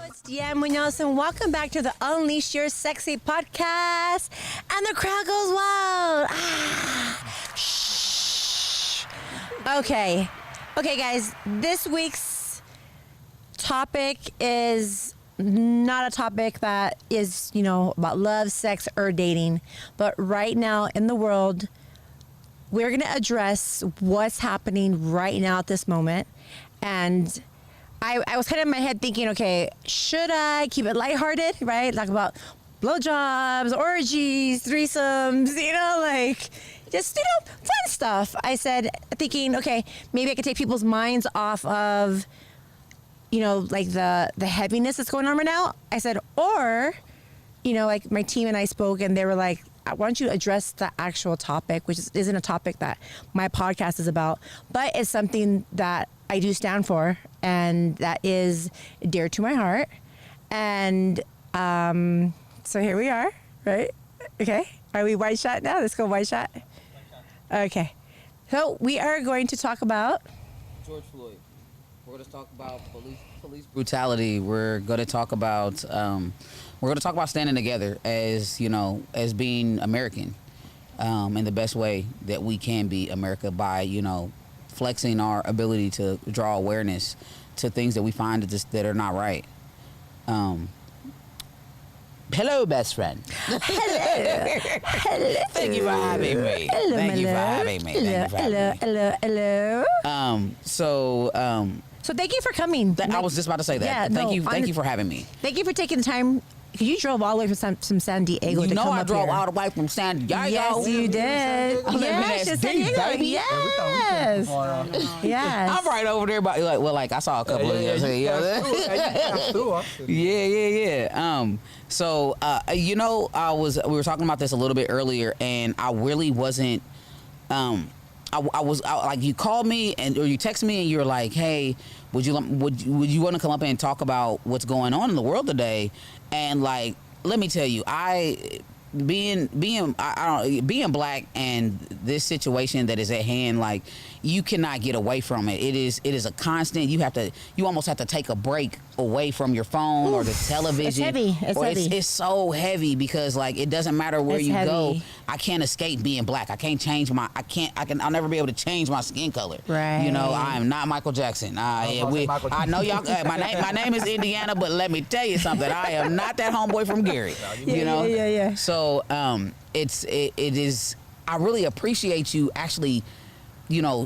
It's Deanne Munoz, and welcome back to the Unleash Your Sexy podcast. And the crowd goes wild. Shh. Okay, guys. This week's topic is not a topic that is, about love, sex, or dating. But right now in the world, we're going to address what's happening right now at this moment. And I was kind of in my head thinking, okay, should I keep it lighthearted, right? Talk about blowjobs, orgies, threesomes, just, fun stuff. I said, thinking, okay, maybe I could take people's minds off of, the heaviness that's going on right now. I said, or, my team and I spoke and they were like, why don't you address the actual topic, which isn't a topic that my podcast is about, but it's something that I do stand for, and that is dear to my heart. And so here we are, right? Okay. Are we white shot now? Let's go white shot. Okay. So we are going to talk about George Floyd. We're going to talk about police brutality. We're going to talk about standing together as being American, in the best way that we can be America by flexing our ability to draw awareness to things that we find that are not right. Hello, best friend. Hello. Thank you for having me. So thank you for coming. I was just about to say that. Yeah, thank you for having me. Thank you for taking the time. Because you drove all the way from San Diego to come up here. I drove all the way from San Diego. Yes, you did. Yes, San Diego. baby. Yes. Yes. I'm right over there, but I saw a couple of years. Yeah. We were talking about this a little bit earlier, and I really wasn't. I was you called me or you texted me and you were like, hey, would you want to come up and talk about what's going on in the world today? And let me tell you, being black and this situation that is at hand, you cannot get away from it. It is a constant. You almost have to take a break away from your phone or the television. It's heavy. It's so heavy because it doesn't matter where you go. I can't escape being black. I can't change I'll never be able to change my skin color. Right. I am not Michael Jackson. I know y'all. My name is Indiana, but let me tell you something. I am not that homeboy from Gary. Yeah. So it is. I really appreciate you actually,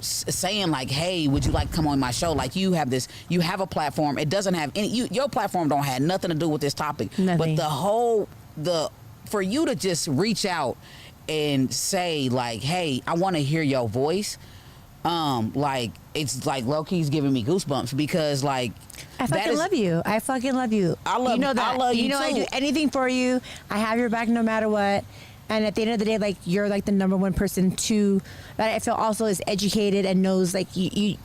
saying hey, would you like to come on my show? You have a platform. It doesn't have your platform don't have nothing to do with this topic. Nothing. But for you to just reach out and say hey, I want to hear your voice. It's low-key's giving me goosebumps because I fucking love you. I love that. I love you too. I do anything for you. I have your back no matter what. And at the end of the day, you're the number one person that I feel also is educated and knows you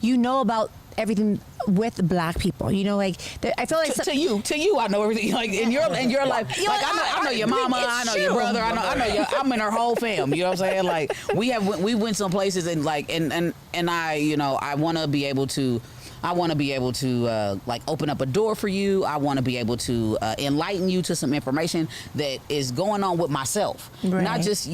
know about everything with black people. I feel to you, I know everything. In your life, I know your mama, I know your brother, I know I'm in her whole fam. You know what I'm saying? We went some places and I want to be able to. Open up a door for you. I want to be able to enlighten you to some information that is going on with myself, right. Not just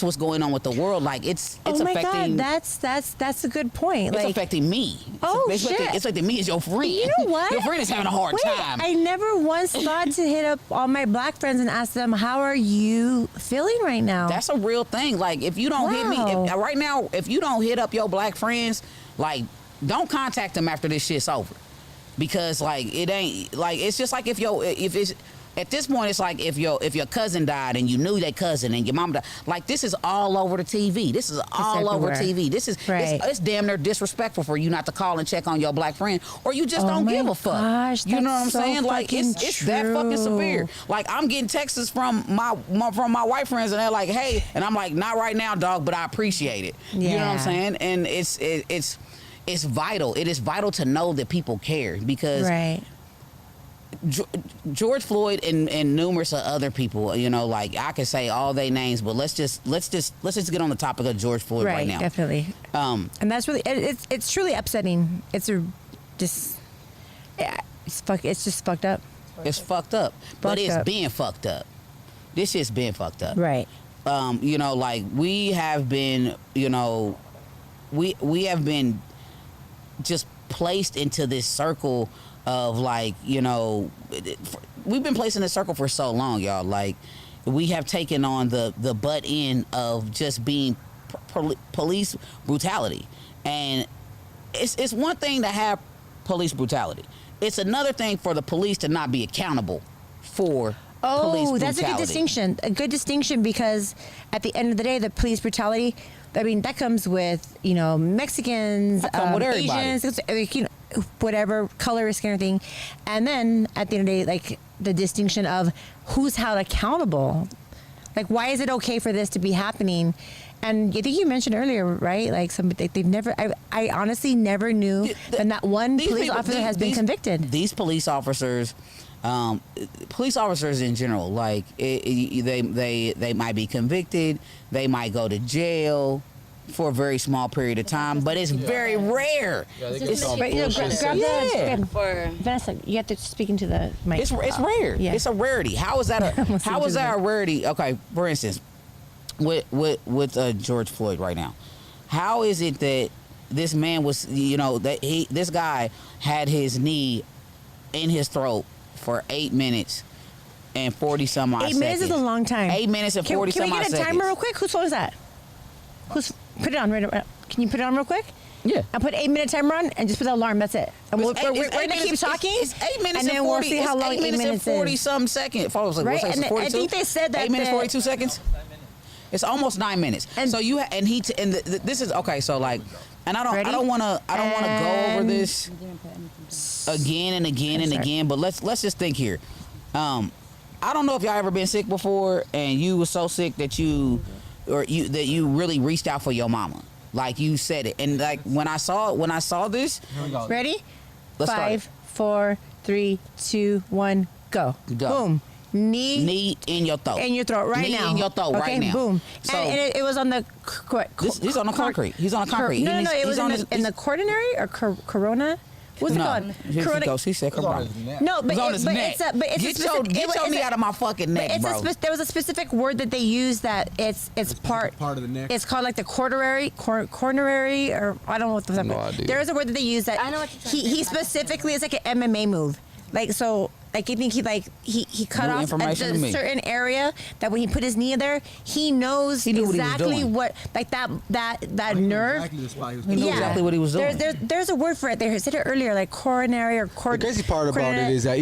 what's going on with the world. It's oh my affecting. God, that's a good point. It's affecting me. It's affecting me as your friend. You know what? Your friend is having a hard time. I never once thought to hit up all my black friends and ask them, how are you feeling right now? That's a real thing. If you don't hit me right now, if you don't hit up your black friends, don't contact them after this shit's over, because it ain't it's just if it's at this point it's if your cousin died and you knew that cousin and your mom died, this is all over the TV. This is all over TV. This is right. It's damn near disrespectful for you not to call and check on your black friend, or you just don't give a fuck. Gosh, you know what I'm saying? It's that fucking severe. I'm getting texts from my white friends and they're like, hey, and I'm like, not right now, dog, but I appreciate it. Yeah. You know what I'm saying? And it's vital. It is vital to know that people care, because right. George Floyd and numerous other people, I could say all their names, but let's just get on the topic of George Floyd right now. Definitely. And that's really it's truly upsetting. It's just fucked up. It's fucked up. But Fucked it's up. being fucked up. This shit's been fucked up. Right. You know, like we have been, you know, we have been just placed into this circle of like, you know, we've been placed in this circle for so long, y'all. Like we have taken on the butt end of just being police brutality. And it's one thing to have police brutality. It's another thing for the police to not be accountable for police brutality. That's a good distinction. A good distinction, because at the end of the day, the police brutality, I mean, that comes with, you know, Mexicans, That come with everybody. Asians, you know, whatever, color, skin, everything. And then at the end of the day, like the distinction of who's held accountable. Like, why is it okay for this to be happening? And I think you mentioned earlier, right? Like they've never. I honestly never knew that not one police officer has been convicted. These police officers, in general, like they might be convicted. They might go to jail for a very small period of time, but it's very rare. Yeah, they It's, get right, you know, grab the For Vanessa, you have to speak into the mic. It's rare. Yeah. It's a rarity. How is that a rarity? Okay, for instance, with George Floyd right now, how is it that this man was, you know, that this guy had his knee in his throat for 8 minutes and 40 some odd seconds. 8 minutes is a long time. 8 minutes and 40 some odd seconds. Can we get a timer real quick? Whose phone is that? Put it on right now. Can you put it on real quick? Yeah. I'll put 8 minute timer on and just put the alarm. That's it. And we're It's gonna keep talking. It's 8 minutes and then and 40. we'll see how long 8 minutes and 40 is. some seconds. Right? And I think they said that 8 minutes the- 42 seconds. It's almost 9 minutes. And- so you this is okay. So like, and I Ready? don't want to go over And- this again and again and Start. again. But let's just think here. I don't know if y'all ever been sick before, and you were so sick that you really reached out for your mama, like you said it. And like when I saw this, Here we go. Ready? Let's start 5, 4, 3, 2, 1, go. Go. Boom. Knee in your throat. in your throat right knee now. in your throat okay, right now. Boom. So and it was on the. he's on the concrete. He's on the concrete. No, it He's was on in the coronary or corona. What's it called? Here she goes. She said, It's on "Come on." his neck. No, but It's on his neck. it's a Get specific. your knee out of my fucking neck, bro. There was a specific word that they use that it's part of the neck. It's called like the coronary, or I don't know what the No idea. There is a word that they use that I know what you're trying to he say. specifically is like an MMA move. Like so, like I think he cut New off information a to me. certain area that when he put his knee in there, he knows He knew what he was exactly doing. what like that nerve. Exactly the spot he was He knew Yeah. exactly what he was doing. There's a word for it. There, I said it earlier, like coronary or The crazy part about it is that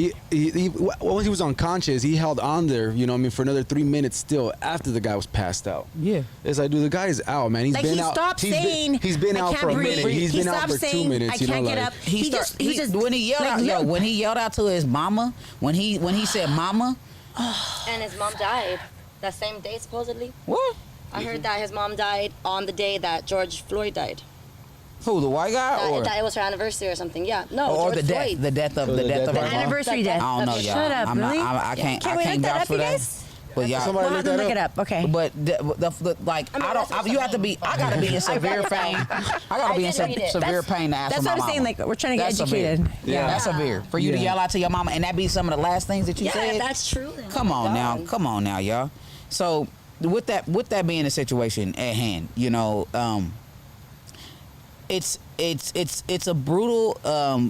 once he was unconscious, he held on there, you know what I mean, for another 3 minutes still after the guy was passed out. Yeah. It's like, dude, the guy's out, man. He's Like been he out. stopped saying, he's been I out can't for a breathe. minute. He's He been out stopped for saying, 2 minutes. I You know, can't get like, up. He just like, when he yelled out, limp. when he yelled out to his mama, when he said mama, and his mom died that same day supposedly. what? I heard that his mom died on the day that George Floyd died. Who, the white guy, That, or that it was her anniversary or something. Yeah, no, or George the death, Floyd. the death of The her death of The mom? anniversary death. I don't know, y'all. Shut up, I'm really? not, I can't. Can I we can't look that vouch up, for you that. guys? But y'all, Somebody We'll have to look that look it up. up. Okay. But like I mean, I that's don't. what You have to be. I gotta be in severe pain. I gotta be in didn't read it. severe pain to ask That's for what my I'm saying. mama. Like we're trying to get That's severe. educated. Yeah. That's severe for you to Yeah. yell out to your mama, and that be some of the last things that you Yeah, said. if that's true. Then Come on now, God. come on now, y'all. So with that being the situation at hand, you know, it's a brutal,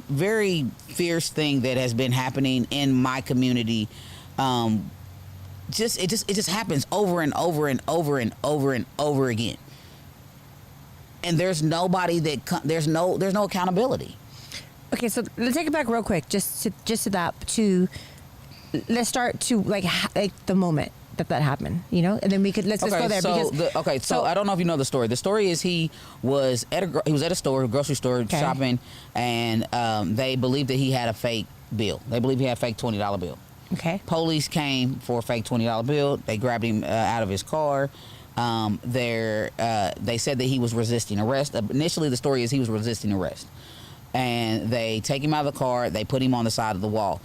very fierce thing that has been happening in my community. It just happens over and over and over and over and over again. And there's nobody there's no accountability. Okay, so let's take it back real quick. Just to that. Let's start to like the moment that happened. You know, and then let's go there. So I don't know if you know the story. The story is he was at a store, grocery store, Okay. shopping, and they believed that he had a fake bill. They believed he had a fake $20 bill. Okay. Police came for a fake $20 bill. They grabbed him out of his car. They said that he was resisting arrest. Initially, the story is he was resisting arrest, and they take him out of the car. They put him on the side of the wall.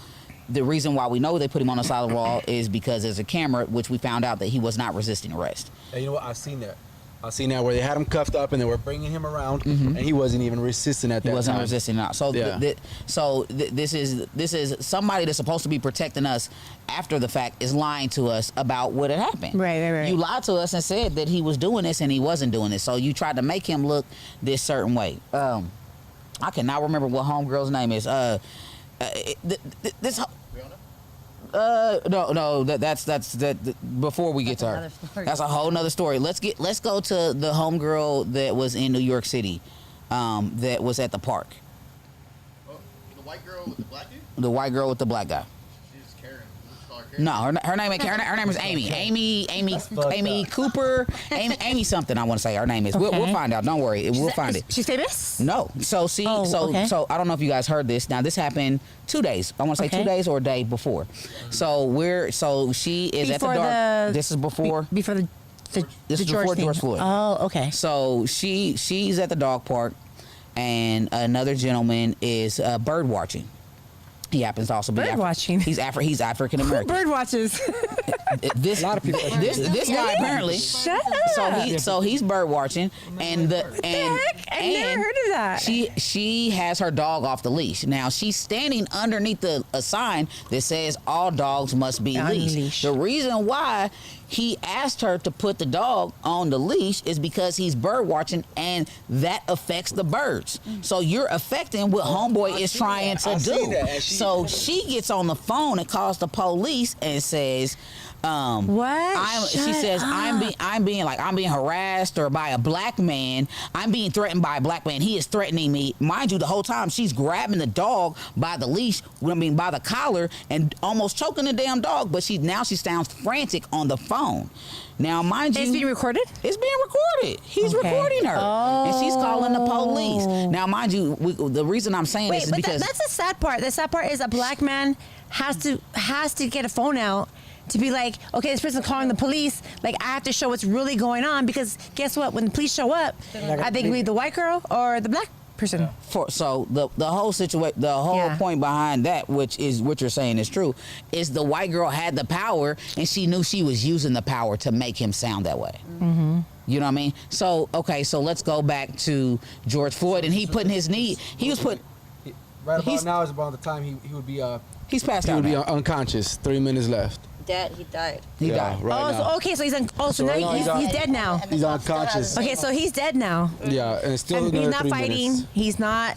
The reason why we know they put him on the side of the wall is because there's a camera, which we found out that he was not resisting arrest. Hey, you know what? I've seen that. I seen that where they had him cuffed up and they were bringing him around, and he wasn't even resisting at that time. He wasn't resisting out. So, Yeah. this is somebody that's supposed to be protecting us after the fact is lying to us about what had happened. Right. You lied to us and said that he was doing this and he wasn't doing this. So you tried to make him look this certain way. I cannot remember what homegirl's name is. That's before we get to her. That's a whole nother story. Let's go to the homegirl that was in New York City, that was at the park. Oh, the white girl with the black dude? The white girl with the black guy. She's Karen. Let's call her Karen. No, her name ain't Karen. Her name is Amy. Amy Cooper. Amy something. I want to say her name is. We'll find out. Don't worry. We'll find it. She's famous? No. So I don't know if you guys heard this. Now this happened 2 days. I want to say 2 days or a day before. So she is Before at the dark. This is before. Before the This is George before thing. George Floyd. Oh, okay. So she's at the dog park, and another gentleman is bird watching. He happens to also be Bird watching? He's African American. Bird watches. This A lot of people. this guy apparently. Shut up. So he's bird watching, and Heck? I've never heard of that. She has her dog off the leash. Now she's standing underneath a sign that says all dogs must be leashed. Unleashed. The reason why he asked her to put the dog on the leash is because he's bird watching, and that affects the birds. So you're affecting what homeboy is trying to do. So she gets on the phone and calls the police and says, What? She Shut says, up. I'm being harassed or by a black man. I'm being threatened by a black man. He is threatening me. Mind you, the whole time she's grabbing the dog by the leash, by the collar, and almost choking the damn dog. But she sounds frantic on the phone. Now, mind you, It's being recorded? It's being recorded. He's Okay. recording her, and she's calling the police. Now, mind you, the reason I'm saying this is because that's the sad part. The sad part is a black man has to get a phone out to be like, okay, this person's calling the police. Like, I have to show what's really going on, because guess what? When the police show up, I think we the white girl or the black person. So the whole situation, the whole point behind that, which is what you're saying is true, is the white girl had the power, and she knew she was using the power to make him sound that way. Mm-hmm. You know what I mean? So so let's go back to George Floyd, and he putting his knee. He was put. Right about He's- now is about the time he would be He's passed he out would be now. unconscious. 3 minutes left. Dead. He died. He Yeah, died. right now. So okay, so he's so So now right now he's he's dead now. And the He's cop still has unconscious. his Okay, name so on it. he's dead now. Yeah, and it's still And another he's not 3 fighting. minutes. He's not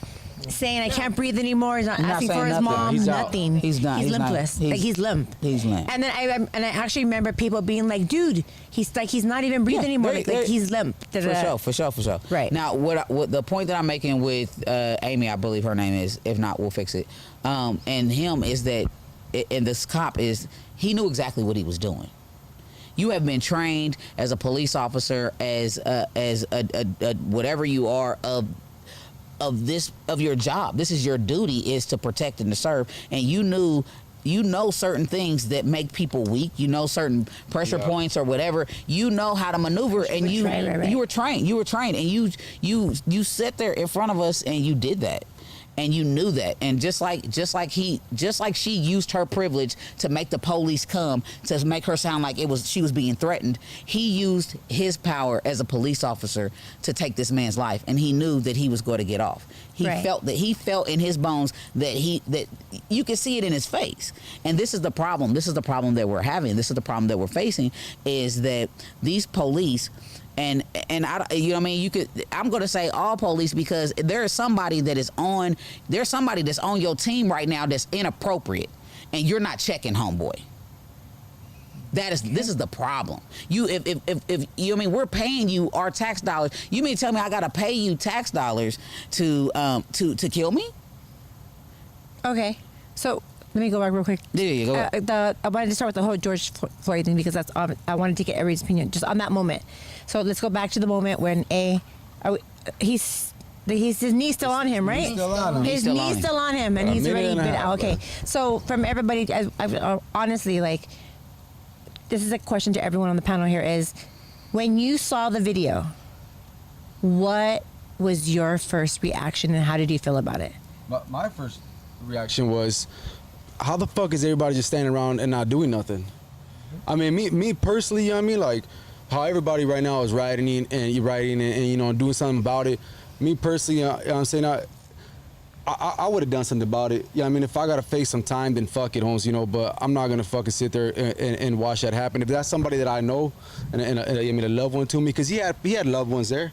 saying I can't breathe anymore. He's not He's not asking for saying his nothing. mom. He's out. Nothing. He's not. He's He's not. limpless. He's- Like he's limp. He's limp. And then I actually remember people being like, "Dude, he's not even breathing anymore. Like he's limp." For sure. Right. Now, what the point that I'm making with Amy, I believe her name is. If not, we'll fix it. And him is that, and this cop is. He knew exactly what he was doing. You have been trained as a police officer, as a whatever you are of your job. This is your duty, is to protect and to serve. And you know certain things that make people weak. You know certain pressure points or whatever. You know how to maneuver, and you were trained. You were trained, and you sat there in front of us and you did that. And you knew that, and just like she used her privilege to make the police come to make her sound like she was being threatened. He used his power as a police officer to take this man's life, and he knew that he was going to get off. He felt in his bones that you could see it in his face. And this is the problem. This is the problem that we're having. This is the problem that we're facing, is that these police. And I, you know what I mean? I'm going to say all police, because there's somebody that's on your team right now that's inappropriate, and you're not checking, homeboy. This is the problem. If you know what I mean, we're paying you our tax dollars. You mean to tell me I got to pay you tax dollars to kill me? Okay, so let me go back real quick. Yeah, go ahead. I wanted to start with the whole George Floyd thing, because I wanted to get everybody's opinion just on that moment. So let's go back to the moment when his knee's still on him, right? He's still on him. His knee's still on him, and A he's minute already and a been half, out. Okay, bro. so from everybody, honestly, like, this is a question to everyone on the panel here: is when you saw the video, what was your first reaction, and how did you feel about it? My first reaction was, how the fuck is everybody just standing around and not doing nothing? I mean, me personally, you know what I mean? Like, how everybody right now is rioting and doing something about it. Me personally, you know what I'm saying, I would have done something about it. Yeah, I mean, if I gotta face some time, then fuck it, Holmes. But I'm not gonna fucking sit there and watch that happen. If that's somebody that I know, and I mean a loved one to me, because he had loved ones there.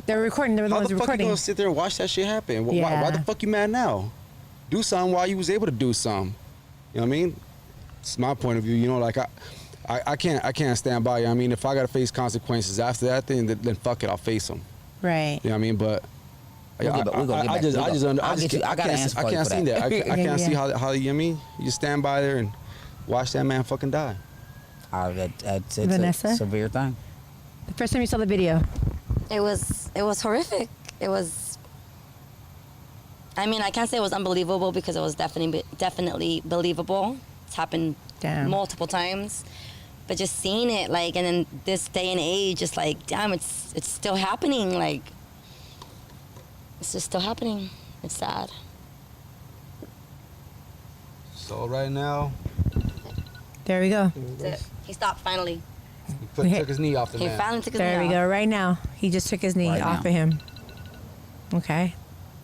They're recording. They were the ones How the fuck you recording. gonna sit there and watch that shit happen? Why Yeah. the fuck you mad now? Do something while you was able to do something. You know what I mean? It's my point of view. Like I can't stand by. I mean, if I gotta face consequences after that, then fuck it, I'll face them. Right. You know what I mean? But I gotta answer for you can't for see that. I can't Yeah. see how you know what I mean? You just stand by there and watch that man fucking die. It's Vanessa? a severe thing. The first time you saw the video. It was horrific. It was. I mean, I can't say it was unbelievable because it was definitely believable. It's happened Damn. multiple times, but just seeing it, like, and in this day and age, just like, damn, it's still happening. Like, it's just still happening. It's sad. So right now, There we go. He stopped finally. he took his knee off the He man. finally took his There knee we off. go. Right now, he just took his knee Right off now. of him. Okay,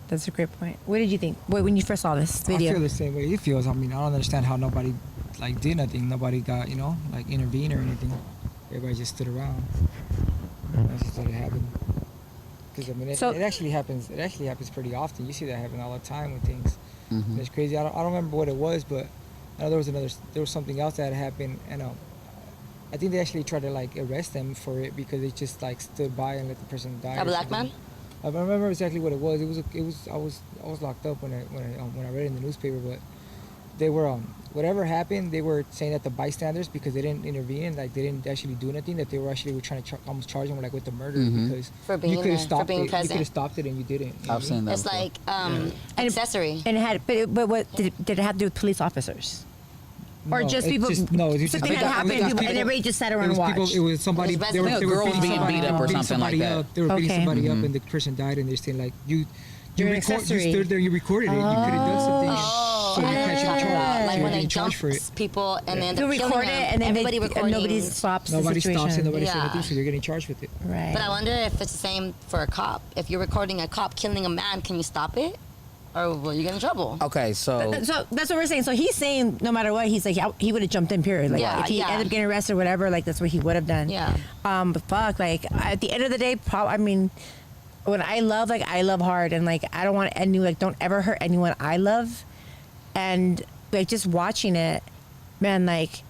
that's a great point. What did you think? Wait, when you first saw this I video? feel the same way he feels. I mean, I don't understand how nobody like did nothing. Nobody got like intervened or anything. Everybody just stood around. That's just what happened. Because I mean, So- it actually happens. It actually happens pretty often. You see that happen all the time with things. Mhm. It's crazy. I don't remember what it was, but I know there was something else that had happened, and I think they actually tried to like arrest them for it because they just like stood by and let the person die. A or black something. man? I don't remember exactly what it was. I was locked up when I read it in the newspaper, but they were whatever happened, they were saying that the bystanders, because they didn't intervene, like they didn't actually do anything, that they were trying to almost charge them like with the murder because For being you could there, have for stopped being it. You present. could have stopped it and you didn't. You know I've what I seen mean? that. It's before. like And- accessory. And it had, but what did it have to do with police officers? Or No, just it's people? no, it's just something people- that happened, I think people, people- and everybody just sat It around and was people. watched. It was somebody. It was They were residents. beating Girls being somebody beat up or beating something like somebody that. up. They were beating Okay. somebody up, Mhm. and the person died, and they're saying like you You're an you accessory. stood there, you recorded it. You could have done something. Oh, so you I know can't what you're talking charge. about. So Like you're when they getting jump charged for it. people and then You they're killing record it, them. and then everybody recording. nobody stops the Nobody situation. stops it. Nobody says Yeah. anything, so you're getting charged with it. Right. But I wonder if it's the same for a cop. If you're recording a cop killing a man, can you stop it? Or will you get in trouble? Okay, so So that's what we're saying. So he's saying no matter what, he's like he would have jumped in. Period. Like Yeah, if he yeah. ended up getting arrested or whatever, like that's what he would have done. Yeah. But fuck, like at the end of the day, I mean, when I love hard, and like I don't want don't ever hurt anyone I love, and like just watching it, man, like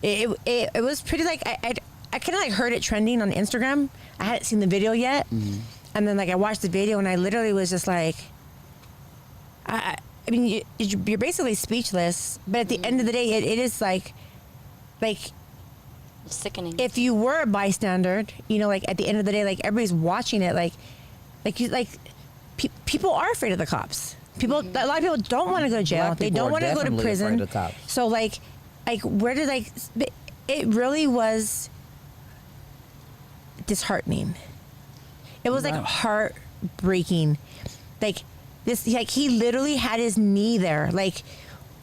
it was pretty like I kind of like heard it trending on Instagram. I hadn't seen the video yet, and then like I watched the video and I literally was just like. I mean, you're basically speechless, but at the end of the day, it is like Sickening. if you were a bystander, like at the end of the day, like everybody's watching it, people are afraid of the cops. People, a lot of people don't want to go to jail. Black They people don't are want to go to definitely prison. afraid of cops. So like where did it really was disheartening. It was like Right. heartbreaking. Like this, like he literally had his knee there, like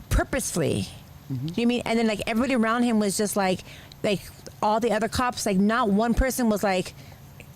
purposefully. You know what I mean? And then like everybody around him was just like all the other cops, like not one person was like,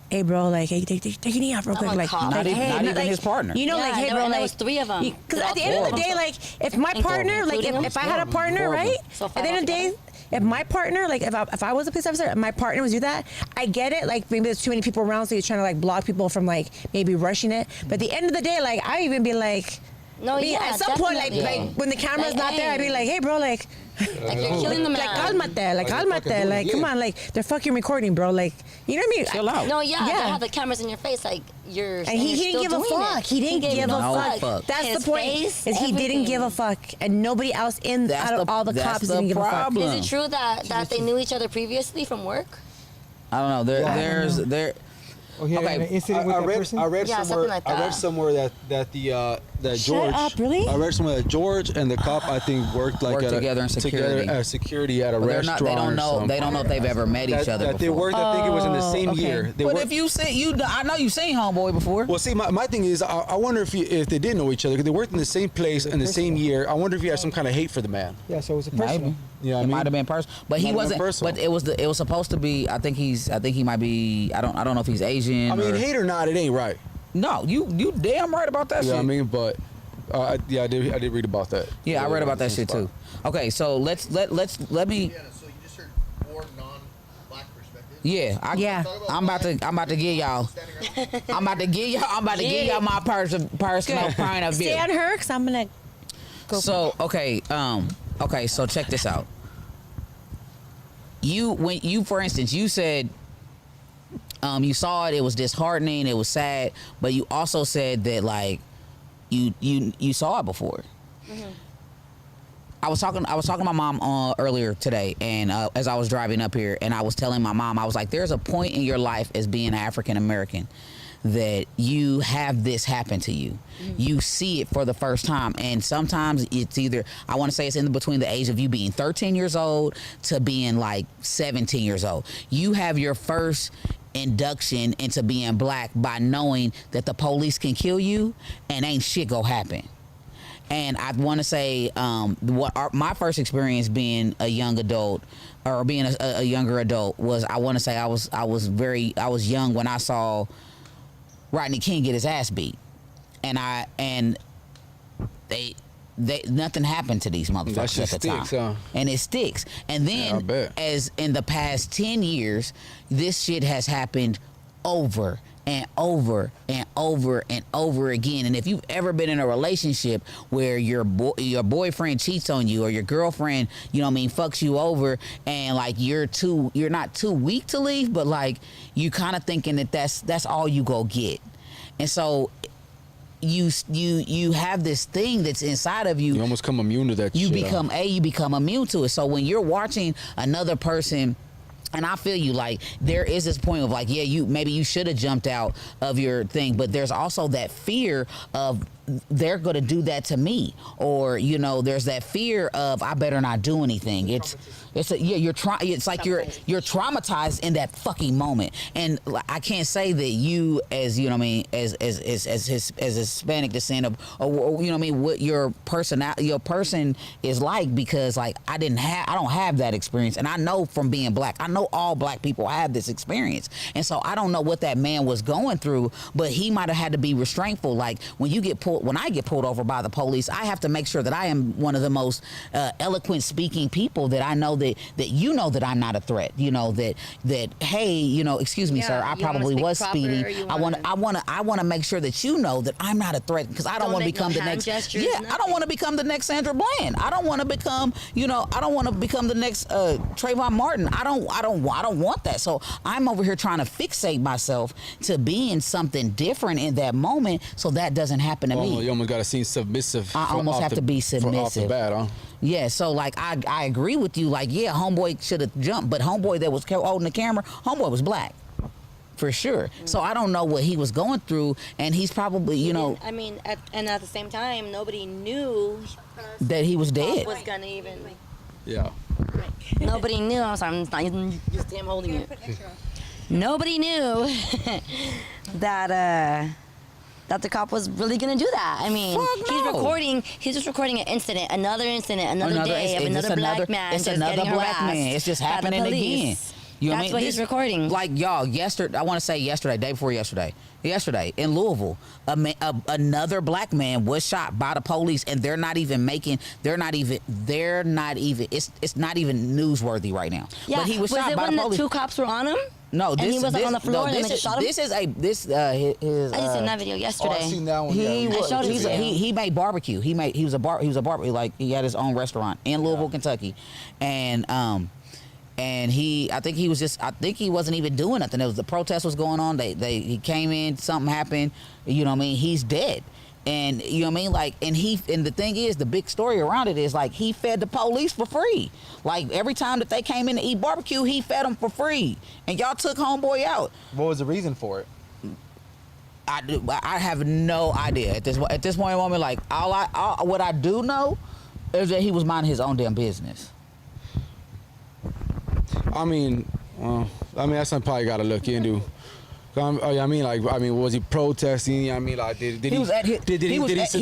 "Hey, bro, like, hey, take your knee off real Not quick." one Like, cop. Not even- hey, not even like, his partner. You know, Yeah, like, hey, and bro, there like, was three of them. Because at the end of the day, like, if my Including partner, like, him? if I had a partner, Four of them. right? So At five the end of the day, altogether? if my partner, like, if I was a police officer, and my partner was do that, I get it. Like, maybe there's too many people around, so you're trying to like block people from like maybe rushing it. But at the end of the day, like, I even be like. No, I mean, yeah, at some point, definitely. like when the camera's Like, not there, I'd be hey. like, "Hey, bro, like, Like you're killing the man. like, cálmate, like, cálmate, like, come on, like, they're fucking recording, bro, like, you know what I mean? Chill out. No, yeah, Yeah. they have the cameras in your face, like you're. And he didn't give a fuck. He didn't give a no fuck. fuck. That's His the point. face, Is he didn't give a everything. fuck, and nobody else That's out of the- all the that's cops the didn't give a fuck. problem. Is it true that they knew each other previously from work? I don't know. There. Oh, he had Okay, an incident with that person? I read Yeah, somewhere. something like I read that. somewhere that George. up, really? I read somewhere that George and the cop I think worked like Worked at together in security. security at a But they're not. restaurant. They don't or know. something. They don't know if they've ever met each other That they before. worked. I think it was in the same okay. year. They But worked- if you say I know you've seen Homeboy before. Well, see, my thing is, I wonder if they did know each other because they worked in the same place in the same year. I wonder if you had some kind of hate for the man. Yeah, so it was a personal. Maybe. Yeah, it might have been personal, but he wasn't. But it was supposed to be. I think he might be. I don't know if he's Asian. I mean, hate or not, it ain't right. No, you damn right about that shit. Yeah, I mean, but I did read about that. Yeah, I read about that shit too. Okay, so let me. Yeah, so you just heard more non-black perspective. Yeah, I'm about to give y'all. I'm about to give y'all my personal point of view. Stay on her, cause I'm gonna go. So okay, so check this out. When you for instance, you said you saw it was disheartening, it was sad, but you also said that like you saw it before. Mm-hmm. I was talking to my mom earlier today, and as I was driving up here, and I was telling my mom, I was like, there's a point in your life as being African American that you have this happen to you. Mm-hmm. You see it for the first time, and sometimes it's either, I want to say it's in between the age of you being 13 years old to being like 17 years old. You have your first induction into being black by knowing that the police can kill you and ain't shit gonna happen. And I want to say my first experience being a young adult or being a younger adult was, I want to say I was young when I saw Rodney King get his ass beat, and they nothing happened to these motherfuckers at the time. Huh? And it sticks. And then as in the past 10 years, this shit has happened over and over and over and over again. And if you've ever been in a relationship where your boyfriend cheats on you, or your girlfriend, you know what I mean, fucks you over, and like you're not too weak to leave, but like you kind of thinking that that's all you go get. And so you have this thing that's inside of you. You almost become immune to that you shit. You become immune to it. So when you're watching another person, and I feel you, like there is this point of like, yeah, maybe you should have jumped out of your thing, but there's also that fear of they're gonna do that to me, or you know, there's that fear of I better not do anything. It's like you're traumatized in that fucking moment. And I can't say that you, as you know what I mean, as Hispanic descent of, or you know what I mean, what your person is like, because like I don't have that experience, and I know from being black, I know all black people have this experience, and so I don't know what that man was going through, but he might have had to be restraintful. Like when I get pulled over by the police, I have to make sure that I am one of the most eloquent speaking people, that I know that you know that I'm not a threat. You know that hey, you know, excuse me, sir, I probably was speeding. I want to make sure that you know that I'm not a threat, because I don't want to become the next. I don't want to become the next Sandra Bland. I don't want to become, you know, I don't want to become the next Trayvon Martin. I don't want that. So I'm over here trying to fixate myself to being something different in that moment, so that doesn't happen to me. You almost got to seem submissive. I almost have to be submissive. Off the bat, huh? Yeah, so like I agree with you. Like, yeah, homeboy should have jumped, but homeboy that was holding the camera, homeboy was black, for sure. Mm-hmm. So I don't know what he was going through, and he's probably, you know. I mean, and at the same time, nobody knew that he was dead. Was gonna even. Yeah. Nobody knew. I'm not even just him holding it. Nobody knew that the cop was really gonna do that. I mean, he's just recording an incident, another day of another black man. It's another black man. It's just happening again. You know That's what he's recording. Like y'all, I want to say day before yesterday in Louisville, another black man was shot by the police, and it's not even newsworthy right now. Yeah. But he was shot by the police. Was it when the two cops were on him? No, and he was on the floor, and they just shot him. I just seen that video yesterday. I seen that one. He made barbecue. He was a barbecue, like he had his own restaurant in Louisville, Kentucky, and I think he wasn't even doing nothing. The protest was going on. He came in, something happened. You know what I mean? He's dead. And you know what I mean? Like, and the thing is, the big story around it is like he fed the police for free. Like every time that they came in to eat barbecue, he fed them for free. And y'all took homeboy out. What was the reason for it? I have no idea at this point in the moment. Like what I do know is that he was minding his own damn business. I mean, that's something probably got to look into. Was he protesting? I mean, like, he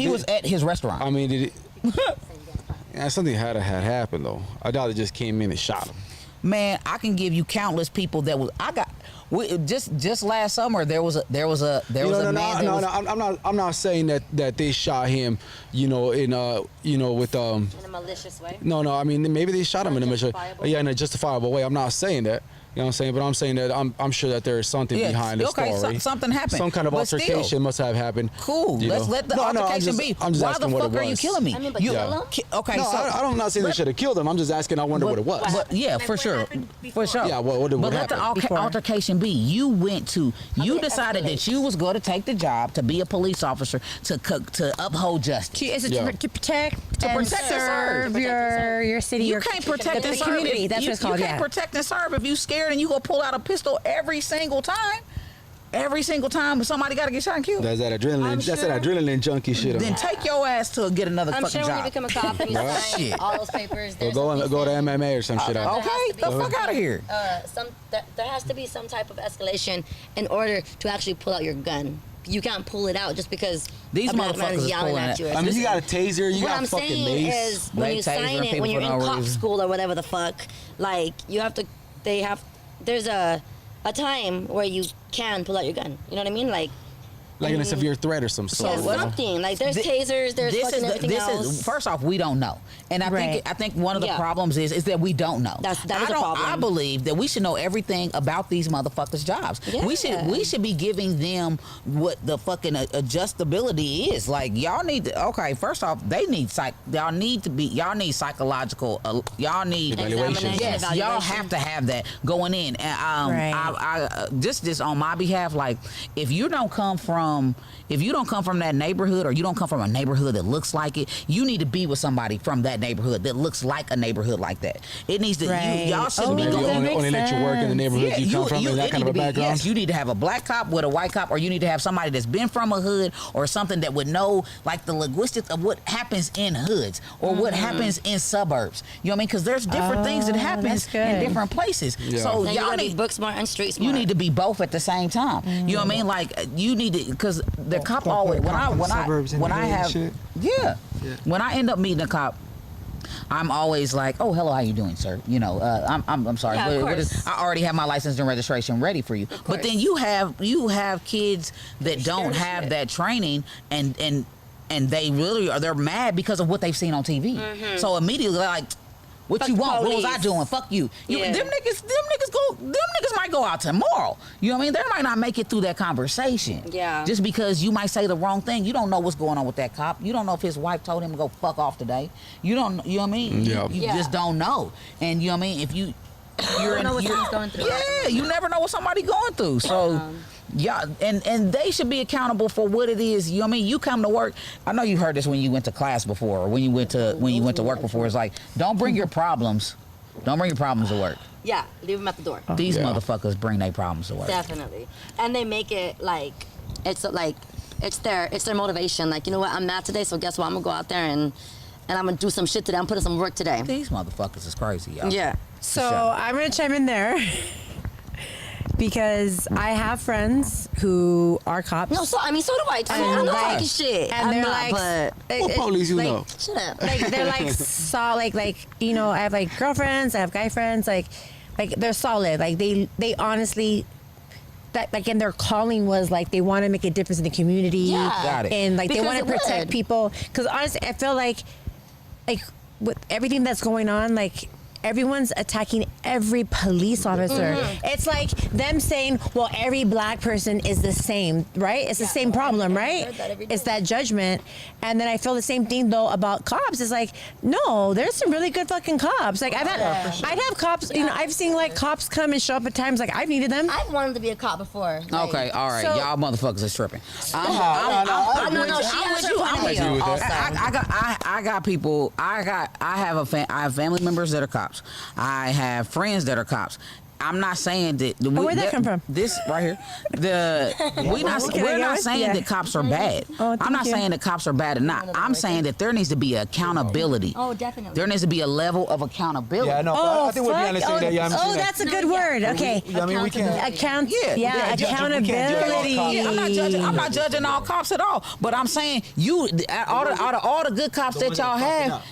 was at his restaurant. I mean, did it? Yeah, something had happened though. I doubt it just came in and shot him. Man, I can give you countless people that was. Just last summer there was a man. I'm not saying that they shot him, with In a malicious way. No, I mean maybe they shot him in a Unjustifiable? in a justifiable way. I'm not saying that. You know what I'm saying? But I'm saying that I'm sure that there is something behind the story. Something happened. Some kind of But altercation still, must have happened. Cool. Let's let the altercation be. I'm just Why asking the what fuck it are you was. killing me? I mean, but You- kill him? Okay, No, so I'm not saying they should have killed him. I'm just asking. I wonder what it was. But yeah, Like, for what sure, happened for before? sure. Yeah, what But let the happened? Before. altercation be. You decided escalate. that you was going to take the job to be a police officer to uphold justice. Is it Yeah. to protect To and protect and serve serve. your city? You your, can't protect the and serve. community. If That's you, what it's called. You can't Yeah. protect and serve if you scared and you go pull out a pistol every single time. Every single time somebody got to get shot and killed. That's that adrenaline. I'm That's sure- that adrenaline junkie shit. Then take your ass to get another I'm fucking sure when you job. become a cop and you Right. sign Shit. all those papers, there's go a to reason. MMA or some shit. There out. has Okay, to be the fuck some- out of here. There has to be some type of escalation in order to actually pull out your gun. You can't pull it out just because These a black man motherfuckers is is yelling pulling at it. you. or I mean, you something. got a taser. You What got I'm fucking saying mace. is when you Like tasering sign it, people when you're for in no cop reason. school or whatever the fuck, like you have to. There's a time where you can pull out your gun. You know what I mean? Like Like in a severe threat or some sort. yeah, you know? something. Like there's Thi- tasers, there's fucking everything else. First off, we don't know, and Right. I think one of the Yeah. problems is that we don't know. That is a problem. I believe that we should know everything about these motherfuckers' jobs. Yeah. We should be giving them what the fucking adjustability is. Like y'all need to. Okay, first off, y'all need psychological. Y'all need Evaluation. Yes, y'all Evaluation. have to have that going in. And Right. I just on my behalf, like if you don't come from that neighborhood or you don't come from a neighborhood that looks like it, you need to be with somebody from that neighborhood that looks like a neighbood like that. It needs to. Right. Y'all shouldn't be Oh, Maybe that going. makes only let you work in the neighborhood you come from and that it kind need of a to be- background. Yes, you need to have a black cop with a white cop, or you need to have somebody that's been from a hood or something that would know like the linguistics of what happens in hoods or what happens in suburbs. You know what I mean? Because there's different things that happens that's in good. different places. Yeah. So And you y'all gotta be need. book smart and street smart. You need to be both at the same time. You know what I mean? Like you need to, because the cop don't always put a cop in the suburbs and when the I hood and have shit. yeah. When I end up meeting a cop, I'm always like, oh, hello, how you doing, sir? You know, I'm sorry. Yeah, of What is, course. I already have my license and registration ready for you. But then you have kids that don't have that training and they really they're mad because of what they've seen on TV. So immediately they're like, what Fuck you the want? What was I police. doing? Fuck you. Yeah. Them niggas might go out tomorrow. You know what I mean? They might not make it through that conversation. Yeah. Just because you might say the wrong thing. You don't know what's going on with that cop. You don't know if his wife told him to go fuck off today. You know what I mean? Yeah. You Yeah. just don't know. And you know what I mean? If you don't know what someone's going through. Yeah, you never know what somebody going through. So yeah, and they should be accountable for what it is. You know what I mean? You come to work. I know you heard this when you went to class before, or when you went to work before. It's like, don't bring your problems. Don't bring your problems to work. Yeah, leave them at the door. These Yeah. motherfuckers bring their problems to work. Definitely. And they make it like it's their motivation. Like, you know what, I'm mad today, so guess what? I'm gonna go out there and I'm gonna do some shit today. I'm putting some work today. These motherfuckers is crazy, y'all. Yeah. So Sure. I'm gonna chime in there because I have friends who are cops. No, so do I. And I'm not like- talking shit. and I'm they're not, like, but What police you like, know? shut up. like they're like solid, like you know, I have like girlfriends, I have guy friends, like they're solid, like they honestly. That, like, and their calling was like they want to make a difference in the community, Yeah. Got it. and like they Because want to it protect would. people. Because honestly, I feel like with everything that's going on, like everyone's attacking every police officer. Mm-hmm. It's like them saying, well, every black person is the same, right? It's the same problem, right? heard that every It's day. that judgment. And then I feel the same thing though about cops. It's like, no, there's some really good fucking cops. Like I'd have cops, you know, I've seen like cops come and show up at times like I've needed them. I've wanted to be a cop before. Like, Okay, all right, So- y'all motherfuckers is tripping. No, she has her point of I agree view with that. also. I got people. I have family members that are cops. I have friends that are cops. I'm not saying that. Where'd that come from? This right here. We're not saying that cops are bad. Oh, I'm not thank you. saying that cops are bad or not. I'm saying that there needs to be accountability. Oh, definitely. There needs to be a level of accountability. Yeah, no, Oh, I think we're fuck. beyond the saying that. Yeah, I'm Oh, saying that. that's a good word. Okay. I mean, we can't. Accountability. Yeah, I'm not judging all cops at all, but I'm saying out of all the good cops that y'all have,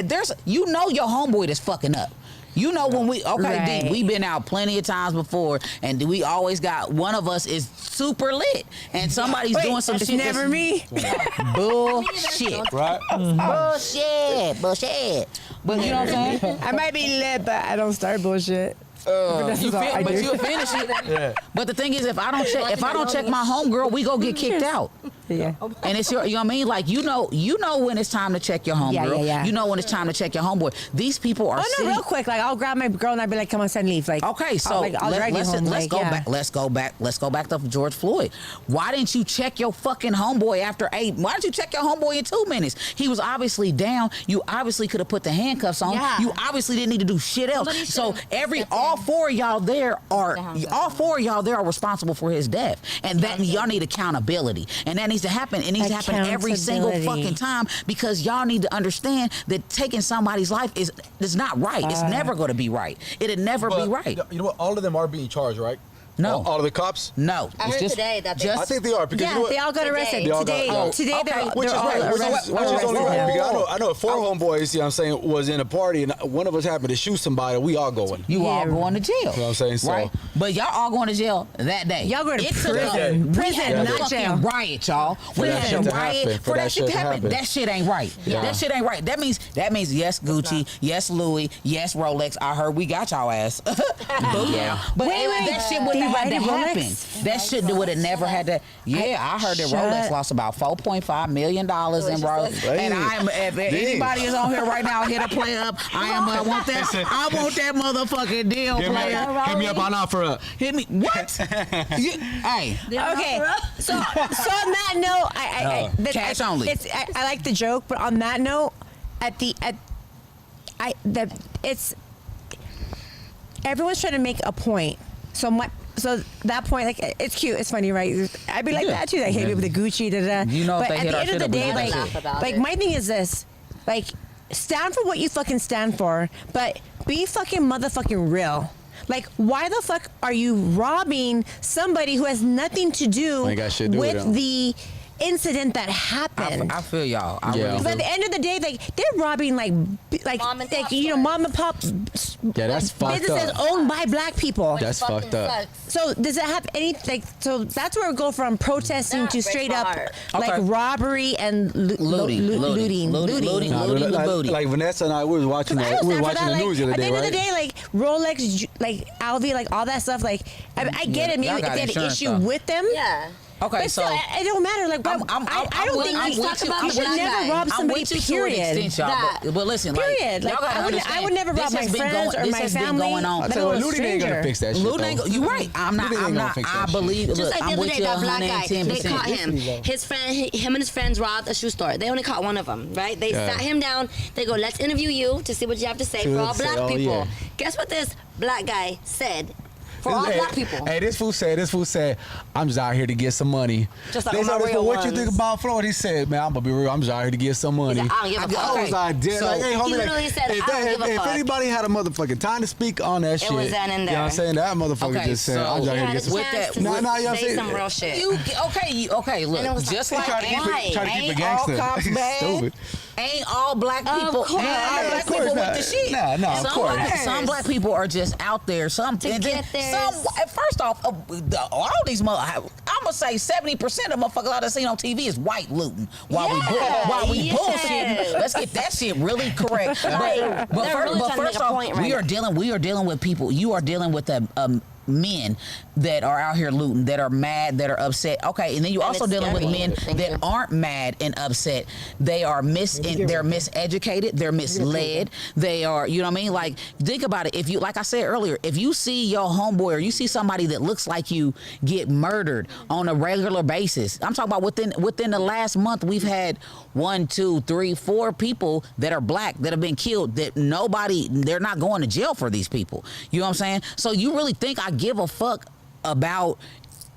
there's your homeboy that's fucking up. You know when Right. D, we've been out plenty of times before, and we always got one of us is super lit, and somebody's doing some It's shit. never me. Bullshit. Right? Bullshit. But you know what I'm saying? I might be lit, but I don't start bullshit. You finish it. Yeah. But the thing is, if I don't check my homegirl, we go get kicked out. Yeah. And it's your, you know what I mean? Like, you know when it's time to check your homegirl. Yeah. You know when it's time to check your homeboy. These people are Oh no, real quick. Like I'll grab my girl and I'll be like, "Come on, son, leave." Like, okay, so I'll drag you home. let's go back to George Floyd. Why didn't you check your fucking homeboy after 8? Why didn't you check your homeboy in 2 minutes? He was obviously down. You obviously could have put the handcuffs on. Yeah. You obviously didn't need to do shit else. So all four of y'all there are responsible for his death, and that y'all need accountability, and that needs to happen. It needs to happen every single fucking time, because y'all need to understand that taking somebody's life is not right. It's never going to be right. It'd never be right. You know what? All of them are being charged, right? No. All of the cops? No. I It's heard just- today that just- I think they are, because you know Yeah, what? they all got arrested They all today. got- Today okay. they're Which is all right. Which is arrested. only right. Because Oh. I know 4 homeboys, you know what I'm saying, was in a party, and one of us happened to shoot somebody. We all going. You all going to jail. You know what I'm saying? So- Right? But y'all all going to jail that day. Y'all going to It took prison. a- Prison, we had a not fucking jail. riot, y'all. We that had shit a to riot happen, for that shit to happen. happen. That shit ain't right. Yeah. That shit ain't right. That means yes, Gucci, yes, Louis, yes, Rolex. I heard we got y'all ass. Yeah. But Wait, that shit wouldn't they have had to raided happen. Rolex? That shit would have never had to. Yeah, I heard that Rolex lost about $4.5 million in Rolex. And if anybody is on here right now, hit a play up. I want that motherfucking deal, player. Hit me up on offer. Hit me. What? Hey. Okay, so on that note, Cash only. I like the joke, but on that note, it's everyone's trying to make a point. So that point, like, it's cute, it's funny, right? I'd be like that too. Like, hey, with the Gucci, You know, if but they at hit the our end shit of the up, we day, get that like, shit. Laugh about like it. my thing is this, like, stand for what you fucking stand for, but be fucking motherfucking real. Like, why the fuck are you robbing somebody who has nothing to do Ain't got shit to do with with them. the incident that happened? I feel y'all. I Yeah. really Because at do. the end of the day, like, they're robbing like Mom and pop mom and pop Yeah, that's fucked businesses up. owned by black people. That's fucked up. So does it have any like? So that's where we go from protesting Not to very straight up far. like Okay. robbery and Looting. looting. Nah, the booty. like Vanessa and I, we was watching I the, don't we were stand for watching that. the Like, news the other at the day, end of right? the day, like Rolex, like Alvi, like all that stuff. Like I get it. Maybe y'all if got they had an insurance, issue though. with them. Yeah. Okay, But so still, it don't matter. Like, I don't think I'm you with you. you should I'm never with rob I'm somebody. with you Period. to an extent, y'all. But listen, Period. Like, Like, y'all gotta I would understand, never this rob my has been friends or this my has been family. going on. Let So alone a looting ain't gonna stranger. fix that shit. Looting ain't though. you right. I'm Looting ain't gonna fix that I shit. believe. Just Look, like the I'm other with day, you that black guy, 110%. they caught him. His friend, him and his friends robbed a shoe store. They only caught one of them, right? They Yeah. sat him down. They go, let's interview you to see what you have to say See for what all they black say. Oh, people. yeah. Guess what this black guy said? For all black people. Hey, this fool said, I'm just out here to get some money. Just like They all my said, real what you ones. think about Floyd? He said, man, I'm gonna be real. I'm just out here to get some money. said, I don't give a fuck. I was like, damn, So- like, hey, homie, He like, literally said, if, I don't give a if fuck. anybody had a motherfucking time to speak on that shit, was that in you know what I'm there. saying? That motherfucker Okay, just said, so- I'm just out here to He had get a some with chance that- to Nah, you know what I'm say saying? some real shit. Okay, And it look, was just like, like try to keep it- try to keep it ain't all gangster. cops bad. Stupid. Ain't all black people. course. Ain't all black Of course people not. with the shit. No, of some course. Some black people are just out there. Some To and then get there. First off, all these I'm gonna say 70% of motherfuckers I done seen on TV is white looting while we Yeah. bullshitting. Let's get that shit really correct. They're really trying to make First a off, point right we are dealing with people. You are dealing with men that are out here looting, that are mad, that are upset. Okay, and then you also it's dealing with scary. men Thank that you. aren't mad and upset. They are they're miseducated, they're misled. They are, you know what I mean? Like, think about it. If you, like I said earlier, if you see your homeboy or you see somebody that looks like you get murdered on a regular basis, I'm talking about within the last month, we've had 1, 2, 3, 4 people that are black that have been killed that they're not going to jail for these people. You know what I'm saying? So you really think I give a fuck about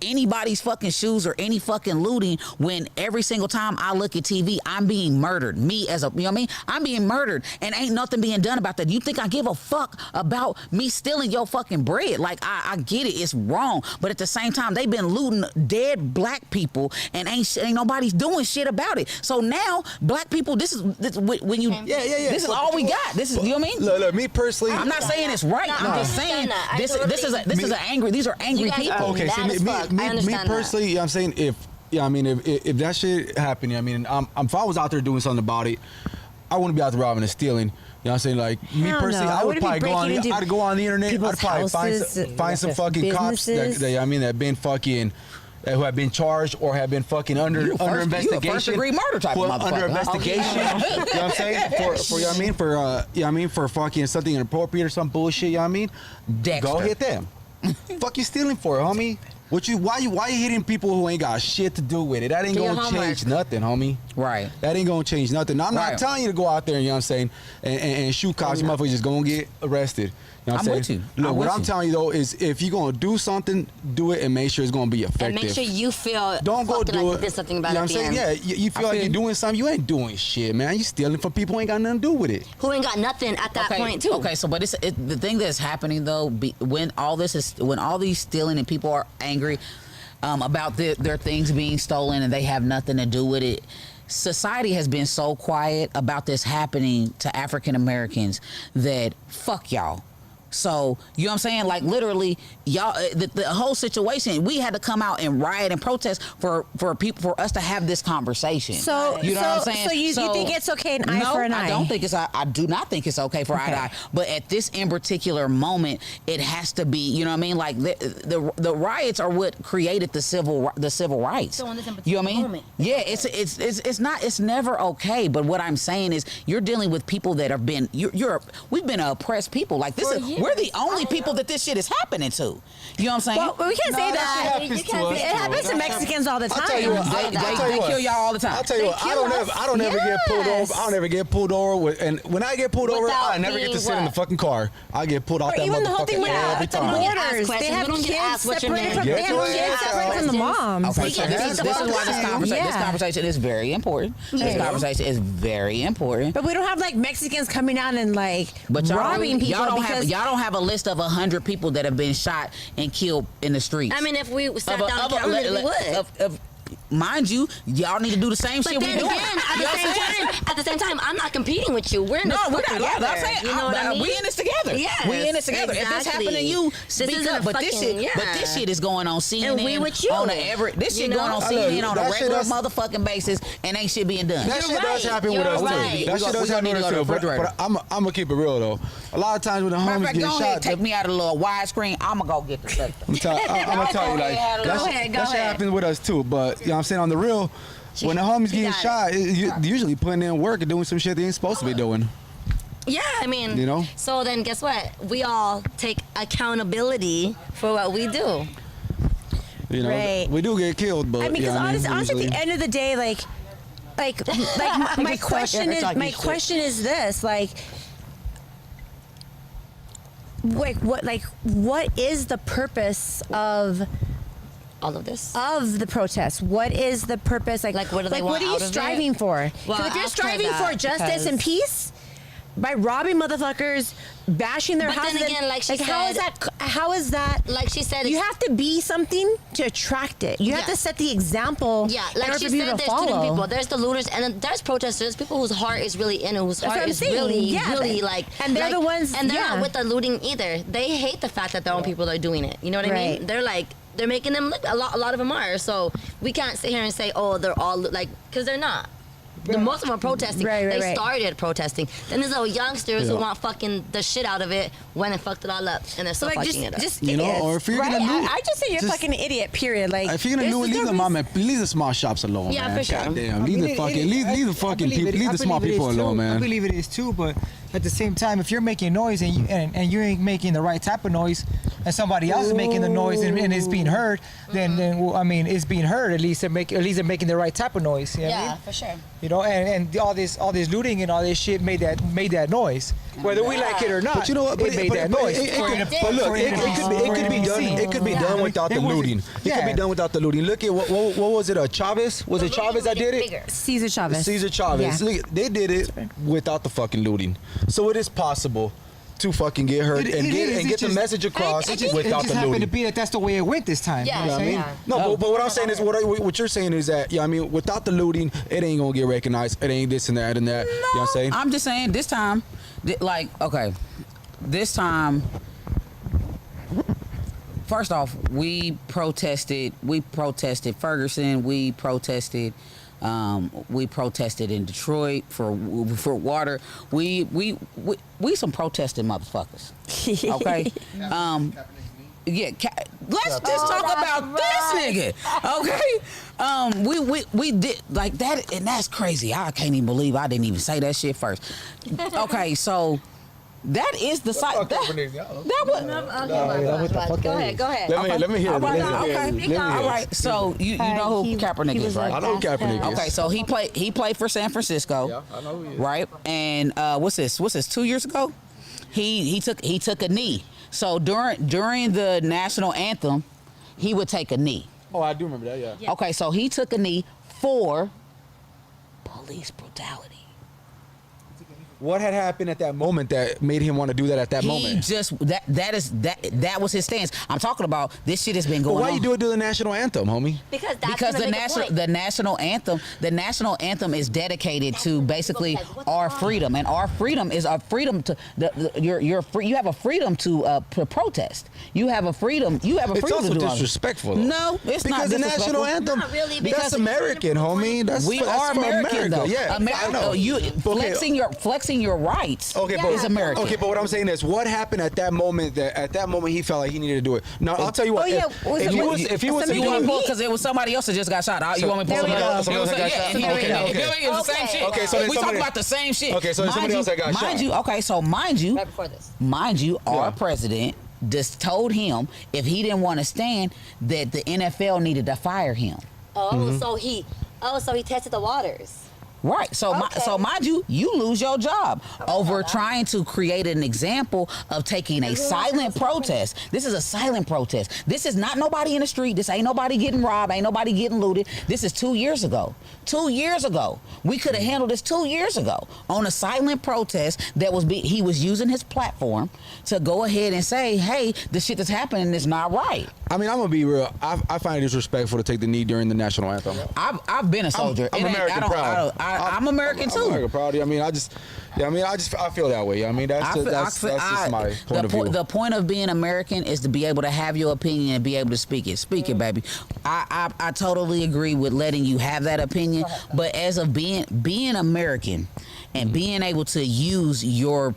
anybody's fucking shoes or any fucking looting when every single time I look at TV, I'm being murdered. Me as a, you know what I mean? I'm being murdered and ain't nothing being done about that. You think I give a fuck about me stealing your fucking bread? Like, I get it. It's wrong. But at the same time, they've been looting dead black people and ain't nobody's doing shit about it. So now black people, this is when you, this is all we got. This is, you know what I mean? Look, me personally, I'm not saying it's right. No, I'm just saying these are angry You guys people. are okay, mad as see, fuck. I me understand personally, you know what I'm saying, if that shit happened, I mean, if I was out there doing something about it, I wouldn't be out there robbing and stealing. You know what I'm saying? Like, me Hell personally, no. I would wouldn't be probably breaking into I'd go on the internet, I'd people's probably houses, find some fucking cops businesses. that have been fucking who have been charged or have been fucking under investigation. You a first degree murder type of Put motherfucker. under investigation. Okay. You know what I'm saying? For you know what I mean? For you know what I mean? For fucking something inappropriate or some bullshit, you know what I mean? Dexter. Go hit them. Fuck you stealing for, homie? Why you hitting people who ain't got shit to do with it? That ain't Do your gonna change homework. nothing, homie. Right. That ain't gonna change nothing. I'm Right. not telling you to go out there, you know what I'm saying, and shoot cops. You motherfuckers just gonna get arrested. You know what I'm I'm with saying? you. Look, I'm what with I'm you. telling you though is if you're gonna do something, do it and make sure it's gonna be effective. And make sure you feel Don't go fucking do like it. you did something about you know it what at I'm the saying? end. Yeah, you feel like you're doing something. You ain't doing shit, man. You stealing from people who ain't got nothing to do with it. Who ain't got nothing at that point too. Okay, so but the thing that's happening though, when all these stealing and people are angry about their things being stolen and they have nothing to do with it. Society has been so quiet about this happening to African Americans that fuck y'all. So, you know what I'm saying? Like, literally, y'all, the whole situation, we had to come out and riot and protest for us to have this conversation. So, you know what I'm saying? So you think it's okay an eye for an eye? I don't think I do not think it's okay for eye to eye. But at this in particular moment, it has to be, you know what I mean? Like, the riots are what created the civil rights. So in this in you know what I mean? moment. Yeah, it's never okay. But what I'm saying is, you're dealing with people that have been, we've been oppressed people. Like, this is, we're the only people that this shit is happening to. You know what I'm saying? Well, we can't say No, that. that shit happens You can't to say- us, it happens to though. Mexicans all the time. I'll tell you what. They kill y'all all the time. I'll tell you what. I don't ever get pulled Yes. over. I don't ever get pulled over. And when I get pulled over, Without I never get to being sit in the what? fucking car. I get pulled out Or that even the whole thing motherfucker with every the time. We don't get asked borders. They questions. have We don't get kids asked what's your separated name. from. Yeah, They have yeah, kids separated from the moms. Okay, We so get this to is the why this fucking conversation, this Yeah. conversation is very important. This conversation is very important. But we don't have like Mexicans coming out and like But robbing people because y'all don't have a list of 100 people that have been shot and killed in the streets. I mean, if we sat Of a- down and of a- counted, we would. of- mind you, y'all need to do the same But shit we then do. again, at the same time, I'm not competing with you. We're in No, this we're fuck not. together. I'm saying, You know what I mean? we in this together. Yes, we in this together. If this exactly. happened to you, This speak isn't up. a But this fucking- shit, but this yeah. shit is going on CNN. And we with you. On this You shit going know? on Look, CNN on a that shit regular does- motherfucking basis, and ain't shit being done. That shit does right. happen with You're us too. right. That We shit gonna does happen need with to us go to too. the But refrigerator. I'm gonna keep it real though. A lot of times when the Matter of homies fact, get go ahead, shot, take me out of the little widescreen. I'm gonna go get the stuff. I'm tell you, like, Go that ahead, shit go ahead. happens with us too. But, you know what I'm saying, on the real, when the homies You getting got shot, you usually putting in work and doing some shit they ain't supposed to be doing. Yeah, I mean, You know? So then, guess what? We all take accountability for what we do. You know, Right. we do get killed, but I mean, because yeah, honestly, at usually- the end of the day, like my question is this, like what is the purpose of All of this. the protest? What is the purpose? Like what do they what want are you out of it? striving for? Well, Because if you're after striving that, for justice and because- peace by robbing motherfuckers, bashing their But then houses, again, like she how is said- that? How is that? Like she said, You have to be something to attract it. You have Yeah. to set the example. yeah, in like order she for people said, to there's two different follow. people. There's the looters, and then there's protesters. There's people whose heart is really in it, whose That's what heart I'm is saying. really, Yeah, really but- like. and they're like- the ones- And they're yeah. not with the looting either. They hate the fact that their own people are doing it. You know what I mean? Right. They're like. They're making them look a lot of them are. So we can't sit here and say, oh, they're all like, because they're not. Most of them are protesting. Right, they right. started protesting. Then there's little youngsters who Yeah. want fucking the shit out of it, went and fucked it all up, and they're still So like fucking it up. just You know, idiots, or if you're right? gonna loot, I just say you're just- fucking an idiot. Period. Like If you're gonna there's do it, leave no the mom reason- and leave the small shops alone, Yeah, man. for sure. Goddamn, I leave mean, the fucking leave the fucking I believe people, it- leave I the small believe it people is too. alone, I man. believe it is too, but at the same time, if you're making noise and you ain't making the right type of noise, and somebody else is making the noise and it's being heard, then well, I mean, it's being heard. At least they're making the right type of noise. You know what I mean? for sure. You know, and all this looting and all this shit made that noise. Whether we like it or not, But you know what? it made that noise. But look, it could be done. It could be done without the It wasn't- looting. It could be yeah. done without the looting. Look at what was it? Chavez? Was it Chavez that did it? Cesar Chavez. Cesar Chavez. Yeah. Look, they did it without the fucking looting. So it is possible to fucking get hurt and get the message across It just without the happened to looting. be that that's the way it went this time. Yeah, You know what I mean? yeah. No, but what I'm saying is what you're saying is that I mean without the looting, it ain't gonna get recognized. It ain't this and that and that. You know what I'm saying? I'm just saying this time, this time. First off, we protested Ferguson. We protested in Detroit for water. We some protesting motherfuckers. Okay. Yeah, let's just talk about this nigga, okay? We did like that, and that's crazy. I can't even believe I didn't even say that shit first. Okay, so that is the site. That was Go ahead. Let me hear it. okay. All right. So you know who Kaepernick is, right? I know who Kaepernick is. Okay, so he played for San Francisco. Yeah, I know who he is. Right? And what's this? 2 years ago? He took a knee. So during the national anthem, he would take a knee. Oh, I do remember that. Yeah. Okay, so he took a knee for police brutality. What had happened at that moment that made him want to do that at that He moment? just that was his stance. I'm talking about this shit has been But going why on. you do it to the national anthem, homie? Because that's Because gonna the make a national point. national anthem is dedicated to basically our freedom, and our freedom is our freedom to you're free. You have a freedom to protest. You have a freedom. It's to also do all this. disrespectful. Though. No, it's not because the disrespectful. national anthem. Not really, That's because American, homie. That's We that's are for American, America. though. Yeah, I know. You Okay. flexing your rights. Okay, Yeah. but is American. Okay, but what I'm saying is, what happened at that moment? He felt like he needed to do it. Now I'll tell you what. Oh, yeah. If he was, You want to pull because it was somebody else that just got shot. You want me to pull There we somebody else? go. Somebody else that got Yeah, shot? he- Okay, okay. It's the same shit. Okay, so then we talk somebody- about the same shit. Okay, so then somebody else that got shot. Mind you, okay, so mind you, Right before this. our Yeah. president just told him if he didn't want to stand, that the NFL needed to fire him. Mm-hmm. So he tested the waters. Right. So, Okay. so mind you, you lose your job over trying to create an example of taking a silent protest. This is a silent protest. This is not nobody in the street. This ain't nobody getting robbed. Ain't nobody getting looted. This is 2 years ago. 2 years ago. We could have handled this 2 years ago on a silent protest that he was using his platform to go ahead and say, hey, the shit that's happening is not right. I mean, I'm gonna be real. I find it disrespectful to take the knee during the national anthem. I've been a soldier. I'm It ain't- American proud. I'm American too. I'm American proud. I mean, I feel that way. I mean, that's just my point of view. The point of being American is to be able to have your opinion and be able to speak it. Speak it, baby. I totally agree with letting you have that opinion, but as of being American and being able to use your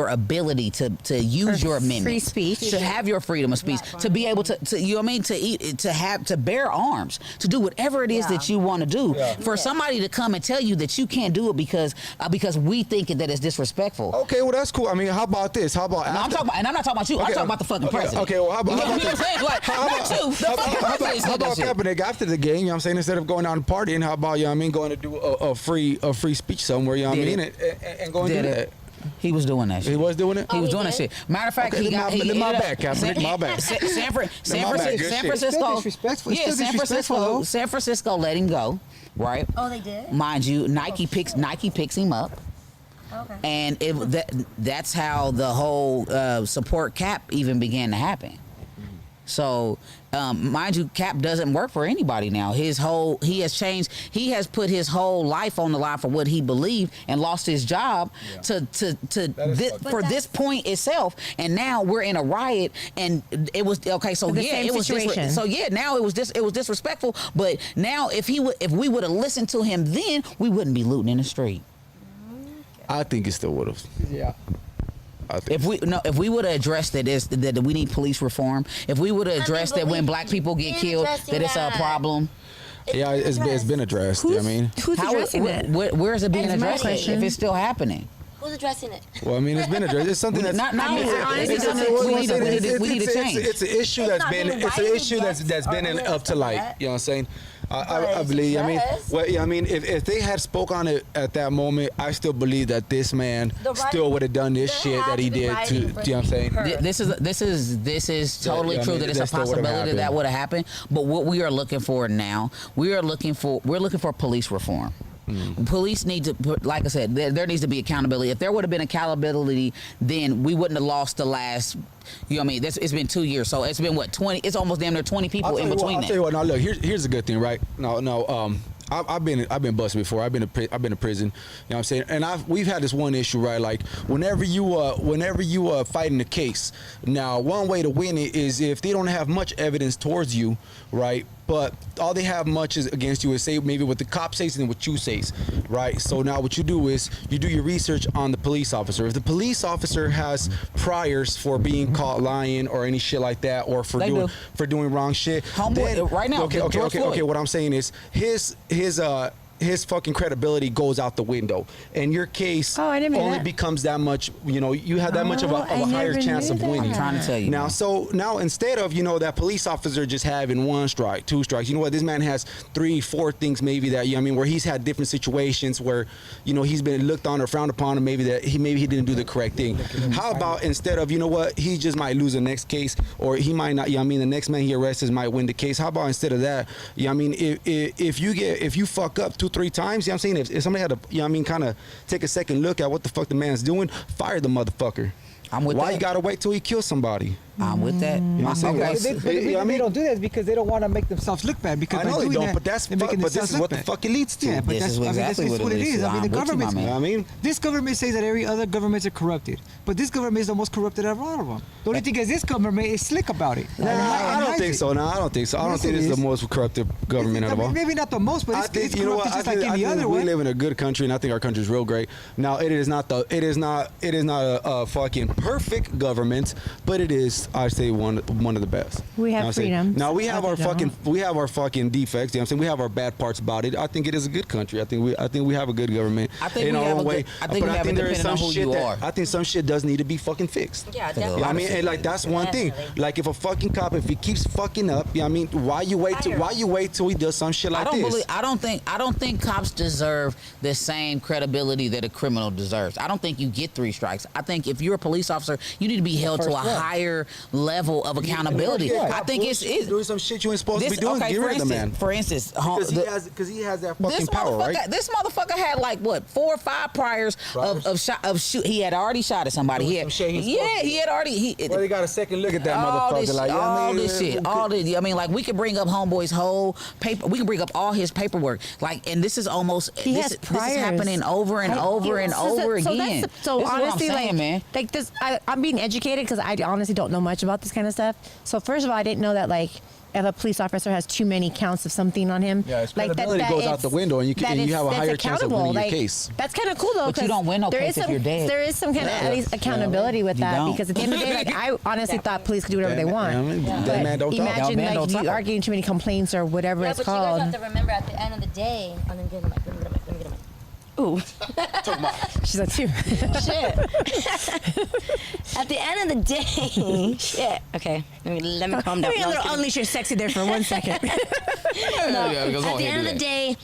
ability to use your amendment, free speech, to have your freedom of speech, to be able to you know what I mean, to bear arms, to do whatever it is that you want to do. For somebody to come and tell you that you can't do it because we think that it's disrespectful. Okay, well that's cool. I mean, how about this? How about No, I'm talking about, and I'm not talking about you. I'm talking about the fucking president. Okay, well how about You know what I'm this? saying? Like, not you. The fucking president How said that about shit. Kaepernick after the game? You know what I'm saying? Instead of going out and partying, how about going to do a free speech somewhere? You know what I Did mean? And going to do Did that. it. He was doing that shit. He was doing it. He was he doing that did? shit. Matter of fact, Okay, he then got. my- he then my ended bad, up- Kaepernick, my bad. San Then my bad, good shit. Francisco. It's still disrespectful. It's Yeah, still disrespectful, though. San Francisco let him go. Right. Oh, they did? Mind you, Nike picks him up. Okay. And that's how the whole support cap even began to happen. So, mind you, Cap doesn't work for anybody now. He has changed. He has put his whole life on the line for what he believed and lost his job for this point itself. And now we're in a riot, and it was okay. So yeah, it was now it was disrespectful. But now if we would have listened to him then, we wouldn't be looting in the street. I think he still would have. Yeah. If we would have addressed that we need police reform, if we would have addressed that when black people get killed, that it's a problem. Yeah, it's been addressed. I mean, Who's addressing it? Where is it being That's my addressed? question. If it's still happening, Who's addressing it? well, I mean, it's been addressed. It's something that's not me. honestly, It's something we need to change. It's an issue that's been up to light. You know what I'm saying? I believe. I mean, I mean, if they had spoke on it at that moment, I still believe that this man still would have done this shit that he did to. You know what I'm saying? This is totally true that it's a still would've possibility that would have happened. But what we are looking for now, we're looking for police reform. Police need to put, like I said, there needs to be accountability. If there would have been accountability, then we wouldn't have lost the last. You know what I mean? It's been 2 years, so it's been what 20. It's almost damn near 20 people in between. I'll tell you what. Now look, here's a good thing, right? No. I've been busted before. I've been in prison. You know what I'm saying? And we've had this one issue, right? Like whenever you fighting a case. Now, one way to win it is if they don't have much evidence towards you, right? But all they have much is against you is say maybe what the cop says and what you says, right? So now what you do is you do your research on the police officer. If the police officer has priors for being caught lying or any shit like that, or for doing wrong shit, Homeboy, right now. Okay. What I'm saying is his fucking credibility goes out the window, and your case only becomes that much. You know, you have that much of a higher chance of winning. I'm trying to tell you now. So now instead of that police officer just having 1 strike, 2 strikes, you know what? This man has 3, 4 things maybe that where he's had different situations where he's been looked on or frowned upon, and maybe he didn't do the correct thing. How about instead of he just might lose the next case, or he might not. The next man he arrests might win the case. How about instead of that? If you fuck up 2-3 times, you know what I'm saying? If somebody had to, kind of take a second look at what the fuck the man's doing, fire the motherfucker. I'm with that. Why you gotta wait till he kills somebody? I'm with that. You know what I'm saying? They don't do that because they don't want to make themselves look bad. Because I know they don't, but this is what the fuck it leads to. Yeah, but This is exactly what it is. I mean, the government. You know what I mean? This government says that every other governments are corrupted, but this government is the most corrupted out of all of them. The only thing is this government is slick about it. I don't think so. I don't think this is the most corrupted government out of all. Maybe not the most, but it's corrupted just like any other one. We live in a good country, and I think our country is real great. Now, it is not a fucking perfect government, but it is, I say, one of the best. We have freedom. Now we have our fucking defects. You know what I'm saying? We have our bad parts about it. I think it is a good country. I think we have a good government in our own way. I think there is some shit that I think some shit does need to be fucking fixed. Yeah, definitely. I mean, and like that's one thing. Like if a fucking cop, if he keeps fucking up, I mean, why you wait till he does some shit like this? I don't think cops deserve the same credibility that a criminal deserves. I don't think you get 3 strikes. I think if you're a police officer, you need to be held to a higher level of accountability. I think it's doing some shit you ain't supposed to be doing. Get rid of the man. For instance, because he has that fucking power, right? This motherfucker had like what 4 or 5 priors of shoot. He had already shot at somebody. He had already. Well, they got a second look at that all motherfucker. This shit. I mean, like we could bring up Homeboy's whole paper. We can bring up all his paperwork. Like, and this is almost this is happening over and over and over again. So honestly, man. like this, I'm being educated because I honestly don't know much about this kind of stuff. So first of all, I didn't know that like if a police officer has too many counts of something on him, his credibility goes out the window, and you have a higher chance of winning your case. That's kind of cool though. But you don't win no case if you're dead. There is some kind of at least accountability with that because at the end of the day, like I honestly thought police could do whatever they want. That man don't talk. Imagine like you are getting too many complaints or whatever it's called. But you guys have to remember at the end of the day. Let me get a mic. Ooh. She's like, too. Shit. At the end of the day, shit. Okay, let me calm down. Let me unleash your sexy there for 1 second. At the end of the day,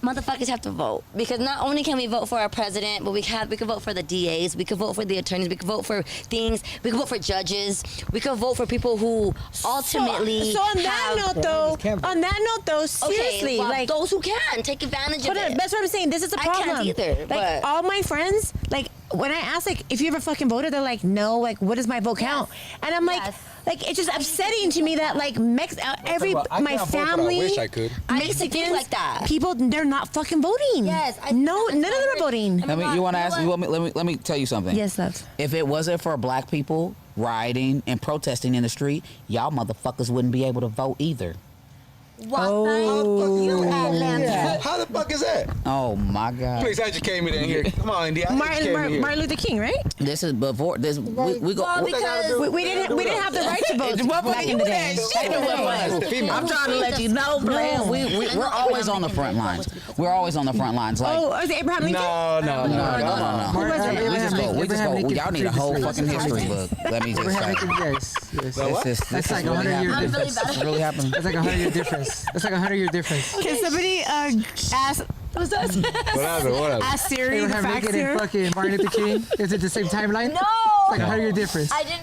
motherfuckers have to vote because not only can we vote for our president, but we can vote for the DAs, we can vote for the attorneys, we can vote for things, we can vote for judges, we can vote for people who ultimately. So on that note though, seriously, like those who can take advantage of it. That's what I'm saying. This is a problem. I can't either. Like all my friends, like when I ask like if you ever fucking voted, they're like, no. Like, what does my vote count? And I'm like. Yes. Like, it's just upsetting to me that like my can't vote, but family, I wish I could. Mexicans, like that. people, they're not fucking voting. Yes, none of them are voting. You want to ask? Let me tell you something. Yes, love. If it wasn't for black people rioting and protesting in the street, y'all motherfuckers wouldn't be able to vote either. You Atlanta. How the fuck is that? Oh my God! Please educate me in here. Come on, India. Martin Luther King, right? This is before this. We go. Well, because We didn't have the right to vote back in the day. I'm trying to let you know, man. We're always on the front lines. We're always on the front lines. Like, Oh, is it Abraham Lincoln? no. Who was it? We just go. Abraham Lincoln Y'all need a whole fucking history book. Let me just say. Yes. That's like 100-year difference. This is really happening. That's like 100-year difference. That's like 100-year difference. Can somebody ask? What's that? Whatever. Ask Siri the Abraham facts Lincoln here. and fucking Martin Luther King. Is it the same timeline? No. It's like 100-year difference. I did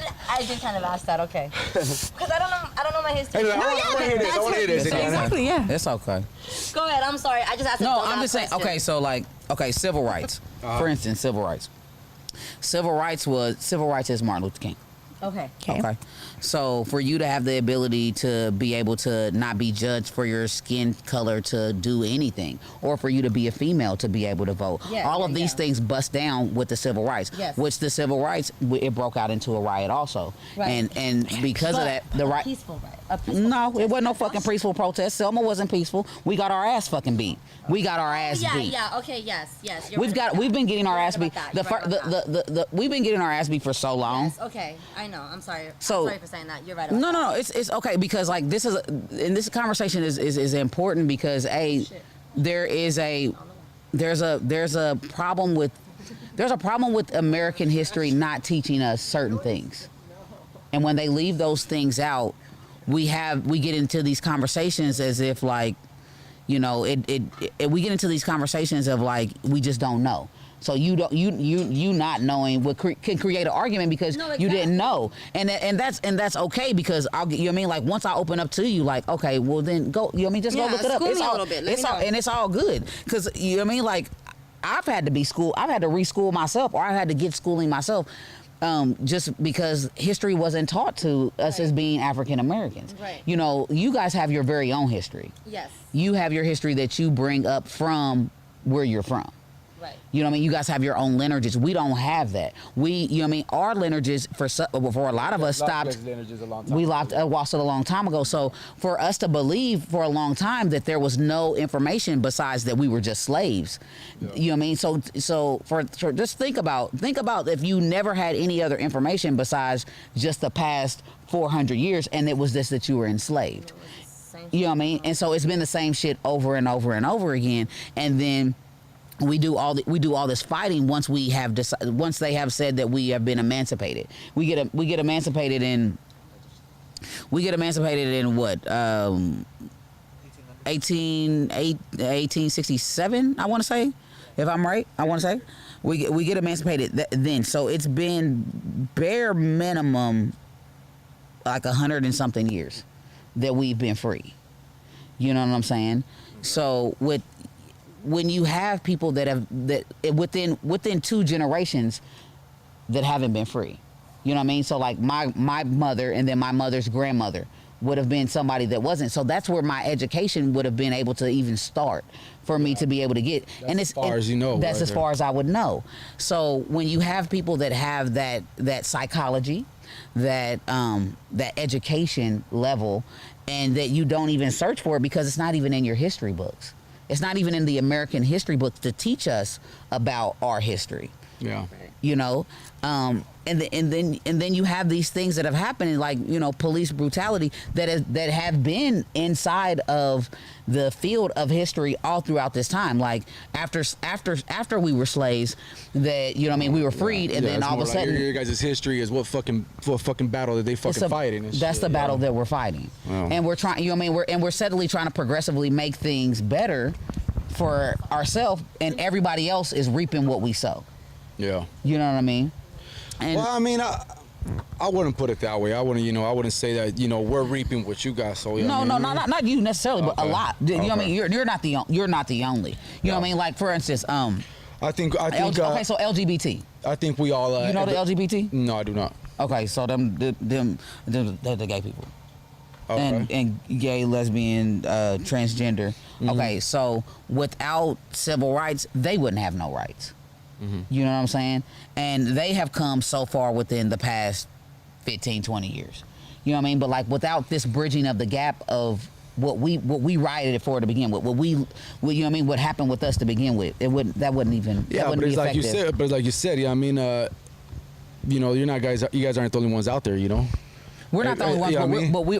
kind of ask that. Okay. Because I don't know my history. I want to hear this. I want to hear this. Exactly, yeah. It's okay. Go ahead. I'm sorry. I just asked. No, I'm just saying. Okay, so like, civil rights. For instance, civil rights. Civil rights is Martin Luther King. Okay. Okay. So for you to have the ability to be able to not be judged for your skin color to do anything, or for you to be a female to be able to vote, all of these things bust down with the civil rights. Yes. Which the civil rights, it broke out into a riot also. Right. And because of that, the right. Peaceful riot. A peaceful No, it wasn't no fucking peaceful protest. Selma wasn't peaceful. We got our ass fucking beat. We got our ass beat. Okay. Yes. We've been getting our ass beat. We've been getting our ass beat for so long. Yes. Okay. I know. I'm sorry. So- I'm sorry for saying that. You're right. About No, it's okay because like this conversation is important because there's a problem with American history not teaching us certain things, and when they leave those things out, we get into these conversations as if like, you know, we get into these conversations of like we just don't know. So you not knowing can create an argument because you didn't know, and that's okay because you know what I mean, like once I open up to you, like okay, well then go, you know what I mean, just go look it up. It's all, a little bit. It's all good because you know what I mean, like I've had to reschool myself, or I had to get schooling myself. Just because history wasn't taught to us as being African Americans. Right. You know, you guys have your very own history. Yes. You have your history that you bring up from where you're from. Right. You know what I mean? You guys have your own lineages. We don't have that. You know what I mean? Our lineages, for a lot of us, stopped. We lost it a long time ago. So for us to believe for a long time that there was no information besides that we were just slaves, you know what I mean? So for just think about if you never had any other information besides just the past 400 years, and it was this that you were enslaved. You know what I mean? And so it's been the same shit over and over and over again, and then. We do all this fighting once they have said that we have been emancipated. We get emancipated in what 1867, I want to say, if I'm right. I want to say we get emancipated then. So it's been bare minimum like 100 and something years that we've been free. You know what I'm saying? So when you have people that within 2 generations that haven't been free, you know what I mean? So like my mother and then my mother's grandmother would have been somebody that wasn't. So that's where my education would have been able to even start for me to be able to get. That's as far as you know. That's as far as I would know. So when you have people that have that psychology, that education level, and that you don't even search for it because it's not even in your history books. It's not even in the American history books to teach us about our history. Yeah. You know, and then you have these things that have happened, like, you know, police brutality that have been inside of the field of history all throughout this time. Like after we were slaves, that, you know what I mean, we were freed, and then all of a sudden, your guys' history is what fucking battle that they fucking fighting. That's the battle that we're fighting, and we're trying. You know what I mean? We're steadily trying to progressively make things better for ourselves, and everybody else is reaping what we sow. Yeah. You know what I mean? And well, I mean, I wouldn't put it that way. I wouldn't say that, you know, we're reaping what you guys sow. Not you necessarily, but a lot. You know what I mean? Okay. You're not the only. You know what I mean? Like, for instance, I think. Okay, so LGBT. I think we all. You know the LGBT? No, I do not. Okay, so them they're the gay people. Okay. And gay, lesbian, transgender. Mm-hmm. Okay, so without civil rights, they wouldn't have no rights. Mm-hmm. You know what I'm saying? And they have come so far within the past 15, 20 years. You know what I mean? But like without this bridging of the gap of what we rioted for to begin with, what you know what I mean, what happened with us to begin with, that wouldn't even Yeah, but be it's like effective. you said. But it's like you said. Yeah, I mean, you know, you guys aren't the only ones out there. You know. We're not the only ones, Yeah,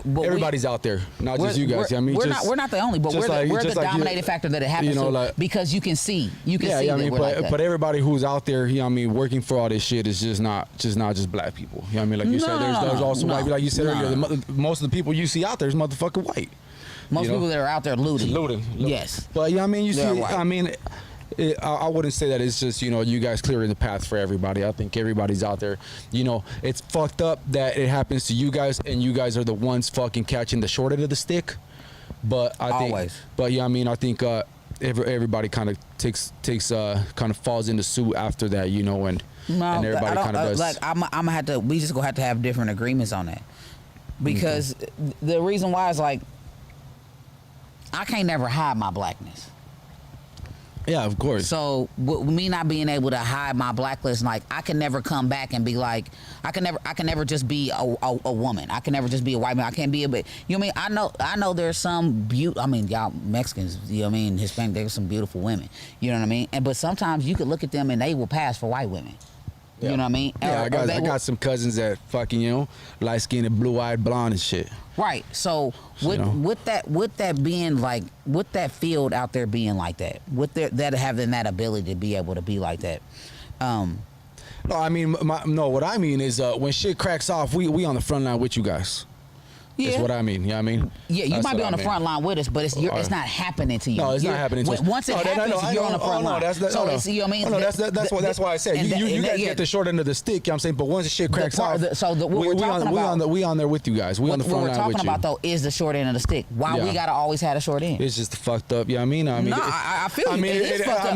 but everybody's out there, not just you guys. I mean, we're not the only, but we're the dominating factor that it happens you know, to, like, because you can see I mean, but everybody who's out there, you know, I mean, working for all this shit is just not black people. You know what I mean? Like you said, there's also white people. Like you said earlier, most of the people you see out there is motherfucking white. Most people that are out there looting. Yes. But yeah, I mean, you see, Right. I mean. I wouldn't say that it's just, you know, you guys clearing the path for everybody. I think everybody's out there. You know, it's fucked up that it happens to you guys, and you guys are the ones fucking catching the short end of the stick. But I think, Always. But yeah, I mean, I think everybody kind of takes kind of falls into suit after that, you know, and everybody kind of does. Like I'm gonna have to. We just gonna have to have different agreements on that, because the reason why is like I can't never hide my blackness. Yeah, of course. So with me not being able to hide my blackness, like I can never come back and be like, I can never just be a woman. I can never just be a white man. I can't be a bit. You know what I mean? I know there's some I mean, y'all Mexicans, you know what I mean, Hispanic, there's some beautiful women. You know what I mean? But sometimes you could look at them and they will pass for white women. Yeah. You know what I mean? Yeah, I got some cousins that fucking, you know, light skinned and blue eyed blonde and shit. Right. So with that being like, with that field out there being like that, with that having that ability to be able to be like that. No, I mean, what I mean is when shit cracks off, we on the front line with you guys. Yeah. That's what I mean. You know what I mean? Yeah, you might be on the front line with us, but it's not happening to you. No, it's not happening to us. Once it happens, you're on the front line. It's, you know what I mean? That's why I said you guys get the short end of the stick. You know what I'm saying? But once the shit cracks off, we on there with you guys. We on the front line with you. What we're talking about though is the short end of the stick. Why we gotta always have a short end? It's just fucked up. Yeah, I mean, no, I feel you. It ain't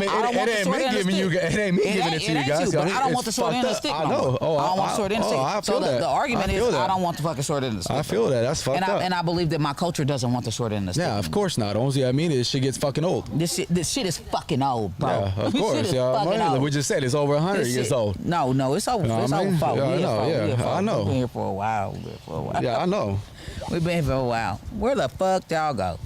me giving it to you guys. But I don't want the short end of the stick. I know. I don't want the short end of the stick. So the argument is I don't want the fucking short end of the stick. I feel that. That's fucked up. And I believe that my culture doesn't want the short end of the stick. Yeah, of course not. Only I mean, this shit gets fucking old. This shit is fucking old, bro. Yeah, of course. Yeah, we just said it's over 100 years old. No, it's over. It's over 4 years. I know. We've been here for a while. Yeah, I know. We've been here for a while. Where the fuck y'all go?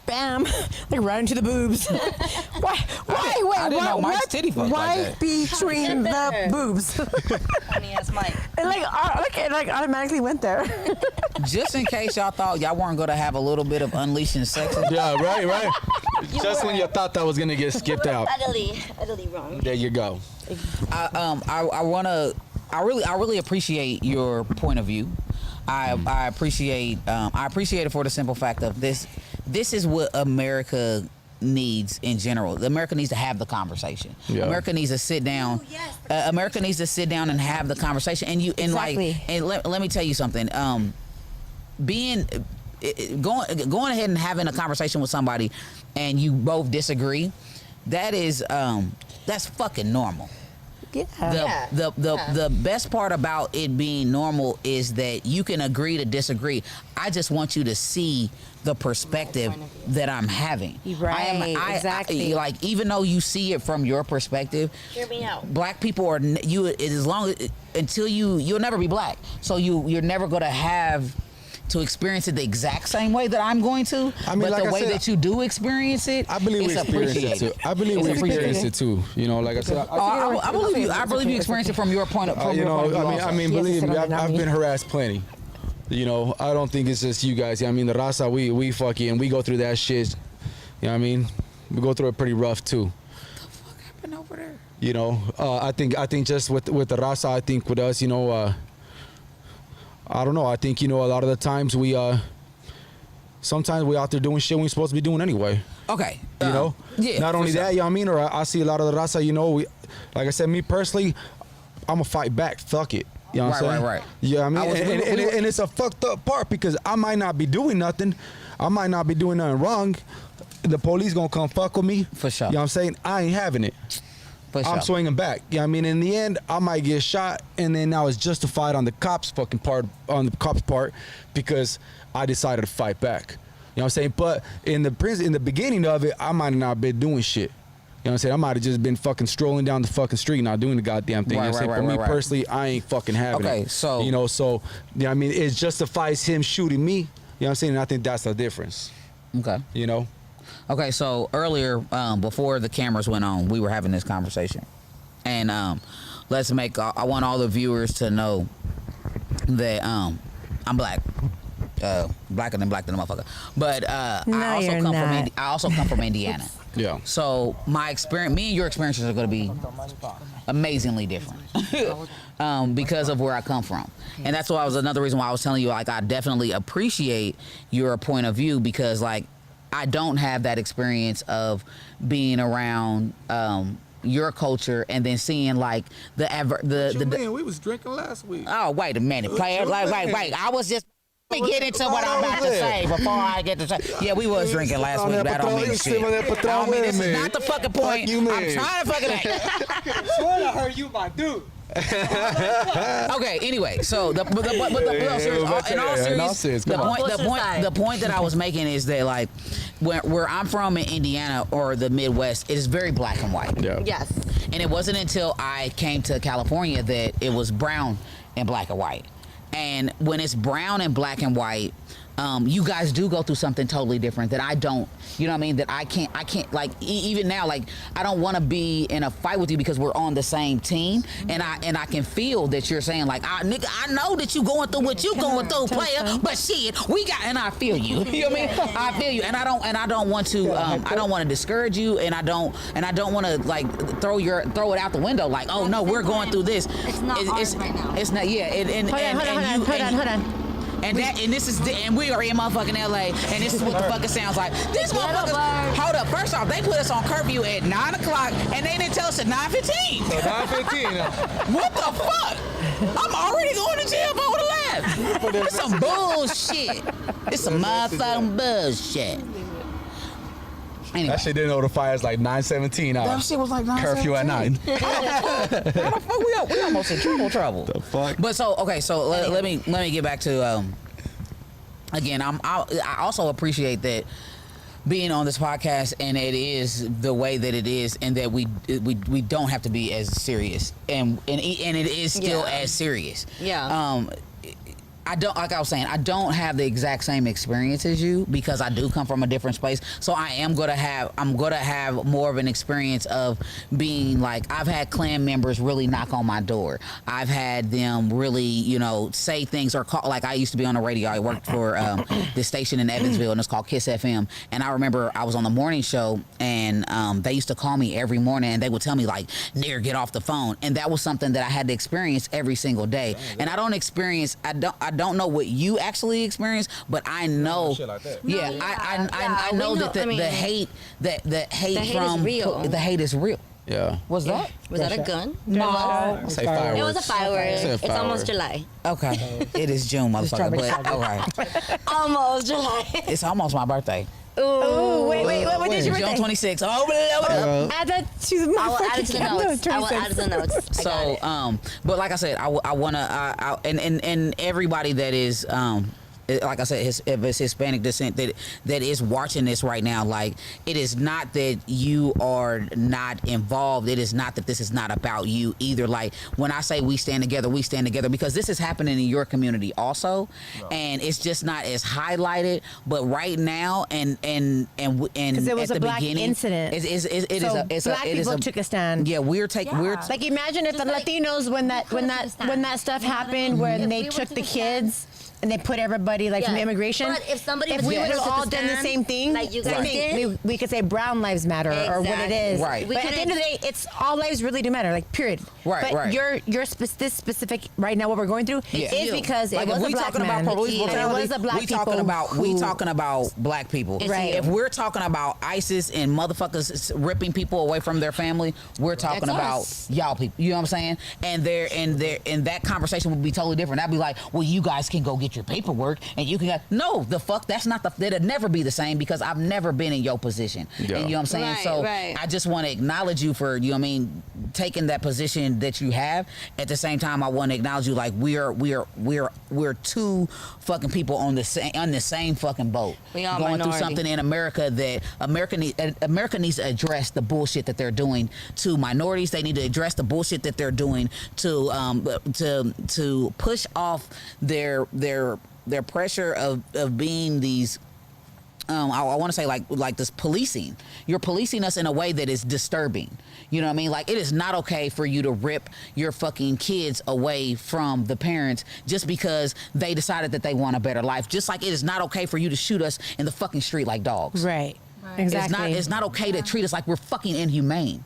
Bam! Like right into the boobs. Why? Wait, I didn't know Mike's titty fucked like that. Between the boobs? Funny ass Mike. It automatically went there. Just in case y'all thought y'all weren't gonna have a little bit of unleashing sex. Yeah, right. Just when you thought that was gonna get skipped out. Utterly wrong. There you go. I really appreciate your point of view. I appreciate it for the simple fact of this. This is what America needs in general. America needs to have the conversation. Yeah. America needs to sit down. America needs to sit down and have the conversation. And let me tell you something. Going ahead and having a conversation with somebody, and you both disagree, that's fucking normal. Yeah. The best part about it being normal is that you can agree to disagree. I just want you to see the perspective that I'm having. Right, exactly. Like, even though you see it from your perspective, hear me out. Black people are you'll never be black. So you're never gonna have to experience it the exact same way that I'm going to. I mean, but like the I way said, that you do experience it, I believe we experience it too. I You know, like I said, I believe you. I believe you experience it from your point of view. I mean, believe me, I've been harassed plenty. You know, I don't think it's just you guys. I mean, the raza, we go through that shit. You know what I mean? We go through it pretty rough too. What the fuck happened over there? You know, I think just with the raza, I think with us, you know, I don't know. I think, you know, a lot of the times sometimes we out there doing shit we ain't supposed to be doing anyway. Okay. You know? Yeah. Not only that, you know what I mean? Or I see a lot of the raza, you know, like I said, me personally, I'm going to fight back. Fuck it. You know what I'm saying? Right. Yeah, I mean, and it's a fucked up part because I might not be doing nothing. I might not be doing nothing wrong. the police gonna come fuck with me. For sure. You know what I'm saying? I ain't having it. For sure. I'm swinging back. You know what I mean? In the end, I might get shot, and then now it's justified on the cops' part, because I decided to fight back. You know what I'm saying? But in the beginning of it, I might have not been doing shit. You know what I'm saying? I might have just been fucking strolling down the fucking street, not doing the goddamn thing. Right, you know what I'm saying? right, For me personally, I ain't fucking having it. Okay, so you know what I mean? It justifies him shooting me. You know what I'm saying? And I think that's the difference. Okay. You know? Okay, so earlier, before the cameras went on, we were having this conversation. And I want all the viewers to know that I'm black. Blacker than black than a motherfucker. But No, I also come from Indiana. Yeah. So my experience, me and your experiences are going to be amazingly different because of where I come from. And that's why another reason why I was telling you, like, I definitely appreciate your point of view, because, like, I don't have that experience of being around your culture and then seeing, like, Man, we was drinking last week. Oh, wait a minute, player. Wait. I was just. Let me get into what I'm about to say before I get to say. Yeah, we was drinking last week. That don't mean shit. I mean, this is not the fucking point. I'm trying to fucking act. I heard you, my dude. Okay. Anyway, so in all serious, the point that I was making is that, like, where I'm from in Indiana or the Midwest, it is very black and white. Yeah. Yes. And it wasn't until I came to California that it was brown and black and white. And when it's brown and black and white, you guys do go through something totally different that I don't, you know what I mean? That I can't like, even now, like, I don't want to be in a fight with you because we're on the same team. And I can feel that you're saying, like, nigga, I know that you going through what you going through, player, but shit, and I feel you. You know what I mean? I feel you. And I don't want to discourage you, and I don't want to, like, throw it out the window, like, oh no, we're going through this. It's not ours right now. It's not, yeah. Hold on. And we are in motherfucking LA, and this is what the fuck it sounds like. These motherfuckers, hold up. First off, they put us on curfew at 9 o'clock, and they didn't tell us at 9:15. So 9:15. What the fuck? I'm already going to jail if I would have left. It's some bullshit. It's some motherfucking bullshit. Anyway. That shit didn't notify us like 9:17. That shit was like 9:17. Curfew at 9. How the fuck we almost in trouble. The fuck? But so let me get back to again. I also appreciate that being on this podcast, and it is the way that it is, and that we don't have to be as serious, and it is still as serious. Yeah. I don't, like I was saying, I don't have the exact same experience as you, because I do come from a different space. So I'm gonna have more of an experience of being like, I've had Klan members really knock on my door. I've had them really, say things, or call, like, I used to be on the radio. I worked for this station in Evansville, and it's called Kiss FM. And I remember I was on the morning show, and they used to call me every morning, and they would tell me, like, "Nigger, get off the phone." And that was something that I had to experience every single day. And I don't know what you actually experience, but I know. Shit like that. Yeah, I know that the hate from is real. The hate is real. Yeah. Was that? Was that a gun? No. Say fireworks. It was a firework. It's almost July. Okay. It is June, motherfucker. But okay. Almost July. It's almost my birthday. Oh, wait, what did your June birthday? 26th. Oh, Add that to my I will add it to the notes. I will add it to the notes. So, but like I said, I wanna, and everybody that is, like I said, if it's Hispanic descent that is watching this right now, like, it is not that you are not involved. It is not that this is not about you either. Like, when I say we stand together, because this is happening in your community also, and it's just not as highlighted. But right now, and because it was at a the black beginning, incident. Black people took a stand. Yeah, we're like, imagine if the Latinos, when that stuff happened, when they took the kids. And they put everybody, like, from immigration. But if we would have all done the same thing, like you guys did, we could say brown lives matter, or what it is. Right. But at the end of the day, it's all lives really do matter, like, period. Right. But this specific right now, what we're going through is because like, it was a black man. It was a black people. We talking about black people. Right. If we're talking about ISIS and motherfuckers ripping people away from their family, we're talking about y'all people. You know what I'm saying? And that conversation would be totally different. I'd be like, well, you guys can go get get your paperwork and you can no, the fuck, that'll never be the same because I've never been in your position. Yeah. And you know what I'm saying? Right, So right. I just want to acknowledge you for, you know what I mean, taking that position that you have. At the same time, I want to acknowledge you like we're two fucking people on the same fucking boat. We all going minority. through something in America that America needs to address the bullshit that they're doing to minorities. They need to address the bullshit that they're doing to push off their pressure of being these. I want to say like this policing. You're policing us in a way that is disturbing. You know what I mean? Like, it is not okay for you to rip your fucking kids away from the parents just because they decided that they want a better life. Just like it is not okay for you to shoot us in the fucking street like dogs. Right. Exactly. It's not okay to treat us like we're fucking inhumane.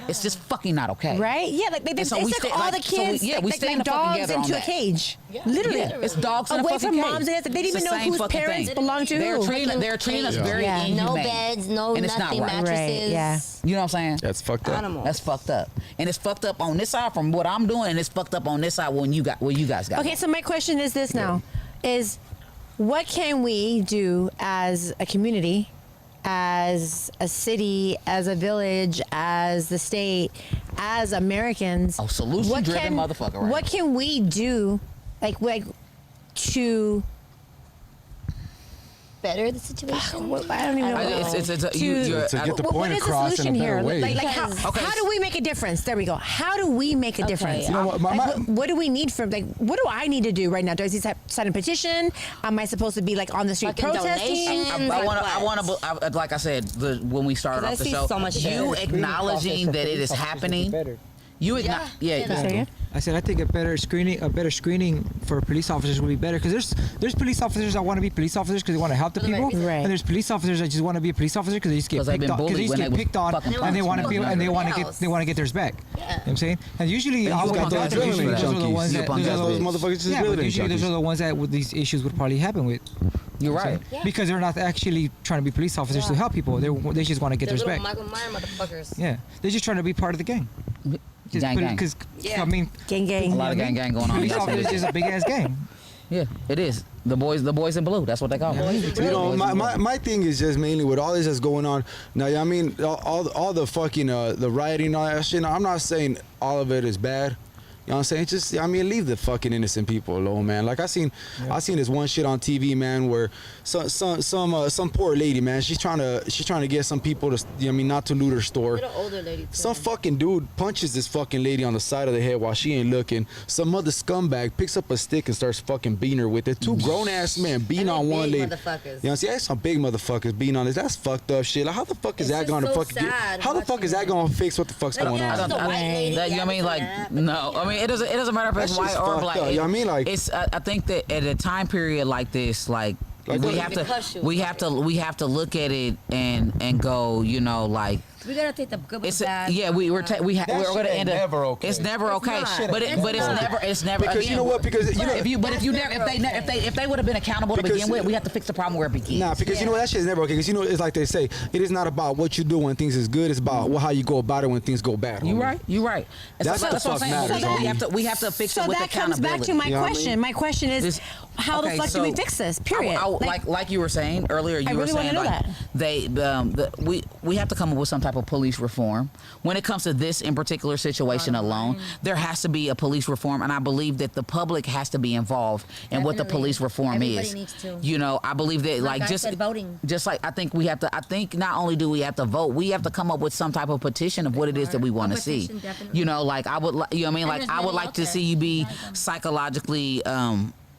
It's just fucking not okay. Right? Yeah, like they so took all the kids, we stand like dogs into a cage. Literally. Yeah, it's dogs in a away fucking from cage. moms and dads. They didn't It's even the know same whose fucking parents thing. belonged to They're who. treating us very Yeah. inhumane. No beds, no And it's not nothing, right. mattresses. Right, yeah. You know what I'm saying? That's fucked up. Animals. That's fucked up, and it's fucked up on this side from what I'm doing, and it's fucked up on this side when you guys got. Okay, so my question is this now: is what can we do as a community, as a city, as a village, as the state, as Americans? Oh, solution-driven motherfucker, right? What can we do, like to? Better the situation. I don't even know. To get the What point is the across in a solution better here? way. Like Because- how do we make a difference? There we go. How do we make a difference? You know what, What do we need from, like, what do I need to do right now? Do I need to sign a petition? Am I supposed to be like on the street Fucking protesting? donations. I want to, like I said, when we started 'Cause off I the see show, so much you shit. acknowledging that it is happening. You Yeah. yeah. I said I think a better screening for police officers would be better because there's police officers that want to be police officers because they want to help the For the right people, reason. Right. and there's police officers that just want to be a police officer because they just get 'Cause they've picked been on, because bullied they just when get they was picked on, fucking and they want to be, children. and they want to Everybody get, else. they want to get theirs back. You know what I'm saying? And usually, And you those punk ass usually junkies. those are the ones You that punk ass those are bitch. motherfuckers just yeah, really but usually those junkies. are the ones that with these issues would probably happen with. You're right. Because they're not actually trying to be police officers to help people. They just want to get They're theirs little back. Michael Myers motherfuckers. Yeah, they're just trying to be part of the gang. Gang, gang. Because Yeah. I mean, Gang, gang. A lot of gang going on. police That's what it officers is. is a big ass gang. Yeah, it is. The boys in blue. That's what they call them. You know, my thing is just mainly with all this that's going on now. I mean, all the fucking the rioting, and all that shit. I'm not saying all of it is bad. You know what I'm saying? Just, I mean, leave the fucking innocent people alone, man. Like I seen this one shit on TV, man, where some poor lady, man, she's trying to get some people to, you know what I mean, not to loot her store. Little older lady. Too. Some fucking dude punches this fucking lady on the side of the head while she ain't looking. Some other scumbag picks up a stick and starts fucking beating her with it. Two grown ass men beating And on they one big lady. motherfuckers. You know what I'm saying? That's some big motherfuckers beating on this. That's fucked up shit. Like, how the fuck is It's that just gonna so fucking get? sad How the fuck is that watching gonna fix what the fuck's Like, going yeah, on? just a white lady. That, you know what I mean? Like, no. I mean, it doesn't matter if it's That white shit's or fucked black. up. You know what I mean? Like- it's. I think that at a time period like this, like Like, we what- we have to look at it and go, you know, like. We gotta take the good with It's the bad. yeah, we're That going shit to ain't end up. never okay. It's never okay. not. But It's it's never Because again, you know what? Because you know. if they would have been accountable to Because- begin with, we have to fix the problem where it begins. Nah, because you know what, that shit is never okay. Because you know, it's like they say, it is not about what you do when things is good. It's about how you go about it when things go bad. You homie. right. You right. That's what what I'm fuck saying. matters, We have to fix it So with that comes accountability. back to my You know what I question. mean? My question is, This- how the okay, fuck do so we fix this? Period. Like you were saying earlier, you I were really wanna saying know like that. we have to come up with some type of police reform. When it comes to this in particular situation alone, there has to be a police reform, and I believe that the public has to be involved in what the Definitely. police reform Everybody is. needs to. You know, I believe that Like I just said, voting. just like I think we have to. I think not only do we have to vote, we have to come up with some type of petition of what it is that we want to see. petition, definitely. You know, like I would, you know what I mean, And like there's I would many like out to there. see you be psychologically.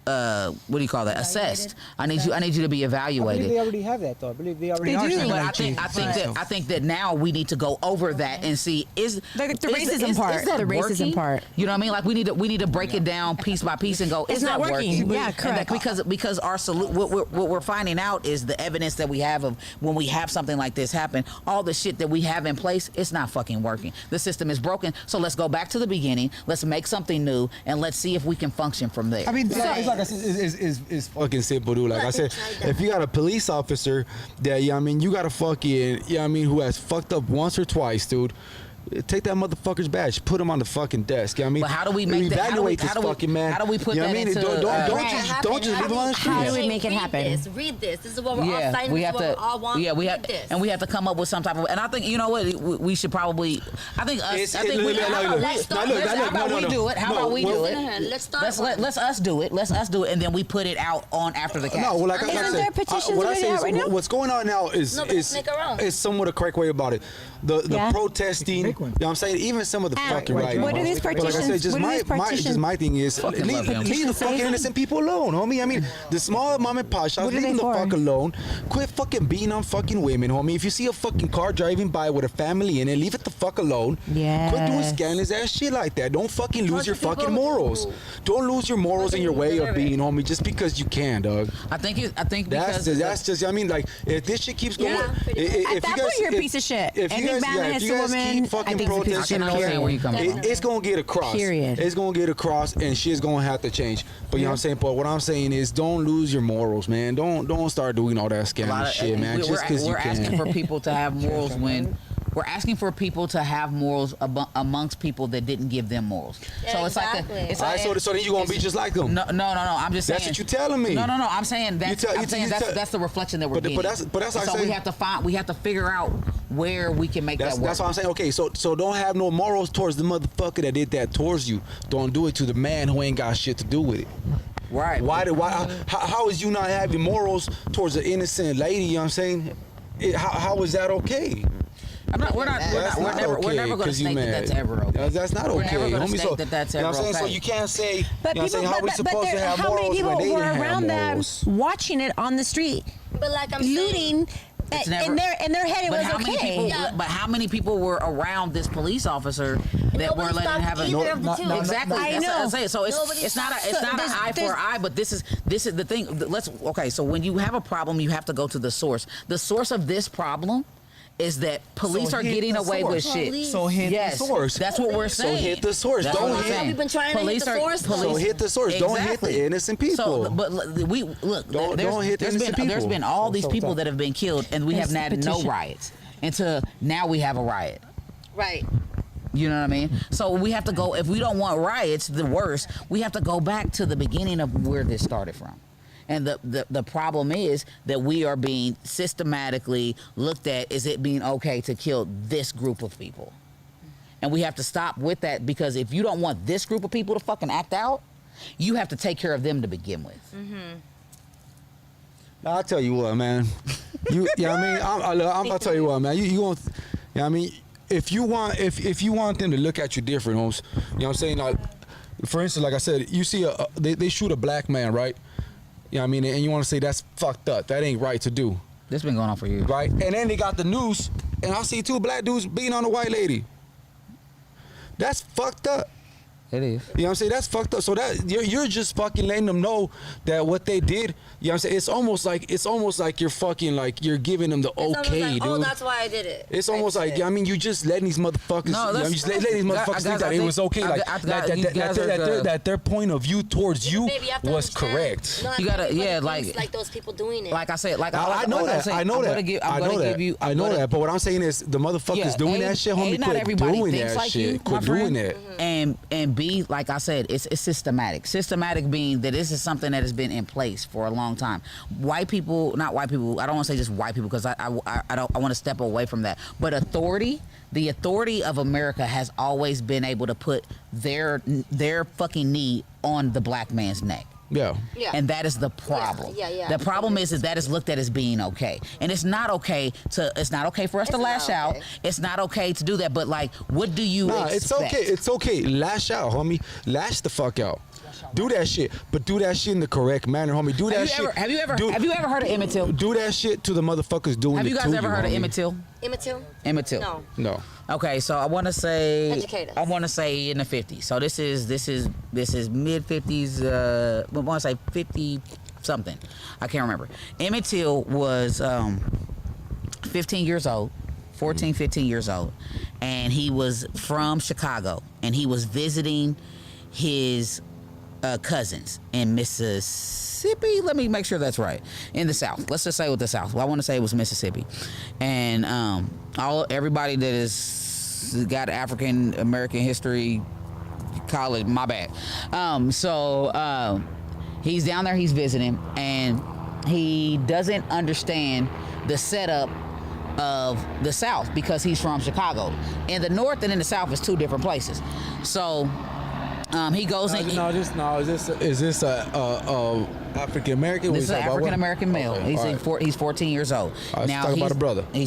What do you call that? Assessed. I need you to be I evaluated. believe they already have that though. I believe they already They are. do. saying But like, I think that now we need to go over that and see is The is- racism is part, that the racism working? part. You know what I mean? Like we need to break it down piece by piece and go. It's Is not that working. Yeah, And correct. because our what we're finding out is the evidence that we have of when we have something like this happen. All the shit that we have in place, it's not fucking working. The system is broken. So let's go back to the beginning. Let's make something new and let's see if we can function from there. I mean, It's like I said, it's fucking simple, dude. Like I said, if you got a police officer that, yeah, I mean, you got a fucking, yeah, I mean, who has fucked up once or twice, dude. Take that motherfucker's badge, put him on the fucking desk. You know what I mean? But how do we make that? Evaluate this fucking man. How do we put you know that what I mean? into? Don't just leave him on the street. How do we make it happen? Read this. This is what we're all signing. we This have is what to. we all want. Yeah, we have, Read this. and we have to come up with some type of. And I think you know what we should probably. I think us. I think we. How about we do it? How about we do it? Let's start. Let's us do it. Let's us do it, and then we put it out on after the cast. No, well, like I Isn't said, there petitions what I already say out is right now? what's going on now is No, but let's make our own. is somewhat a correct way about it. The Yeah. protesting, Big one. you know what I'm saying? Even some of the fucking what writing. do these But like I partitions- said, just what do these partitions- my thing is Fucking love him. leave the fucking innocent people alone, homie. I mean, the small mom and pop shops, What are leave they them the for? fuck alone. Quit fucking beating on fucking women, homie. If you see a fucking car driving by with a family in it, leave it the fuck alone. Quit doing Yes. scandalous ass shit like that. Don't fucking lose your People fucking morals. do. Don't lose your morals in your way of Deserve being, it. homie, just because you can, dog. I think because That's just. I mean, like, if this shit keeps going, Yeah, pretty much. if At you that guys, point, you're a piece of shit. If you Anything guys, bad that if hits you a guys woman, keep I fucking think it's a piece of protesting, shit. I can understand where you're coming from. it's gonna get across. Period. It's gonna get across, and shit's gonna have to change. But you know what I'm saying. But what I'm saying is, don't lose your morals, man. Don't start doing all that a lot scandalous of- shit, man. Just because you we're asking can. for people to have morals when we're asking for people to have morals amongst people that didn't give them morals. Yeah, so it's exactly. like it's All right, so then you gonna be just like them. no. I'm just saying. That's what you telling me. No. I'm saying that's. tell- I'm you saying tell- that's the reflection that we're But getting. that's like so saying- we have to figure out where we can make that work. That's what I'm saying. Okay, so don't have no morals towards the motherfucker that did that towards you. Don't do it to the man who ain't got shit to do with it. Right. How is you not having morals towards an innocent lady? You know what I'm saying? How is that okay? We're never going to 'cause you state that mad. that's ever okay. That's not okay. We're never going homie. to So, state that that's you know ever what I'm saying? okay. So you can't say, But you know what I'm saying? How we supposed to have how morals many people when they were didn't have around them morals? watching it on the street, But like I'm saying, looting, It's in never- their head it But was how many okay. people? Yeah. But how many people were around this police officer that Nobody were letting him stopped have a either of the two. exactly? I That's what know. I'm saying. So Nobody it's not stopped. an So eye for eye, but this is the thing. So when you have a problem, you have to go to the source. The source of this problem is that police So are hit getting the away with source. shit. Police. So hit Yes, the source. that's what we're So saying. hit the source. That's Don't what I'm hit- saying. We've been trying to hit Police the are- source, though. So hit the source. Don't hit Exactly. the innocent people. So, but we look. Don't hit the there's innocent been there's people. been all these So people tough. that have been killed, and we have There's had no petition. riots until now. We have a riot. right. You know what I mean? So we have to go. If we don't want riots, the worst, we have to go back to the beginning of where this started from. And the problem is that we are being systematically looked at. Is it being okay to kill this group of people? And we have to stop with that, because if you don't want this group of people to fucking act out, you have to take care of them to begin with. Now, I'll tell you what, man. You know what I mean? I'm gonna tell you what, man. You want, you know what I mean? If you want them to look at you different, homes, you know what I'm saying? Like, for instance, like I said, you see they shoot a black man, right? You know what I mean? And you want to say that's fucked up. That ain't right to do, This been going on for years. right? And then they got the news, and I see two black dudes beating on a white lady. That's fucked up. It is. You know what I'm saying? That's fucked up. So that you're just fucking letting them know that what they did, you know what I'm saying? It's almost like you're fucking, like, you're giving them the It's almost okay, like, dude. oh, that's why I did it. It's Type almost like, shit. I mean, you just letting these motherfuckers, No, you know, that's- you just letting these motherfuckers Guys, think that I it was think- okay, like that their point of view towards you Baby, you have to was understand. correct. Not You gotta- everybody yeah, thinks like- those people doing it. Like I said, I know that. I know that. I know that. But what I'm saying is, the motherfuckers doing that shit, homie, not quit everybody doing thinks that like shit. you, Quit my doing friend. that. And B, like I said, it's systematic. Systematic being that this is something that has been in place for a long time. White people, not white people. I don't want to say just white people, because I want to step away from that. But authority, the authority of America has always been able to put their fucking knee on the black man's neck. Yeah. Yeah. And that is the problem. Yeah. The problem is that is looked at as being okay. And it's not okay for us to It's lash not out. okay. It's not okay to do that. But, like, what do you Nah, expect? it's okay. It's okay. Lash out, homie. Lash the fuck out. Do that shit, but do that shit in the correct manner, homie. Do that shit. Have you ever heard of Emmett Till? Do that shit to the motherfuckers doing Have it you to guys ever heard of homie. Emmett Till? Emmett Till? Emmett Till. No. No. Okay, so I want to say Educate us. I want to say in the 50s. So this is mid 50s. I want to say 50 something. I can't remember. Emmett Till was 15 years old. 14, 15 years old, and he was from Chicago, and he was visiting his cousins in Mississippi. Let me make sure that's right. In the South. Let's just say with the South. Well, I want to say it was Mississippi, and everybody that is got African American history college. My bad. He's down there. He's visiting, and he doesn't understand the setup of the South because he's from Chicago. In the North and in the South is two different places. So he goes in. Is this a African American? This is an African American male. Okay, He's 14 years old. Now talk about a brother. We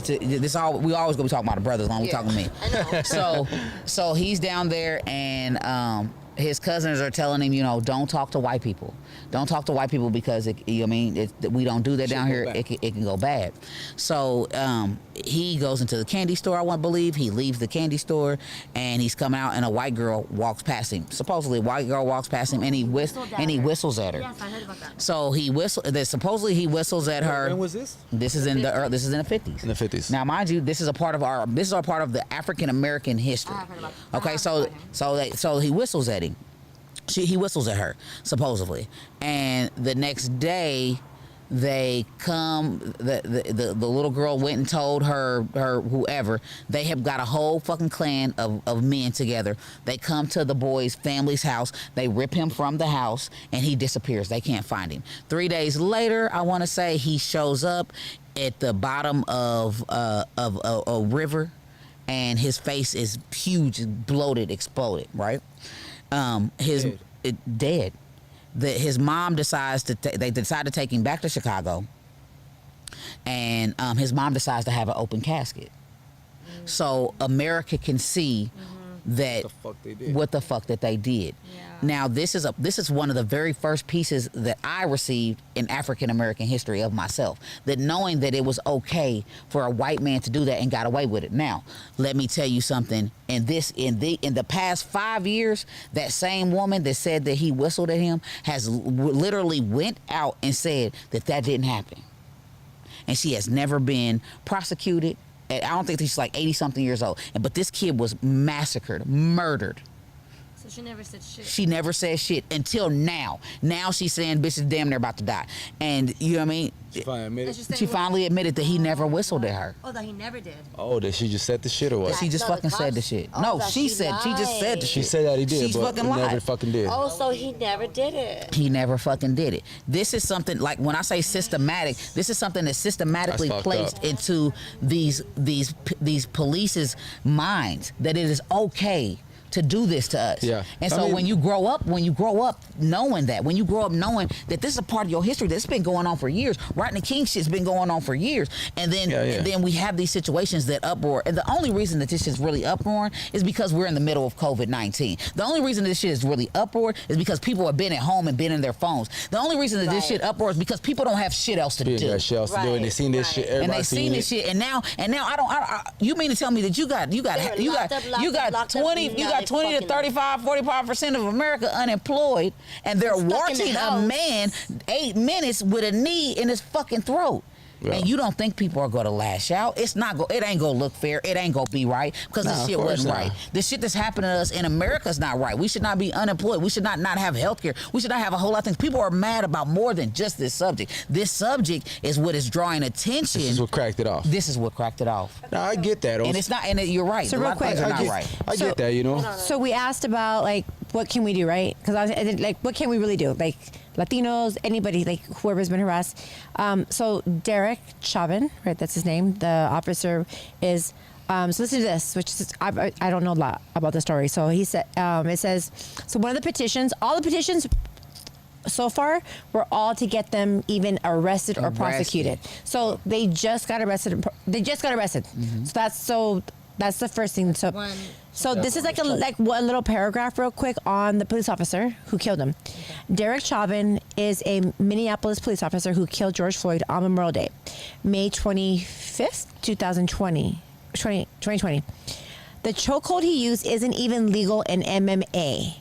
always gonna be talking about a brother as long as we talking to me. I know. So he's down there, and his cousins are telling him, don't talk to white people. Don't talk to white people because we don't do that down here. It can go bad. So he goes into the candy store, I want to believe. He leaves the candy store, and he's coming out, and a white girl walks past him. Supposedly, a white girl walks past him, and he whistles at her. Yes, I heard about that. So supposedly he whistles at her. When was this? This is in the 50s. In the 50s. Now, mind you, this is a part of the African American history. I heard about that. Okay, so he whistles at him. He whistles at her, supposedly, and the next day they come. The little girl went and told her whoever. They have got a whole fucking clan of men together. They come to the boy's family's house. They rip him from the house, and he disappears. They can't find him. 3 days later, I want to say, he shows up at the bottom of a river, and his face is huge, bloated, exploded. Right. Dead. His mom decides they decide to take him back to Chicago, and his mom decides to have an open casket, so America can see that what the fuck that they did. Yeah. Now this is one of the very first pieces that I received in African American history of myself, that knowing that it was okay for a white man to do that and got away with it. Now let me tell you something. In the past 5 years, that same woman that said that he whistled at him has literally went out and said that didn't happen, and she has never been prosecuted. I don't think she's like 80-something years old. But this kid was massacred, murdered. So she never said shit. She never said shit until now. Now she's saying bitch is damn near about to die. And you know what I mean? She finally admitted that he never whistled at her. Oh, that he never did. Oh, that she just said the shit or what? She just fucking said the shit. Oh, No, that she she just said the shit. She said that he did, She's but fucking he never lied. fucking did. Oh, so he never did it. He never fucking did it. This is something, like when I say systematic, this is something that's systematically That's fucked placed up. into these police's minds, that it is okay to do this to us. Yeah. And so when you grow up knowing that, this is a part of your history that's been going on for years. Rodney King shit's been going on for years. And then we have these situations that uproar. And the only reason that this is really uproaring is because we're in the middle of COVID-19. The only reason this shit is really uproar is because people have been at home and been in their phones. The only reason that this shit uproar is because people don't have shit else to do. Got shit else to do, and they seen this shit. And Everybody they seen this shit, and now you mean to tell me that you got 20 to 35, 45% of America unemployed, and they're watching a man 8 minutes with a knee in his fucking throat. Yeah. And you don't think people are going to lash out? It ain't going to look fair. It ain't going to be right, because this shit wasn't right. The shit that's happening to us in America is not right. We should not be unemployed. We should not have health care. We should not have a whole lot of things. People are mad about more than just this subject. This subject is what is drawing attention. This is what cracked it off. No, I get that. And it's not, and you're right. So a lot real of quick, things are not right. I get that, you know. So we asked about like what can we do, right? Because I was like, what can we really do? Like Latinos, anybody, like whoever's been harassed. So Derek Chauvin, right? That's his name. The officer is. So listen to this, which is, I don't know a lot about the story. So he said, it says, so one of the petitions, all the petitions so far were all to get them even arrested or prosecuted. So they just got arrested. Mm-hmm. So that's the first thing. So this is like a little paragraph real quick on the police officer who killed him. Okay. Derek Chauvin is a Minneapolis police officer who killed George Floyd on Memorial Day, May 25th, 2020. The chokehold he used isn't even legal in MMA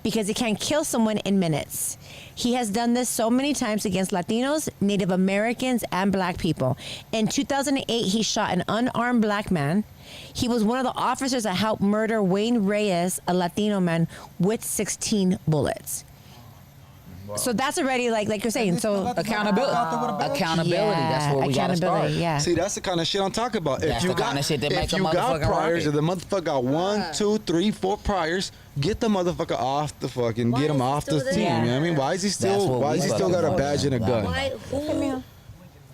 because it can kill someone in minutes. He has done this so many times against Latinos, Native Americans, and black people. In 2008, he shot an unarmed black man. He was one of the officers that helped murder Wayne Reyes, a Latino man, with 16 bullets. So that's already like you're saying. So Accountability. That's where we gotta start. Yeah. See, that's the kind of shit I'm talking about. That's the kind of shit that make a if you got motherfucker priors, rocket. if the motherfucker got 1, 2, 3, 4 priors, get the motherfucker off the fucking, Why get him is he off the still team. there? You know what I mean? Why is he That's still? what Why we is he still got a fucking badge and a gun? Why? Who?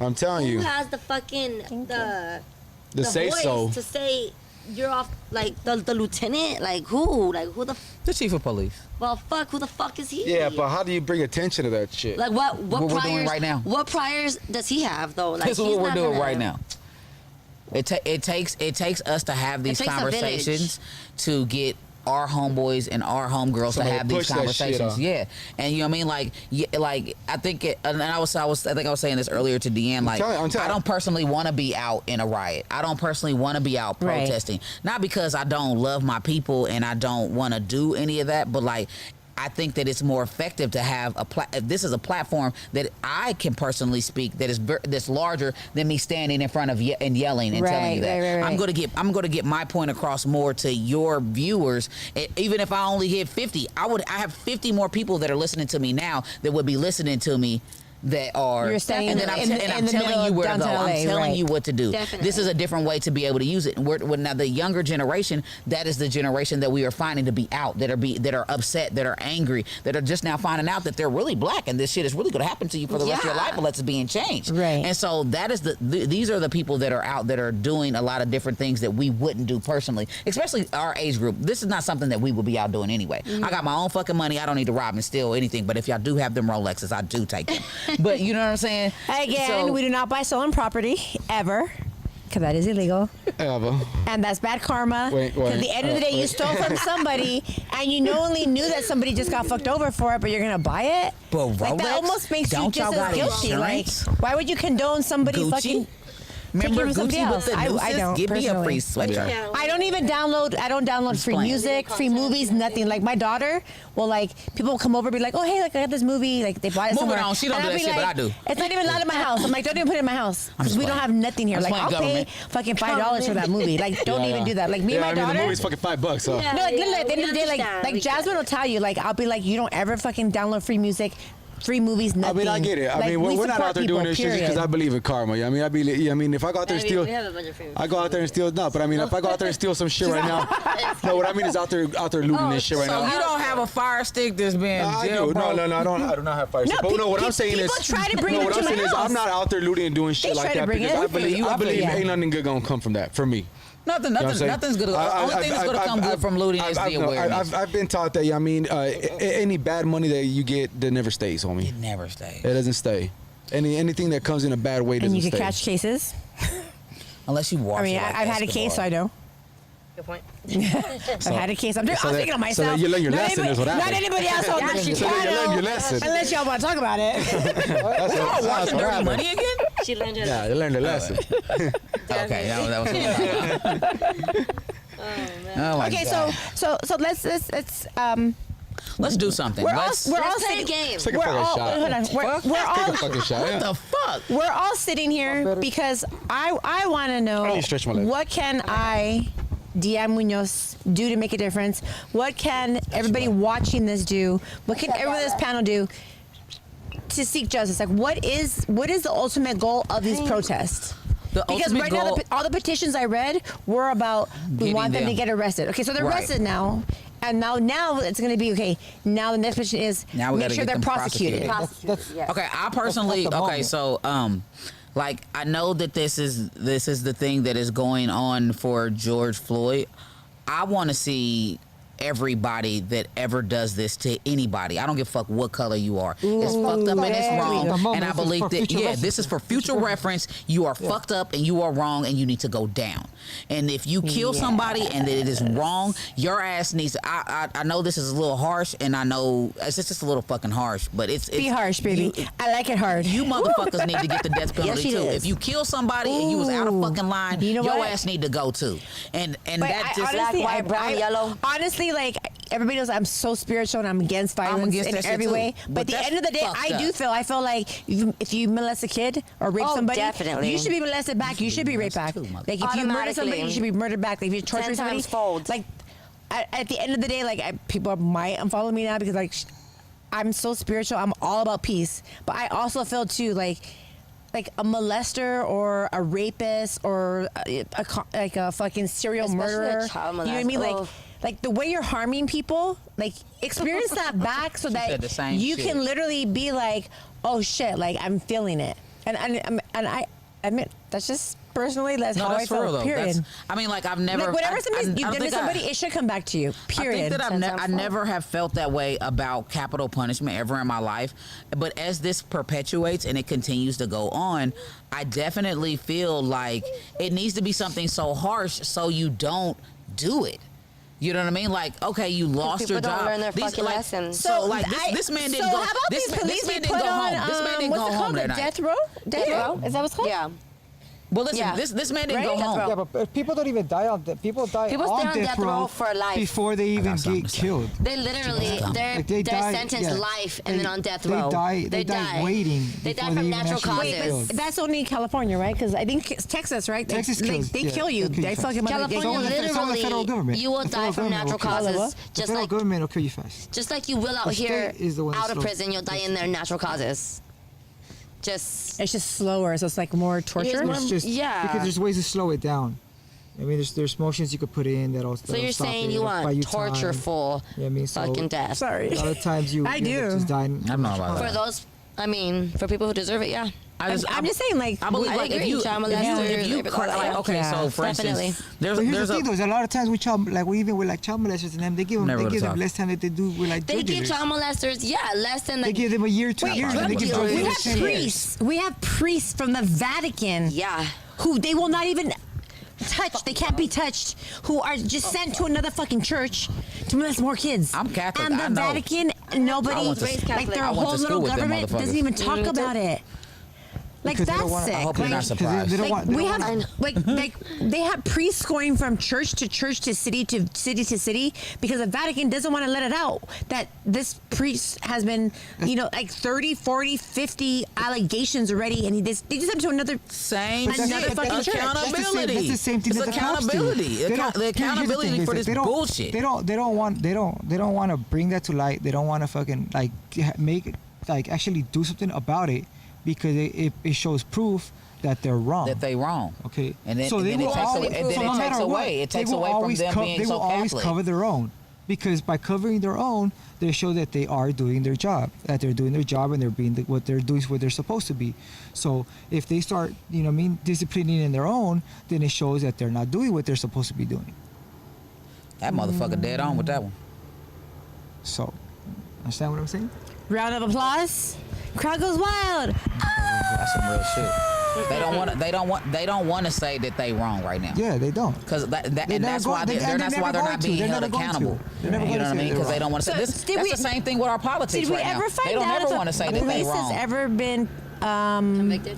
I'm telling Who you, has the fucking the say voice so. to say you're off? Like the lieutenant? Like who? Like who the? The chief of police. Well, fuck. Who the fuck is he? Yeah, but how do you bring attention to that shit? Like what What we're priors? doing right now. What priors does he have though? Like This is he's what we're not doing gonna- right now. It takes us to have these takes a conversations to get our homeboys and our homegirls to Somebody have these push that shit conversations. on. Yeah, and you know what I mean. Like I think it, and I think I was saying this earlier to Deanne. Like I'm telling I don't personally want to be out in a riot. I don't personally want to be out Right. protesting. Not because I don't love my people and I don't want to do any of that, but like. I think that it's more effective to have this is a platform that I can personally speak that is that's larger than me standing in front of and yelling and telling you that. Right. I'm going to get my point across more to your viewers. Even if I only hit 50, I have 50 more people that are listening to me now that would be listening to me that are You're staying and then I'm in the telling middle you of where to go. downtown I'm LA, telling right. you what to do. Definitely. This is a different way to be able to use it. And we're now the younger generation, that is the generation that we are finding to be out, that are upset, that are angry, that are just now finding out that they're really black and this shit is really going to happen to you for the rest of your Yeah. life unless it's being changed. Right. And so that is these are the people that are out that are doing a lot of different things that we wouldn't do personally, especially our age group. This is not something that we would be out doing anyway. I got my own fucking money. I don't need to rob and steal anything. But if y'all do have them Rolexes, I do take them. But you know what I'm saying? Again, So- we do not buy stolen property ever, because that is illegal, Ever. and that's bad karma. Wait, Because at the wait, end of the day, you wait. stole from somebody, and you only knew that somebody just got fucked over for it, but you're gonna buy it. But Like that Rolex? almost makes you Don't y'all just as got guilty. Like, insurance? why would you condone somebody Gucci? fucking? Remember taking from somebody Gucci with else? the I nooses? don't Give me a free personally. sweatshirt. Yeah. I don't even download. I don't download free Explain. music, free movies, nothing. Like my daughter will people will come over and be like, oh hey, like I got this movie, like they bought it Moving somewhere. on, she don't And do I'll that be shit, but like, I do. It's not even allowed in my house. I'm like, don't even put it in my house I'm just because we don't playing. have nothing here. I'm Like just I'll playing pay government. fucking $5 for that movie. Like don't even do that. Like me and my I mean, the daughter. movie's fucking $5, huh? Yeah. No, like literally at the end we of the day, understand. like We Jasmine will tell you, like I'll be like, you don't ever fucking download free music, free movies, I nothing. mean, I get it. I Like, mean, we we're not support out there doing people, this shit just because period. I believe in karma. I mean, if I go out there and We steal, have a bunch of free I go out there and steal. No, but I mean, if I go out there and steal some shit right now, no, what I mean is out there looting this shit right So now. you don't have a fire stick that's been I do. jailbroke? No, I do not have fire. No, but no, what I'm saying is, people try to bring no, it what to I'm my saying is, house. I'm not out there looting and doing shit They like try to that bring because it. I believe Yeah. ain't nothing good gonna come from that for me. Nothing, You know what I'm saying? nothing's gonna. The only thing that's gonna come good from looting is the awareness. I've been taught that. I mean, any bad money that you get, that never stays, homie. It never stays. It doesn't stay. Anything that comes in a bad way doesn't And you stay. can catch cases. Unless you watch. I mean, it like I've had a Escobar. case, so I know. Good point. I've had a case. I'm so thinking of that myself. you learn your Not lesson is what Not happened. anybody else on the So then you learn channel, your lesson. unless y'all want to talk about it. That's Oh, what watching Dirty happened. Money again? She learned her. Yeah, you learned a lesson. Okay, that was what I'm talking about. Oh my Okay, God. so let's Let's do something. we're all Let's. we're all Let's play a sitting. game. Take a We're fucking all shot. hold on. We're Take all a fucking shot. What Yeah. the fuck? we're all sitting here because I want to I know need to stretch my legs. what can I, Diane Munoz, do to make a difference? What can everybody watching this do? What can everyone in this panel do to seek justice? Like, what is the ultimate goal of these protests? The Because ultimate right goal- now, all the petitions I read were about we Getting want them to them. get arrested. Okay, so they're Right. arrested now, and now it's going to be okay. Now the next petition is Now we make gotta sure get they're them prosecuted. prosecuted. Yes. Okay, I personally. That's the Okay, moment. so like I know that this is the thing that is going on for George Floyd. I want to see everybody that ever does this to anybody. I don't give a fuck what color you are. It's fucked up and it's there we wrong. go. And I This is believe for that future reference. this is for future reference. You are fucked up and you are wrong and you need to go down. And if you kill somebody and that it is wrong, your ass needs to, I know this is a little harsh and I know it's just a little fucking harsh, but it's Be harsh, baby. you- I like it hard. you motherfuckers need to get the death penalty she too. does. If you kill somebody and you was out of fucking line, You know your what? ass need to go too. And But that I just honestly, Black, white, brown, yellow. Honestly, like everybody knows, I'm so spiritual and I'm against violence against in that shit every too. way. But But at the that's end of the day, fucked I feel like if you molest a kid or rape Oh, somebody, definitely. you should be molested back. You should be raped back. too, mother- Like if you murder somebody, you Automatically. should be murdered back. Like if you torture 10 somebody, times fold. like at the end of the day, like people might unfollow me now because like. I'm so spiritual. I'm all about peace, but I also feel too like a molester or a rapist or like a fucking serial Especially a murderer. child You know what I mean? molester. Like the way you're harming people, like experience that back so said the that same you shit. can literally be like, oh shit, like I'm feeling it, and I admit that's just personally that's No, how I that's for feel. real though. Period. I mean, like I've never. Like whatever I you've don't done to think somebody, it should come back to you. Period. I think that I fault. never have felt that way about capital punishment ever in my life. But as this perpetuates and it continues to go on, I definitely feel like it needs to be something so harsh so you don't do it. You know what I mean? Like, okay, you lost people your don't job. learn their fucking like, lessons. So, like, this man didn't so go. how about this, these police this man be didn't put go on, home. This man didn't what's go it home called? that The night. death row? Death row? Is that what's called? Yeah. Well, listen, Yeah. this man didn't Right? go home. Death row. Yeah, but people don't even die on death. People die People on stay on death row for life. before they even got something get to say. killed. They literally, they're Like, they die- sentenced yeah. life and They- then on death they row. die- they die waiting They before die they from even natural actually get causes. killed. That's only in California, right? Because I think it's Texas, right? Texas kills, they yeah, kill you. they'll kill you They fast. fucking California So the literally, federal government. you will The federal die from government natural will kill you. causes. The federal government will kill you fast. Just like you will out The here, state is the one that out of slows- prison, you'll die in their natural causes. Just It's just slower, so it's like more torture. more- It's just Yeah. because there's ways to slow it down. I mean, there's motions you could put in that'll. so you're saying you want tortureful Yeah, I mean, so fucking death. Sorry. a lot of times you. I you end up do. Just dying. I don't know about For that. those, I mean, for people who deserve it, yeah. I'm just saying, like, I believe, I like, if agree. you, Child if molester, you, rape, like, okay, yeah, so for definitely. instance, there's But here's there's the a thing, though. Is a lot of times we even with like child molesters and them, they give Never them would've thought. less time that they do with like They drug give dealers. child molesters, yeah, less than They like, give them a year, 2 years. drug and they give dealers. drug we dealers have 10 years. priests. We have priests from the Vatican yeah. who they will not even touch. They can't be touched. Who are just sent to another fucking church to molest more kids. I'm Catholic, And the I know. Vatican, nobody, I went to- like Catholic. their I went to whole school little with them government doesn't motherfuckers. even talk Me too. about it. Like Because they that's don't wanna- sick. I hope you're Like, not Because surprised. they don't like, want. They we don't have want like they have priests going from church to city to city because the Vatican doesn't want to let it out that this priest has been, you know, like 30, 40, 50 allegations already, and they just sent him to another. same But that's- shit. fucking church. Accountability. That's the same thing It's that the cops do. accountability. They don't- The here's the accountability thing, for is this that they don't- bullshit. They don't want to bring that to light. They don't want to fucking like make like actually do something about it because it shows proof that they're wrong. That they wrong. Okay. And then, so and they then it will takes always, away. And then so it no takes matter away. what, It they takes will away from always them being they will so always Catholic. cover their own because by covering their own, they show that they are doing their job, that they're doing their job and they're being what they're doing is what they're supposed to be. So if they start, you know, what I mean, disciplining in their own, then it shows that they're not doing what they're supposed to be doing. That motherfucker dead on with that one. So, understand what I'm saying? Round of applause. Crowd goes wild. That's some real shit. They don't want. They don't want to say that they wrong right now. Yeah, they don't. Because They're and never that's why going- they're they're that's why never they're going not to. being They're held never going to. accountable. They're never You going know to what I say mean? they're Because they wrong. don't want to say this. did That's we- the same thing with our politics Did we right now. ever find They don't out ever if want to say a that they police has wrong. ever been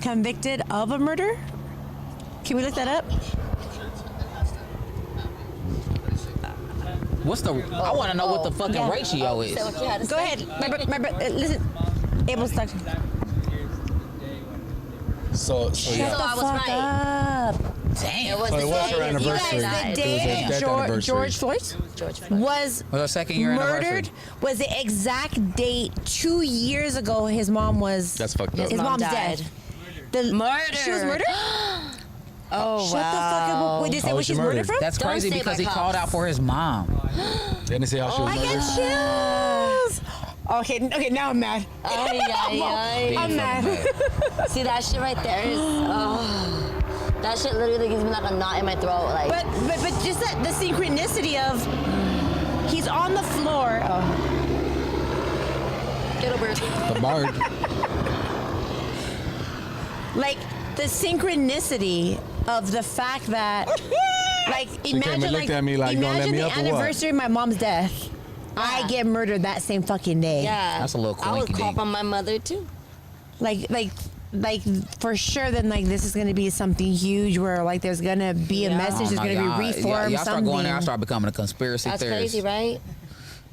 convicted of a murder? Can we look that up? What's the? I want to know what the fucking Yeah. ratio is. Say what you had to Go say. ahead. Listen. Abel's talking. So So yeah. I was Fuck right. up. Damn. It was So it the was day your he anniversary. died. The It was his day death anniversary. George Floyd George Floyd. was Was our second year anniversary? murdered was the exact date 2 years ago his mom was. That's fucked up. His mom mom's died. dead. The Murder. She was murdered? Oh, Shut the fuck up. Wait, did they say How where was she she's murdered murdered? from? That's Don't crazy say because by he called cops. out for his mom. Didn't he say how she was I murdered? get chills. Okay, now I'm mad. Ay, ay, ay. I'm mad. See, that shit right there is, that shit literally gives me like a knot in my throat. Like, But just that the synchronicity of he's on the floor. Oh. get over it. The bard. Like the synchronicity of the fact that like came and imagine looked at me like, "Gonna let imagine me the up or what?" anniversary of my mom's death. I get murdered that same fucking day. Yeah. That's a little I was coinky called dink. from my mother too. Like for sure then like this is gonna be something huge where like there's gonna be a Yeah. message, there's Oh, no, gonna be reform, y'all start something. going there, I start becoming a conspiracy That's theorist. crazy, right?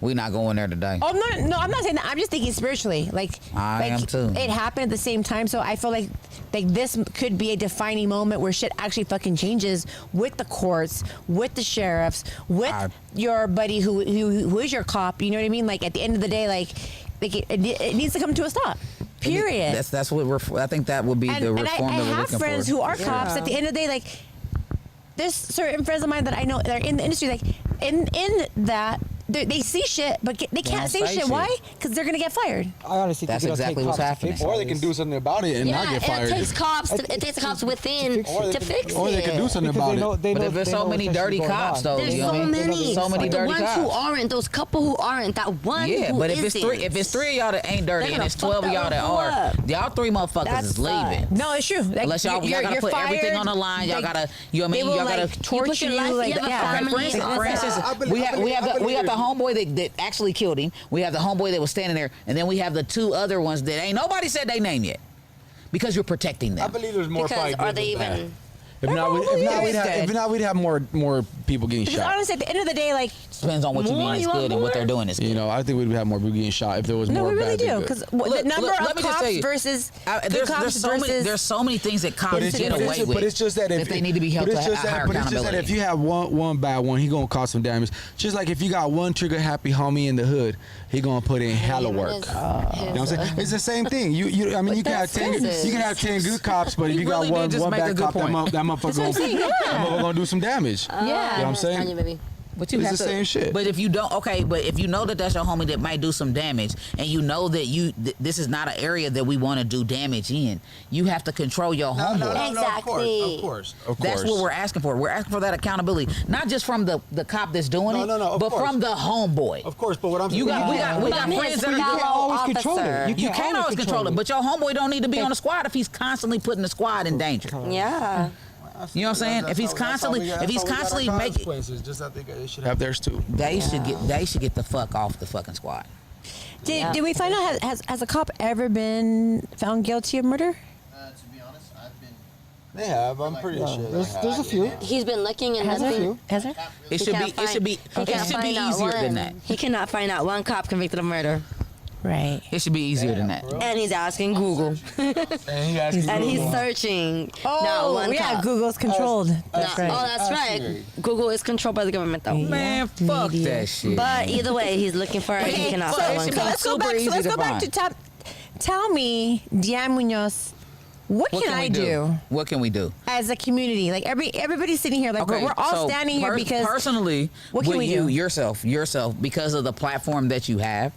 We not going there today. Oh no, I'm not saying that. I'm just thinking spiritually. Like I am too. It happened at the same time, so I feel like this could be a defining moment where shit actually fucking changes with the courts, with the sheriffs, with your buddy who is your cop. You know what I mean? Like at the end of the day, like it needs to come to a stop. Period. That's what I think that would be the reform I that we're have looking friends for. who are cops. At the end of the day, like there's certain friends of mine that I know that are in the industry, like in that. They see shit, but they can't say shit. Why? Because they're gonna get fired. I honestly think That's it'll exactly take what's cops to happening. fix Or all they can this. do something about it and not get fired. It takes cops. It takes cops within to fix it. Or they can do something Because about they it. know, But if there's they so know many what's dirty actually going cops, on. though, There's you know what I so mean? many. So many the dirty ones cops. who aren't, those couple who aren't, that one Yeah, who but if it's isn't. three of y'all that ain't dirty They're and gonna it's 12 of fuck y'all that that are, up. y'all 3 motherfuckers That is sucks. leaving. No, it's true. Like, Unless y'all you're gotta put fired, everything on the line, y'all like, gotta, you know what I they mean? will, Y'all gotta like, torture your life, you. Like, you have a yeah. family. for instance, I believe- we have the it. homeboy that actually killed him. We have the homeboy that was standing there, and then we have the 2 other ones that ain't nobody said they name yet because you're protecting them. I believe there's more Because probably are good they than bad. even? If not, we'd have more people getting Because shot. honestly, at the end of the day, like, Depends on what you More? mean is You want good and what more? they're doing is good. You know, I think we'd have more people getting shot if there was no, more we really bad than do. good. Because the Look, number let of me just cops tell you, versus good there's cops so many versus. there's so many things that cops get away with. But it's just that if they need to be held to higher But it's just that accountability. if you have one bad one, he gonna cause some damage. Just like if you got one trigger happy homie in the hood, he gonna put in hella work. You know what I'm saying? It's the same thing. I mean, you can have 10 good cops, but if He you got really one did just make a bad good cop, that point. motherfucker gonna do some damage. Yeah. You know what I'm saying? You, baby. But you It's have the to, same shit. But if you don't, but if you know that that's your homie that might do some damage, and you know that this is not an area that we want to do damage in, you have to control your homeboy. No, Exactly. of course. That's what we're asking for. We're asking for that accountability, not just from the cop that's doing it, of but course. from the homeboy. Of course, but what I'm You got, we got But friends that his are. fellow always control it. officer. You can't always control it, but your homeboy don't need to be on the squad if he's constantly putting the squad in danger. Yeah. You know what I'm saying? If he's constantly making, just I think they should have theirs too. they should get the fuck off the fucking squad. Did we find out has a cop ever been found guilty of murder? To be honest, I've been. They have. I'm pretty sure. There's a few. He's been looking and Has there? nothing. Has there? It He should can't be. It should be. find- he It can't should be find out easier than one. that. He cannot find out one cop convicted of murder. Right. It should be easier than that. And he's asking Google. And he's searching. Not one yeah, cop. Google's controlled. That's right. Oh, that's right. Google is controlled by the government, though. Man, fuck Media. that shit. But either way, he's looking for it. He cannot so find one it should cop. be Let's go super back. easy Let's to go back to find. tell me, Diane Munoz, what can I do What can we do? as a community? Like everybody's sitting here, like we're all so standing here because personally, what can with we you do? yourself because of the platform that you have,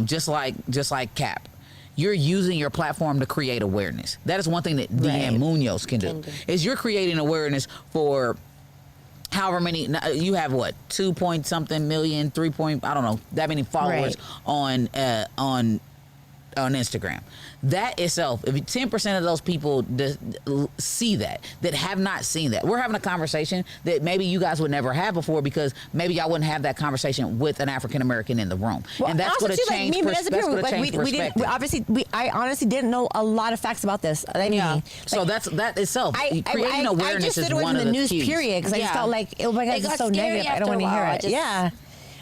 just like Cap. You're using your platform to create awareness. That is one thing that Deanne Munoz can do. Is you're creating awareness for however many you have, what 2 point something million, 3 point, I don't know, that many followers on Instagram. That itself, if 10% of those people see that have not seen that, we're having a conversation that maybe you guys would never have before because maybe y'all wouldn't have that conversation with an African American in the room, and that's going to change. I honestly didn't know a lot of facts about this. So that itself, creating awareness I just is stood away one from of the the news keys. period because I just felt like, oh my god, It this got is so scary negative. I after don't want a to hear while. it. Yeah.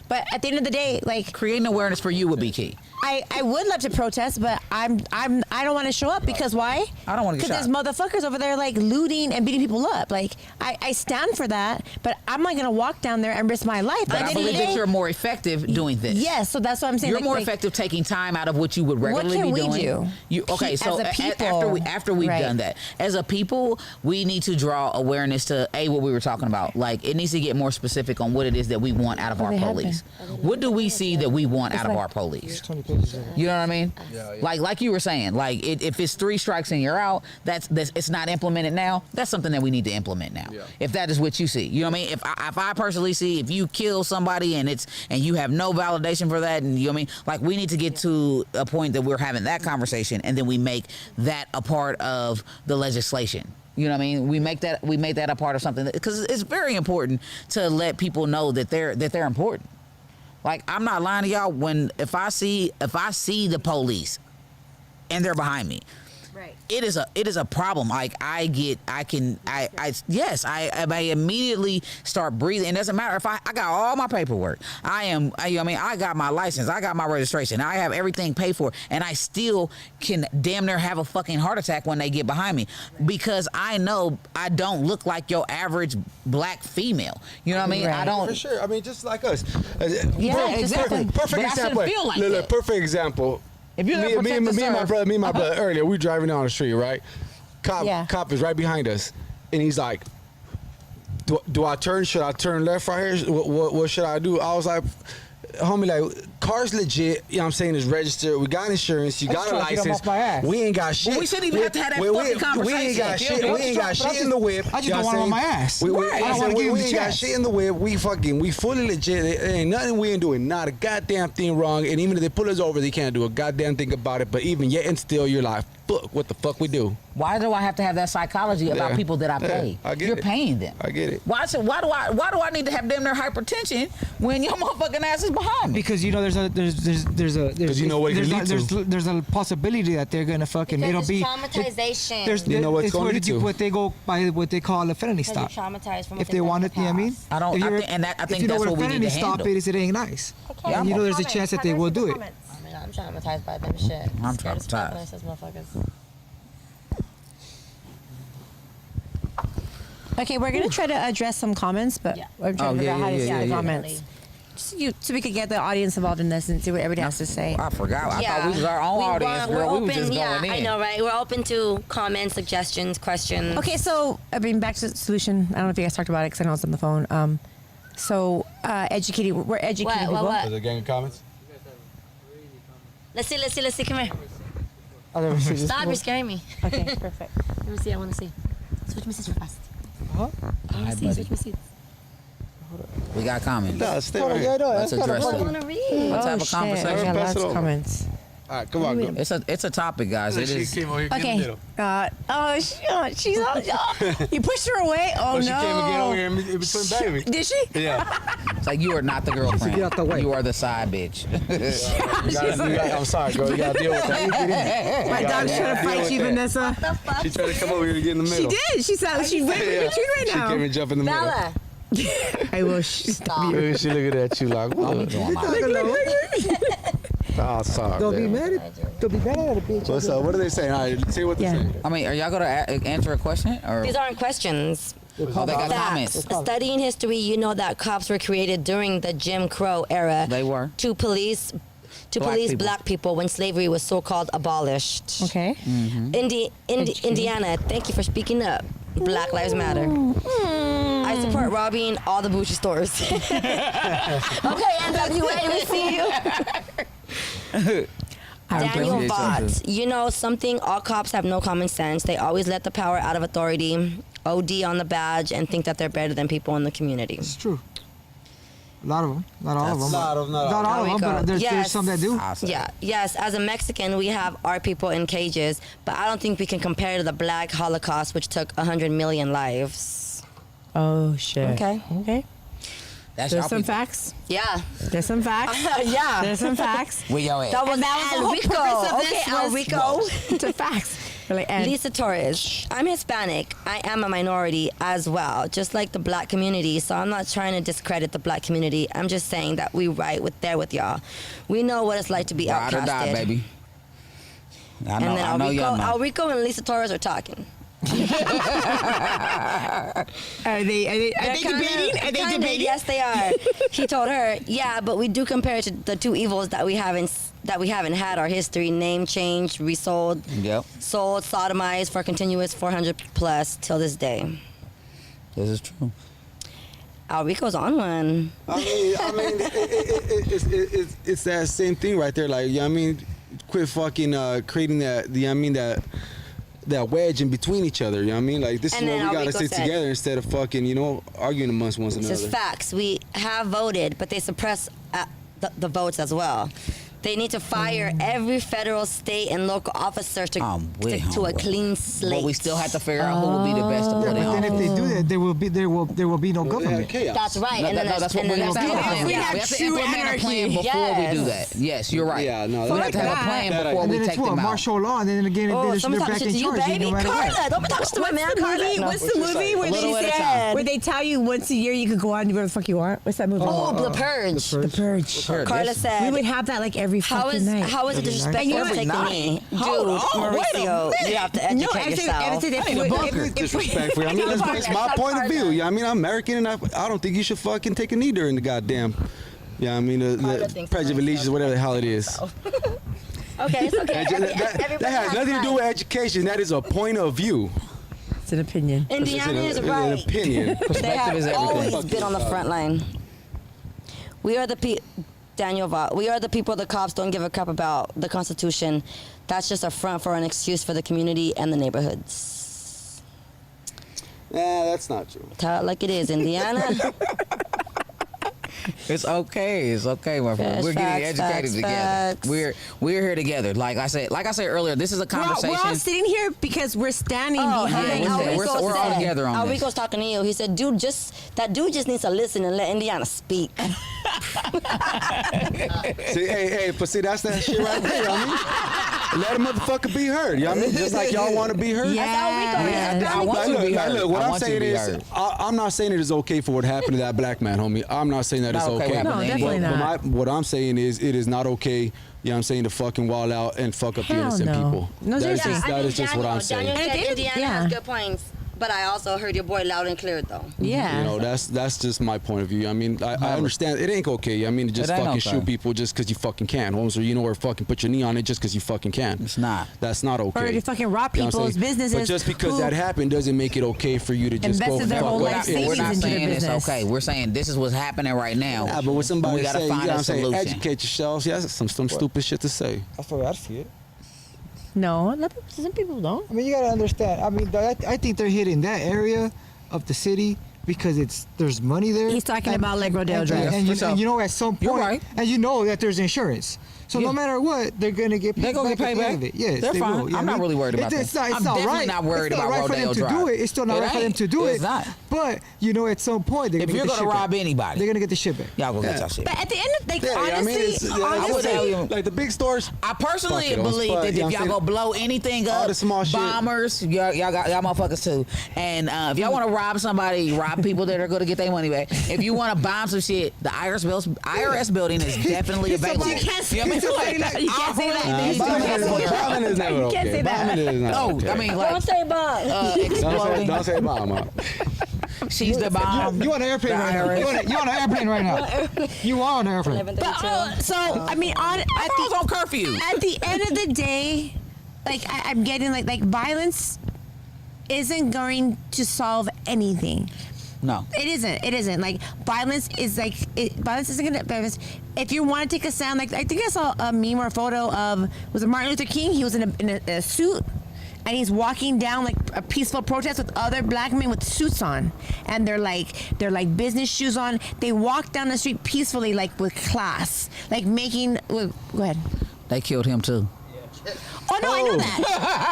But at the end of the day, like Creating awareness for you would be key. I would love to protest, but I don't want to show up because why? I don't wanna get Because shot. there's motherfuckers over there like looting and beating people up. Like I stand for that, but I'm not gonna walk down there and risk my life. But I believe that you're more effective doing this. Yes, so that's what I'm saying. You're more effective taking time out of what you would regularly can be we doing. do? Okay, so As a people. after we've Right. done that, as a people, we need to draw awareness to what we were talking about. Like it needs to get more specific on what it is that we want out of our they have police. What do we see that we want out of our police? 20 pages of it. You know what I mean? Like you were saying, like if it's 3 strikes and you're out, that's it's not implemented now. That's something that we need to implement now. Yeah. If that is what you see, you know what I mean. If I personally see if you kill somebody and you have no validation for that, and you know what I mean, like we need to get to a point that we're having that conversation, and then we make that a part of the legislation. You know what I mean? We make that a part of something because it's very important to let people know that they're important. Like I'm not lying to y'all. If I see the police and they're behind me, Right. It is a problem. Like I immediately start breathing. It doesn't matter if I got all my paperwork. I got my license. I got my registration. I have everything paid for, and I still can damn near have a fucking heart attack when they get behind me because I know I don't look like your average black female. You know what I mean? Right. I don't. For sure. I mean, just like us. Yeah, exactly. Perfect But I example. shouldn't feel like Look, that. perfect example. If you're me, gonna me, protect me, the me and my surf- brother, earlier, we driving down the street, right? Cop is right behind us, and he's like, "Do I turn? Should I turn left right here? What should I do?" I was like, "Homie, like car's legit. You know what I'm saying? It's registered. We got insurance. You I got just a tried to get 'em license. off my ass. We ain't got shit. we shouldn't even have to have that fucking We ain't got conversation. shit. We ain't got shit in the whip. I just You know don't what want 'em on I'm my saying? ass. We Right. I don't wanna give 'em we the ain't got chance. shit in the whip. We fully legit. It ain't nothing we ain't doing. Not a goddamn thing wrong. And even if they pull us over, they can't do a goddamn thing about it. But even yet and still, you're like, fuck, what the fuck we do? Why do I have to have that psychology about Yeah. people that I Yeah, pay? I get You're it. paying them. I get it. Why do I need to have damn near hypertension when your motherfucking ass is behind me? Because you know there's you know what it can lead to. there's a possibility that they're gonna fucking Because it'll it's be traumatization. You know what's it's gonna where lead to. what they go by what they call a felony Because stop. you're traumatized from If what they they've want done it, in you know what I the mean? past. I don't- If I you're- think- and that- I if think you know that's what a what we need felony to stop handle. is, it ain't nice. Okay, And you know there's a comments. chance that they will do it. I mean, I'm traumatized by them shit. I'm Scared as fuck traumatized. when I says motherfuckers. Okay, we're gonna try to address some comments, but Yeah. we're trying to figure out how to see the yeah. comments. So we could get the audience involved in this and see what everybody has to say. I forgot. I thought we was our own audience, girl. We're We open, were just going in. I know, right? We're open to comments, suggestions, questions. Okay, so I mean, back to the solution. I don't know if you guys talked about it because I know it's on the phone. Educating. We're educating people. What? There's a gang of comments. Let's see. Come here. I've never seen this Stop, before. you're scaring me. Okay, perfect. Let me see. I want to see. Switch me seats real fast. Huh? I want Hi, to see. buddy. Switch me seats. We got comments. No, stay Oh, right yeah, here. no, Let's that's kinda address I funny. want to read. Let's have a shit. conversation. We got Pass lots it of over. comments. All right, come on, go. It's a topic, guys. It She is. came over here. Get in the Okay. middle. She's all. You pushed her away. Oh, She no. came and get over here in between baby. Did she? Yeah. It's like you are not the girlfriend. Get out the way. You are the side bitch. I'm sorry, girl. You gotta deal with that. My dog's trying to fight you, Vanessa. She tried to come over here to get in the She middle. did. She said she's waiting for you right She came now. and jumped in the middle. Bella. I will stop you. She looking at you like, what? Oh, sorry. Don't be man. mad at don't be mad at a bitch. What's up? What are they saying? All right, say what they're Yeah. saying. I mean, are y'all gonna answer a question or? These aren't questions. Oh, they got comments. Facts. Studying history, you know that cops were created during the Jim Crow era. They were. To police people. black people when slavery was so-called abolished. Okay. Indiana, thank you for speaking up. Black Lives Matter. I support robbing all the bougie stores. Okay, NWA, we see you. Daniel appreciate Vaught, that. you know something? All cops have no common sense. They always let the power out of authority, OD on the badge, and think that they're better than people in the community. It's true. A lot of them. Not all of them. Not all of them, not all. Not all of them, but there's Yes. some that do. Awesome. Yeah, yes. As a Mexican, we have our people in cages, but I don't think we can compare to the Black Holocaust, which took 100 million lives. Oh, shit. Okay. Okay. That's There's y'all some people. facts. Yeah. There's some facts. Yeah. There's some facts. Where y'all at? That was the El whole Rico. purpose of Okay, this El was- Rico. It's facts. Really, and Lisa Torres. I'm Hispanic. I am a minority as well, just like the black community. So I'm not trying to discredit the black community. I'm just saying that we right there with y'all. We know what it's like to be Ride or outcasted. die, baby. I And know. then I know y'all know. El Rico and Lisa Torres are talking. are they debating? Are they Kinda, debating? yes, they are. He told her, yeah, but we do compare it to the two evils that we haven't had. Our history: name change, resold, Yep. sold, sodomized for continuous 400 plus till this day. This is true. El Rico's on one. I mean, it's that same thing right there. Like, you know what I mean, quit fucking creating that wedge in between each other. You know what I mean? Like, this And is then what we El gotta Rico stick said- together instead of fucking, arguing amongst one This another. is facts. We have voted, but they suppress the votes as well. They need to fire every federal, state, and local officer to stick to a clean slate. But we still have to figure out who will be the best to put in. Then if they do that, there will be no government. Chaos. That's right. No, and then that's what and we then have to there's implement. We Yeah, have we have to true implement a plan anarchy. before we do Yes. that. Yes, you're right. Yeah, no, we have to have a that. plan That- before And we then take it's them martial out. law, and then again, Oh, they're somebody back talking in shit to you, charge, baby. no matter Carla, what. don't be talking to my man, What's the Carla. movie? No. What's the movie where A little they at a said time. where they tell you once a year you could go on and do whatever the fuck you want? What's that movie? Oh, The Purge. The Purge. Sure, Carla this- said. We would have that like every fucking night. How is it disrespectful Every to take the night. knee? Dude, Hold on, wait a Mauricio, minute. you have to educate yourself. It's disrespectful. I mean, it's my point of view. Yeah, I mean, I'm American, and I don't think you should fucking take a knee during the goddamn. Yeah, I mean, the thinks Pledge of Mauricio Allegiance, whatever the hell it is. Okay, it's okay. That has nothing to do with education. That is a point of view. It's an opinion. Indiana is It's right. an opinion. They Perspective is have everything. always been on the front line. We are the Daniel Vaught. We are the people the cops don't give a crap about the Constitution. That's just a front for an excuse for the community and the neighborhoods. Nah, that's not true. Tell it like it is, Indiana. It's okay. It's okay, my friend. Facts, We're getting facts, educated facts, together. facts. We're here together. Like I said earlier, this is a conversation. We're all sitting here because we're standing behind. yeah, we're all together on this. Alrico's talking to you. He said, that dude just needs to listen and let Indiana speak. See, hey, but see, that's that shit right there. I mean, let a motherfucker be heard. You know what I mean? Just like y'all want to be heard. I want you to be heard. Look, what I I'm want you to saying be is, heard. I'm not saying it is okay for what happened to that black man, homie. I'm not saying that it's Not okay okay. what happened No, to definitely anyone. not. But what I'm saying is, it is not okay. You know what I'm saying, to fucking wall out and fuck up the Hell innocent no. people. No, That is seriously. just, that is just what I'm saying. Daniel said And Indiana yeah. has good points, but I also heard your boy loud and clear, though. Yeah. You know, that's just my point of view. I mean, I understand it ain't okay. I mean, to just It ain't fucking okay. shoot people just because you fucking can, Holmes, or or fucking put your knee on it just because you fucking can. It's not. That's not okay. Or to fucking rob You know what I'm people's saying? businesses But just because who that happened doesn't make it okay for you to just go invested their fuck whole up. life We're savings not into their saying it's business. okay. We're saying this is what's happening right now. Yeah, but when somebody we gotta say, find you know a what I'm saying, solution. educate yourselves. Yeah, that's some stupid shit to say. That's the way I see it. No, some people don't. I mean, you gotta understand. I mean, I think they're hitting that area of the city because there's money there. He's talking about like Rodeo and, Drive. and you know, at some point, You're right. and you know that there's insurance. So Yeah. no matter what, they're gonna get paid. They're gonna back get paid at the end back. of it. Yes, They're they fine. will. You know I'm what not I really mean? worried about It's that. not, it's I'm not definitely right. not worried it's about not right for Rodeo them to Drive. do it. It's still not It right for them ain't. to do It's it. not. But you know, at some point, they're If gonna you're get the gonna shit rob back. anybody, They're gonna get the shit back. y'all go get y'all shit. But at the end of like Yeah, honestly, I mean, it's, honestly, would tell you- like the big stores. I personally Fuck it, believe but, that you know if what y'all I'm go saying? blow anything All up, the small shit. bombers, y'all motherfuckers too. And if y'all want to rob somebody, rob people that are going to get their money back. If you want to bomb some shit, the IRS building is definitely available. You can't say You know what I mean? that. You can't say that. Bombing is never You can't okay. say that. Bombing is not No, okay. I mean like Don't say Bob. exploding. Don't say bomb. She's the bomb. You on an airplane The right now? IRS. You on an airplane right now? You are on an airplane. 11:32. So I mean, I was on curfew. at the end of the day, like I'm getting like violence isn't going to solve anything. No. It isn't. It isn't. Like violence is like violence isn't gonna benefit. If you want to take a stand, like I think I saw a meme or a photo of was it Martin Luther King? He was in a suit. And he's walking down like a peaceful protest with other black men with suits on, and they're like business shoes on. They walk down the street peacefully, like with class, like making. Go ahead. They killed him too. Oh no, I know that.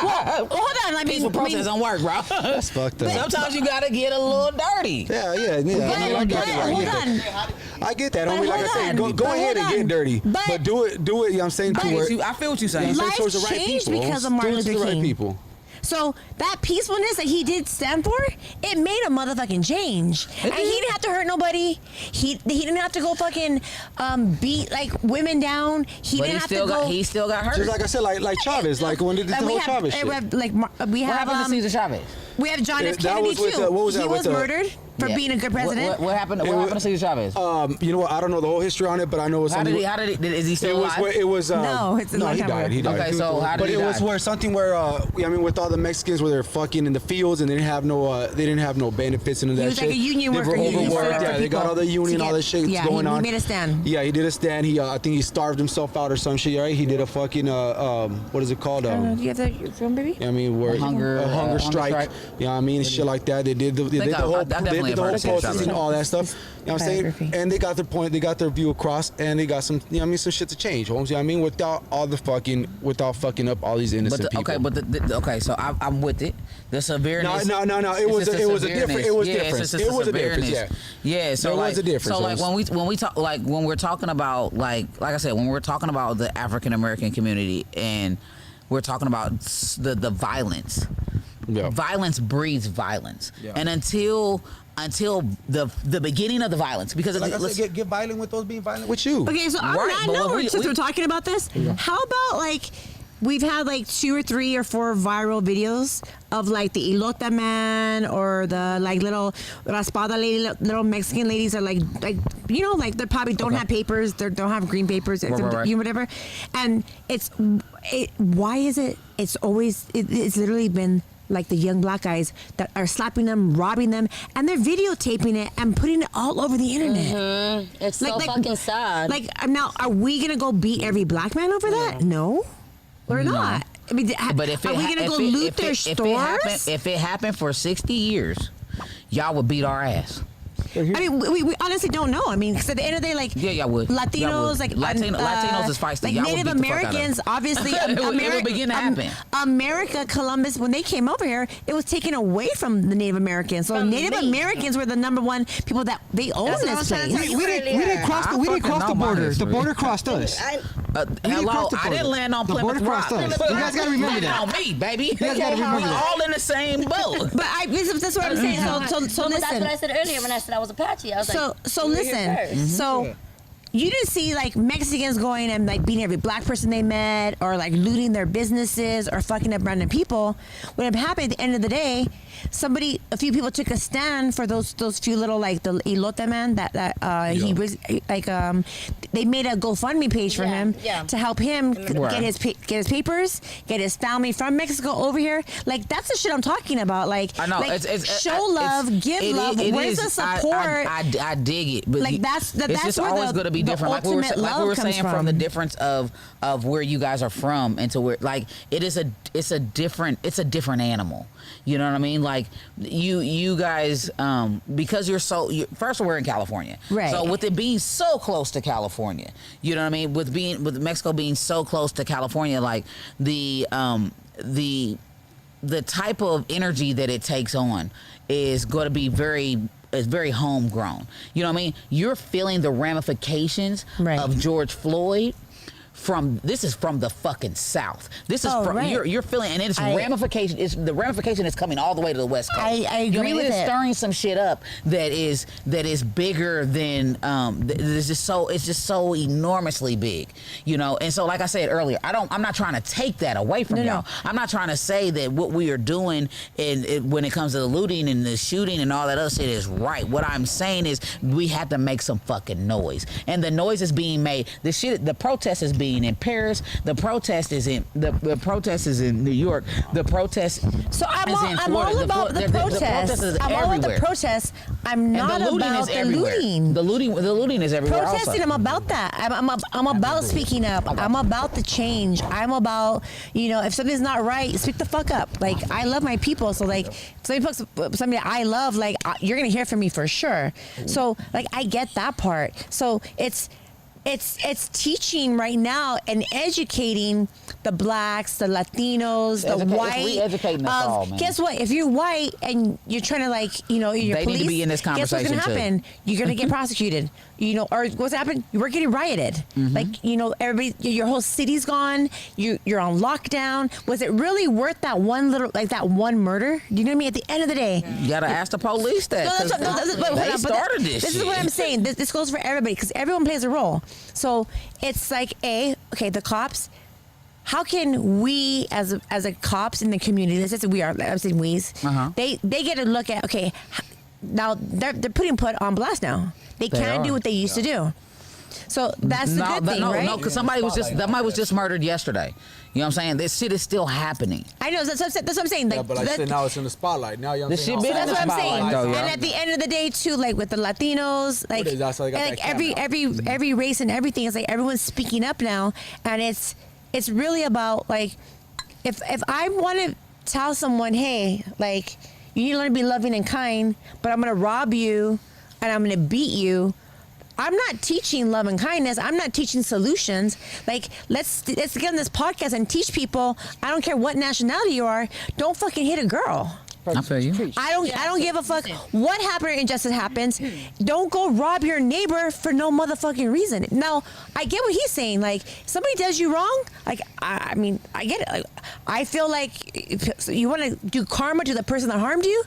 Well, hold on. I mean, Peaceful protest don't work, bro. That's fucked up. Sometimes you gotta get a little dirty. Yeah. but I get that. hold on. I get that. But Homie, like I hold said, on. go But ahead hold and get on. dirty. But- But do it. You know what I'm saying? To where I feel what you're saying. you know what I'm saying, towards the Lives right changed people. because of Martin Do it to Luther the right King. people. So that peacefulness that he did stand for, it made a motherfucking change. And he didn't have to hurt nobody. He didn't have to go fucking beat like women down. He But didn't he have still to go. he still got hurt. Just like I said, like Chavez, like when they did the whole Chavez shit. we have what happened to Cesar Chavez? we have John F. That Kennedy was with too. the- what was he that, was with the- murdered for being a good president. What happened? What happened to Cesar Chavez? You know what? I don't know the whole history on it, but I know it's How something. did he? Is he It still was. alive? It was. No, it's a long he time died. ago. He died. Okay, so how did but he it was die? where something where I mean, with all the Mexicans where they're fucking in the fields and they didn't have no benefits and all that was shit. like a union they worker. were He stood overworked. up for Yeah, they got people all the union, to all get- this shit yeah, going he on. made a stand. Yeah, he did a stand. I think he starved himself out or some shit. Right? He did a fucking what is it called? Do you have your film, baby? I mean, where A hunger strike. strike. You know what I mean? Shit like that. They did the I whole. definitely definitely did the have whole heard of process and all that stuff. You know what I'm saying? Biography. And they got their point, they got their view across, and they got some, you know what I mean, some shit to change, Holmes. You know what I mean? Without fucking up all these innocent people. Okay, so I'm with it. The severeness. No. It was a different. It was different. It was a difference. Yeah. Yeah. So there like, was a difference. So like when we talk, like when we're talking about like I said, when we're talking about the African American community and we're talking about the violence. Yeah. Violence breeds violence, Yeah. and until the beginning of the violence, because Like I said, get violent with those being violent with you. Okay, so on Right, that but note, we- since we- we're talking about this, how about like we've had like 2 or 3 or 4 viral videos of like the Ilota man or the like little raspada lady, little Mexican ladies are like you know, like they probably don't have papers, they don't have green papers, Right. you know, whatever, and why is it? It's literally been like the young black guys that are slapping them, robbing them, and they're videotaping it and putting it all over the internet. It's so fucking sad. Like, now, are we gonna go beat every black man over that? No, we're not. I mean, But if are we gonna go loot their stores? If it happened for 60 years, y'all would beat our ass. I mean, we honestly don't know. I mean, because at the end of the day, like, Yeah, y'all would. Latinos, Y'all would. like Latinos is feisty. like Y'all would Native beat the fuck out of Americans, them. obviously, It would begin to happen. America, Columbus, when they came over here, it was taken away from the Native Americans. So Native Americans were the #1 people that they own That's what I this was trying to place. tell We didn't cross the border. The border crossed us. Hello, I didn't land on The Plymouth border Rock. crossed us. You guys gotta remember that. On me, baby. You guys gotta remember We that. all in the same boat. But that's what I'm saying. So But that's what I listen. said earlier when I said I was Apache. I was like, So we were here listen. first. So you didn't see like Mexicans going and like beating every black person they met, or like looting their businesses, or fucking up random people. What happened at the end of the day, a few people took a stand for those few little, like the Elote man he was like they made a GoFundMe page for him to help him get his papers, get his family from Mexico over here. Like, that's the shit I'm talking about. Like, I know. like, show love, give love. Where's the support? I dig it, but Like, that's it's just where always the- going to be the different. Like we ultimate love were comes saying, from the from. difference of where you guys are from and to where, like, it's a different animal. You know what I mean? Like, you guys, because first we're in California, right? So with it being so close to California, you know what I mean? With Mexico being so close to California, like the type of energy that it takes on is going to be very homegrown. You know what I mean? You're feeling the ramifications of George Floyd. This is from the fucking South. This is you're feeling, and it's ramification. The ramification is coming all the way to the West Coast. I agree with it. It's it. stirring some shit up that is bigger than it's just so enormously big, you know. And so, like I said earlier, I'm not trying to take that away from y'all. I'm not trying to say that what we are doing when it comes to the looting and the shooting and all that other shit is right. What I'm saying is we have to make some fucking noise, and the noise is being made. The protest is being in Paris. The protest is in New York. The protest. So I'm is in all Florida. about the protest. I'm all about the protest. I'm not about the looting. The looting is everywhere. Protesting, also. I'm about that. I'm about speaking up. I'm about the change. I'm about, if something's not right, speak the fuck up. Like, I love my people, so like, somebody I love, like, you're gonna hear from me for sure. So like, I get that part. So it's teaching right now and educating the blacks, the Latinos, the white. It's re-educating us all, man. Guess what? If you're white and you're trying to, like, you're They police, need to be in this guess what's conversation, gonna too. happen? You're gonna get prosecuted. Or what's happened? We're getting rioted. Like, everybody, your whole city's gone. You're on lockdown. Was it really worth that one murder? Do you know what I mean? At the end of the day, You gotta ask the police that. 'cause they started this This shit. is what I'm saying. This goes for everybody, because everyone plays a role. So it's like, the cops. How can we, as a cops in the community, let's just say we are, I'm saying we's, they get to look at, now they're putting put on blast now. They can't do what they used to do. So that's the good thing, right? No, because somebody was just murdered yesterday. You know what I'm saying? This shit is still happening. I know, that's what I'm saying. Yeah, but like I said, now it's in the spotlight. Now you're This shit been That's in what the I'm saying. spotlight, though, yeah. And at the end of the day, too, like with the Latinos, like, That's why they got and, like that every race and everything, is like everyone's speaking up now, and it's really about, like, if I want to tell someone, hey, like, You need to learn to be loving and kind, but I'm going to rob you and I'm going to beat you. I'm not teaching love and kindness. I'm not teaching solutions. Like, let's get on this podcast and teach people. I don't care what nationality you are. Don't fucking hit a girl. I feel you. I don't give a fuck what happened or injustice happens. Don't go rob your neighbor for no motherfucking reason. Now, I get what he's saying. Like, somebody does you wrong. Like, I mean, I get it. Like, I feel like if you want to do karma to the person that harmed you.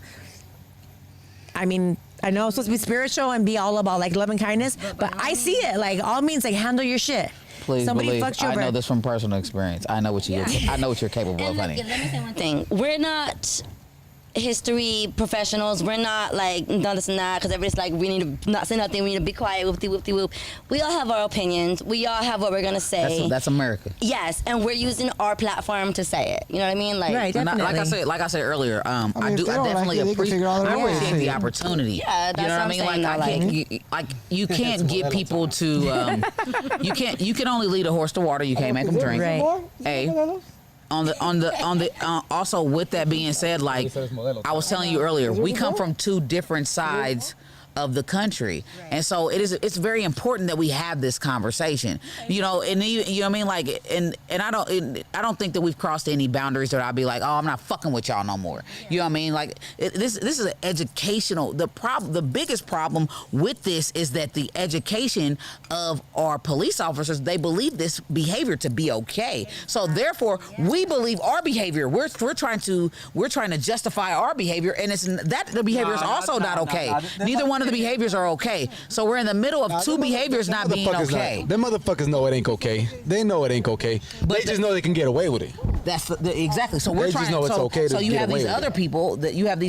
I mean, I know it's supposed to be spiritual and be all about like love and kindness, but I see it like all means like handle your shit. Please Somebody believe, fucked your I know bird. this from personal experience. I know what you. I know what you're capable of, And honey. look, let me say one thing. We're not history professionals. We're not like no this and that because everybody's like we need to not say nothing. We need to be quiet. Whoop-de whoop. We all have our opinions. We all have what we're gonna say. That's America. Yes, and we're using our platform to say it. You know what I mean? Like, Right. And Definitely. like I said earlier, I if they don't definitely like it, they can figure out their way. appreciate the opportunity. Yeah, that's you know what I I'm mean? saying, Like, though, I can't, you can't get people to. You can only lead a horse to water. You can't make them drink. Right. Hey. Also with that being said, like I was telling you earlier, we come from two different sides of the country, and so it's very important that we have this conversation, you know, and you know what I mean, like, and I don't think that we've crossed any boundaries that I'll be like, oh, I'm not fucking with y'all no more, you know what I mean, like this is an educational, the biggest problem with this is that the education of our police officers, they believe this behavior to be okay, so therefore we believe our behavior, we're trying to justify our behavior, and it's that the behavior is also not okay. Neither one of the behaviors are okay. So we're in the middle of two behaviors not being okay. Them motherfuckers know it ain't okay. They know it ain't okay. They just know they can get away with it. That's exactly. So we're They trying. just know it's okay to so you get have away these with other it.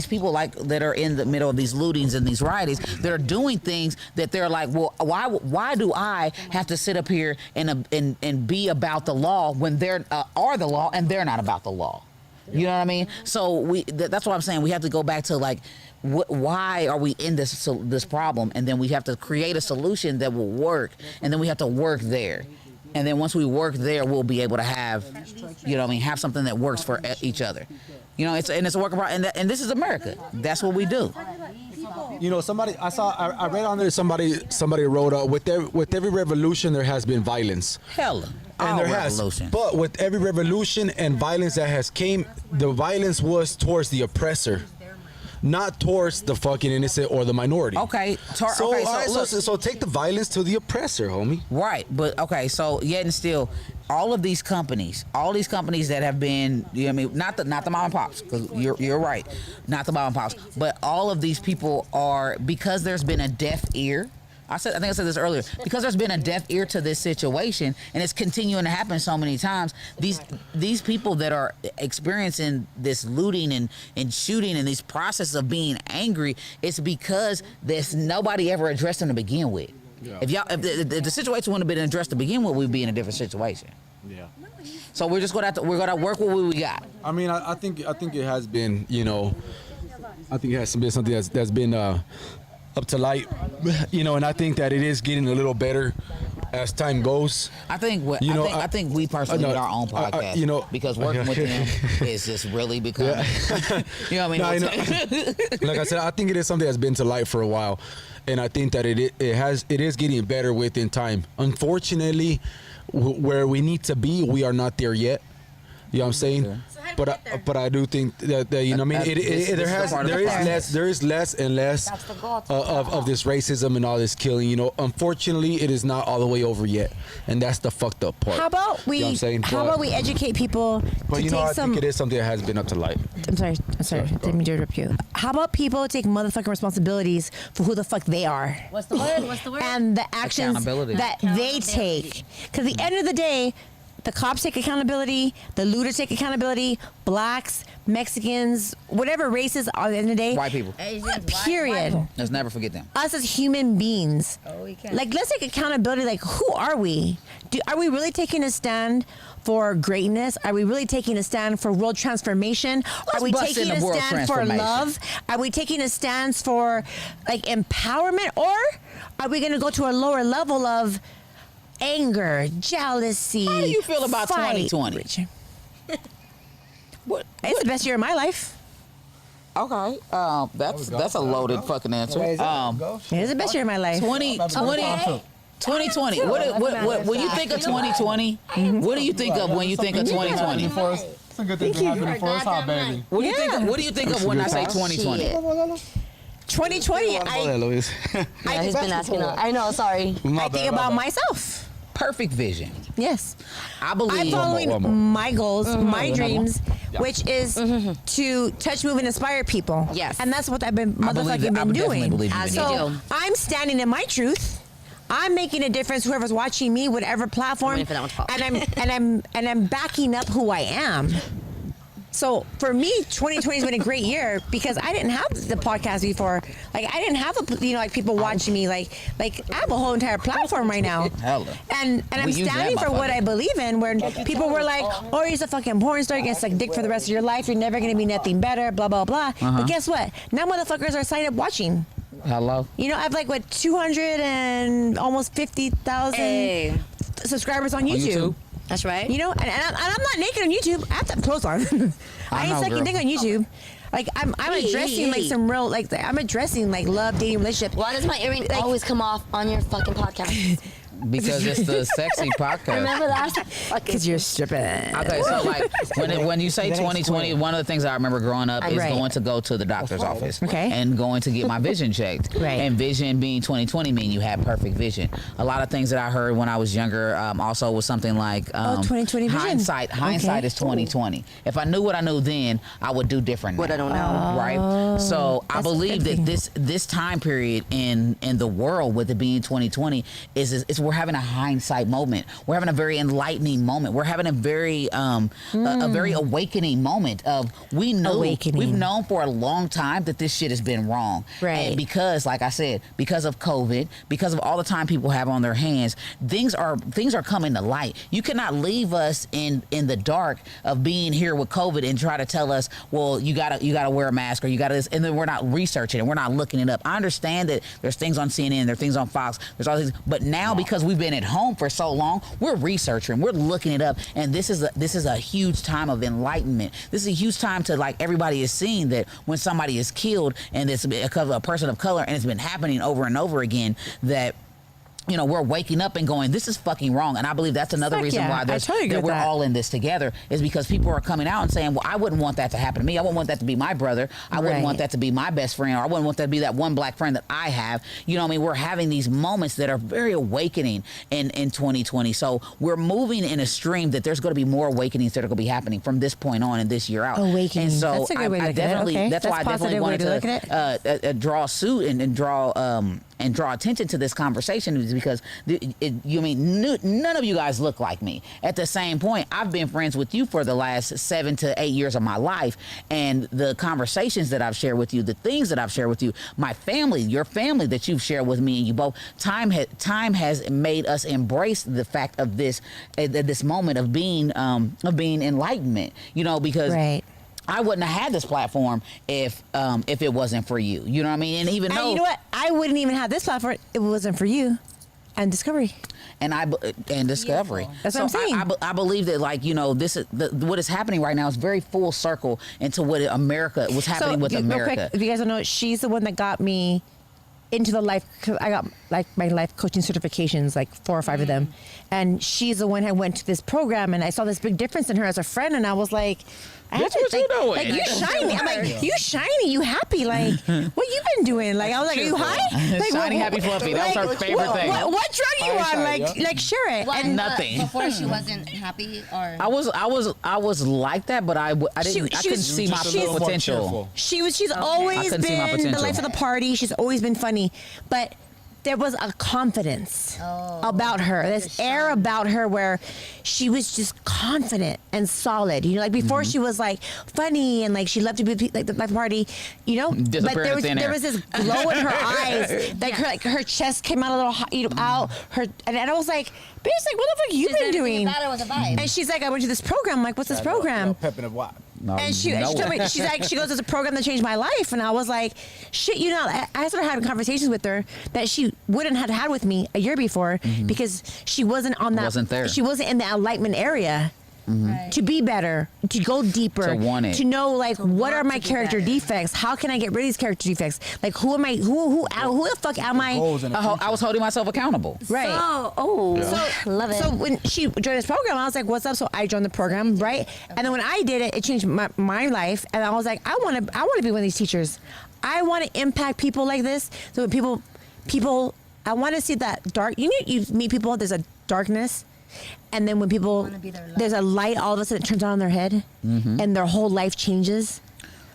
people like that are in the middle of these lootings and these riotings that are doing things that they're like, well, why do I have to sit up here and be about the law when they're are the law and they're not about the law? You know what I mean? So that's what I'm saying. We have to go back to like, why are we in this problem? And then we have to create a solution that will work. And then we have to work there. And then once we work there, we'll be able to have, you know what I mean, have something that works for each other. You know, it's a work of art. And this is America. That's what we do. You know, I read on there somebody wrote with every revolution there has been violence. Hell, And there has, but with every revolution and violence that has came, the violence was towards the oppressor, not towards the fucking innocent or the minority. Okay. So take the violence to the oppressor, homie. Right, but okay, so yet and still, all these companies that have been, you know what I mean, not the mom and pops, because you're right, not the mom and pops, but all of these people are, because there's been a deaf ear. I think I said this earlier. Because there's been a deaf ear to this situation, and it's continuing to happen so many times. These people that are experiencing this looting and shooting and these processes of being angry, it's because there's nobody ever addressed them to begin with. Yeah. If the situation wouldn't have been addressed to begin with, we'd be in a different situation. Yeah. So we're gonna work with what we got. I mean, I think it has been, you know, I think it has been something that's been up to light, you know, and I think that it is getting a little better as time goes. I think we personally need our own podcast, you know, because working with them is just really becoming, you know what I mean? Like I said, I think it is something that's been to light for a while, and I think that it is getting better within time. Unfortunately, where we need to be, we are not there yet. You know what I'm saying? Yeah. But I do think that you know, I mean, there is less and less of this racism and all this killing. You know, unfortunately, it is not all the way over yet, and that's the fucked up part. How about we? You know what I'm saying? How about we educate people? But you know, I think it is something that has been up to light. I'm sorry. Didn't mean to interrupt you. How about people take motherfucking responsibilities for who the fuck they are? What's the word? And the actions that they take. Because at the end of the day, the cops take accountability, the looters take accountability, blacks, Mexicans, whatever races are at the end of the day. White people. Period. Let's never forget them. Us as human beings. Oh, we can. Like, let's take accountability. Like, who are we? Are we really taking a stand for greatness? Are we really taking a stand for world transformation? Are we taking a stand for love? Are we taking a stand for, like, empowerment? Or are we going to go to a lower level of anger, jealousy? How do you feel about fight? 2020? What? It's the best year of my life. Okay. That's a loaded fucking answer. Why is that? It was the best year of my life. 2020. When you think of 2020, what do you think of when you think of 2020? It's a good thing to happen for us, huh, baby? What do you think? What do you think of when I say 2020? 2020, Yeah, he's been asking. I know. Sorry. I think about myself. Perfect vision. Yes. I believe. I'm following my goals, my dreams, which is to touch, move, and inspire people. Yes. And that's what I've been I believe motherfucking that. I been definitely doing. believe you As do. you So do. I'm standing in my truth. I'm making a difference. Whoever's watching me, whatever platform, waiting for that one to pop. and I'm backing up who I am. So for me, 2020 has been a great year because I didn't have the podcast before. Like I didn't have like people watching me. Like I have a whole entire platform right now. Hella. And I'm We use that standing for what motherfucker. I believe in. Where people were like, "Oh, you're a fucking porn star. You're gonna suck dick for the rest of your life. You're never gonna be nothing better." Blah blah blah. But guess what? Now motherfuckers are signed up watching. Hello. You know, I have like what 200 and almost 50,000 Hey, subscribers on YouTube? that's right. You know, and I'm not naked on YouTube. I have to have clothes on. I ain't know, sucking girl. dick on YouTube. Like I'm addressing like some real I'm addressing like love, dating, relationship. Why does my earring always come off on your fucking podcast? Because it's the sexy podcast. Remember that? Because you're stripping. Okay, so like when you say 2020, one of the things I remember growing up is Right. going to go to the doctor's office, Okay. and going to get my vision checked. Right. And vision being 2020 mean you had perfect vision. A lot of things that I heard when I was younger also was something like 2020 vision. Hindsight is 2020. If I knew what I knew then, I would do different. What now. I don't know. Right. So I that's believe a good that this time period in the world, with it being 2020, is we're having a hindsight moment. We're having a very enlightening moment. We're having a very a very awakening moment of we've known for a long time that this shit has been wrong. Right. And because, like I said, because of COVID, because of all the time people have on their hands, things are coming to light. You cannot leave us in the dark of being here with COVID and try to tell us, well, you gotta wear a mask or you gotta this, and then we're not researching it, we're not looking it up. I understand that there's things on CNN, there's things on Fox, there's all these, but now because we've been at home for so long, we're researching, we're looking it up, and this is a huge time of enlightenment. This is a huge time to, like, everybody is seeing that when somebody is killed and it's a person of color and it's been happening over and over again, that you know, we're waking up and going, this is fucking wrong. And I believe that's another Fuck reason yeah. why I totally agree that with we're that. all in this together, is because people are coming out and saying, well, I wouldn't want that to happen to me. I wouldn't want that to be my brother. I wouldn't Right. want that to be my best friend, or I wouldn't want that to be that one black friend that I have. You know what I mean? We're having these moments that are very awakening in 2020. So we're moving in a stream that there's going to be more awakenings that are going to be happening from this point on and this year out. Awakening. And so That's a good way to I look at it. definitely, Okay. that's That's why I a definitely positive way wanted to look to draw suit and draw attention to this conversation, is because none of you guys look like me. At the same point, I've been friends with you for the last 7 to 8 years of my life, and the conversations that I've shared with you, the things that I've shared with you, my family, your family that you've shared with me, and you both, time has made us embrace the fact of this moment of being enlightenment, because Right. I wouldn't have had this platform if it wasn't for you. You know what I mean? And even though, And you know what? I wouldn't even have this platform if it wasn't for you and Discovery. and Discovery. That's what I'm saying. I believe that, this is what is happening right now is very full circle into what's happening with real America. quick, if you guys don't know, she's the one that got me into the life. Cause I got my life coaching certifications, like 4 or 5 of them, and she's the one who went to this program, and I saw this big difference in her as a friend, and I was like, Bitch, what you doing? Like, you shiny. I'm like, you shiny, you happy. Like, what you been doing? Like, I was like, are you high? Like, Shiny, happy, fluffy. That was her favorite thing. What drug you on? Hindsight, Like, share it. What, And nothing. Before she wasn't happy, or I was like that, but I couldn't see my full potential. she's always couldn't see my been the potential. life of the party. She's always been funny, but there was a confidence about her, this air about her where she was just confident and solid. Like before, she was like funny and like she loved to be like the life party, But there was this glow in her eyes, like her chest came out a little hot, out her, and I was like, bitch, like what the fuck you been doing? About it was a vibe. And she's like, I went to this program. I'm like, what's this program? Pepping of what? And she told me, she's like, she goes, it's a program that changed my life. And I was like, shit, I started having conversations with her that she wouldn't have had with me a year before because she wasn't on that. Wasn't there. She wasn't in the enlightenment area. to be better, to go deeper, To want it. to know like what are my character defects? How can I get rid of these character defects? Like who am I? Who the fuck am I? Goals in the future. I was holding myself accountable. Right. Love it. So when she joined this program, I was like, "What's up?" So I joined the program, right? And then when I did it, it changed my life. And I was like, I want to be one of these teachers. I want to impact people like this. So when people, I want to see that dark. You meet people. There's a darkness, and then when people, there's a light. All of a sudden, it turns on in their head, and their whole life changes.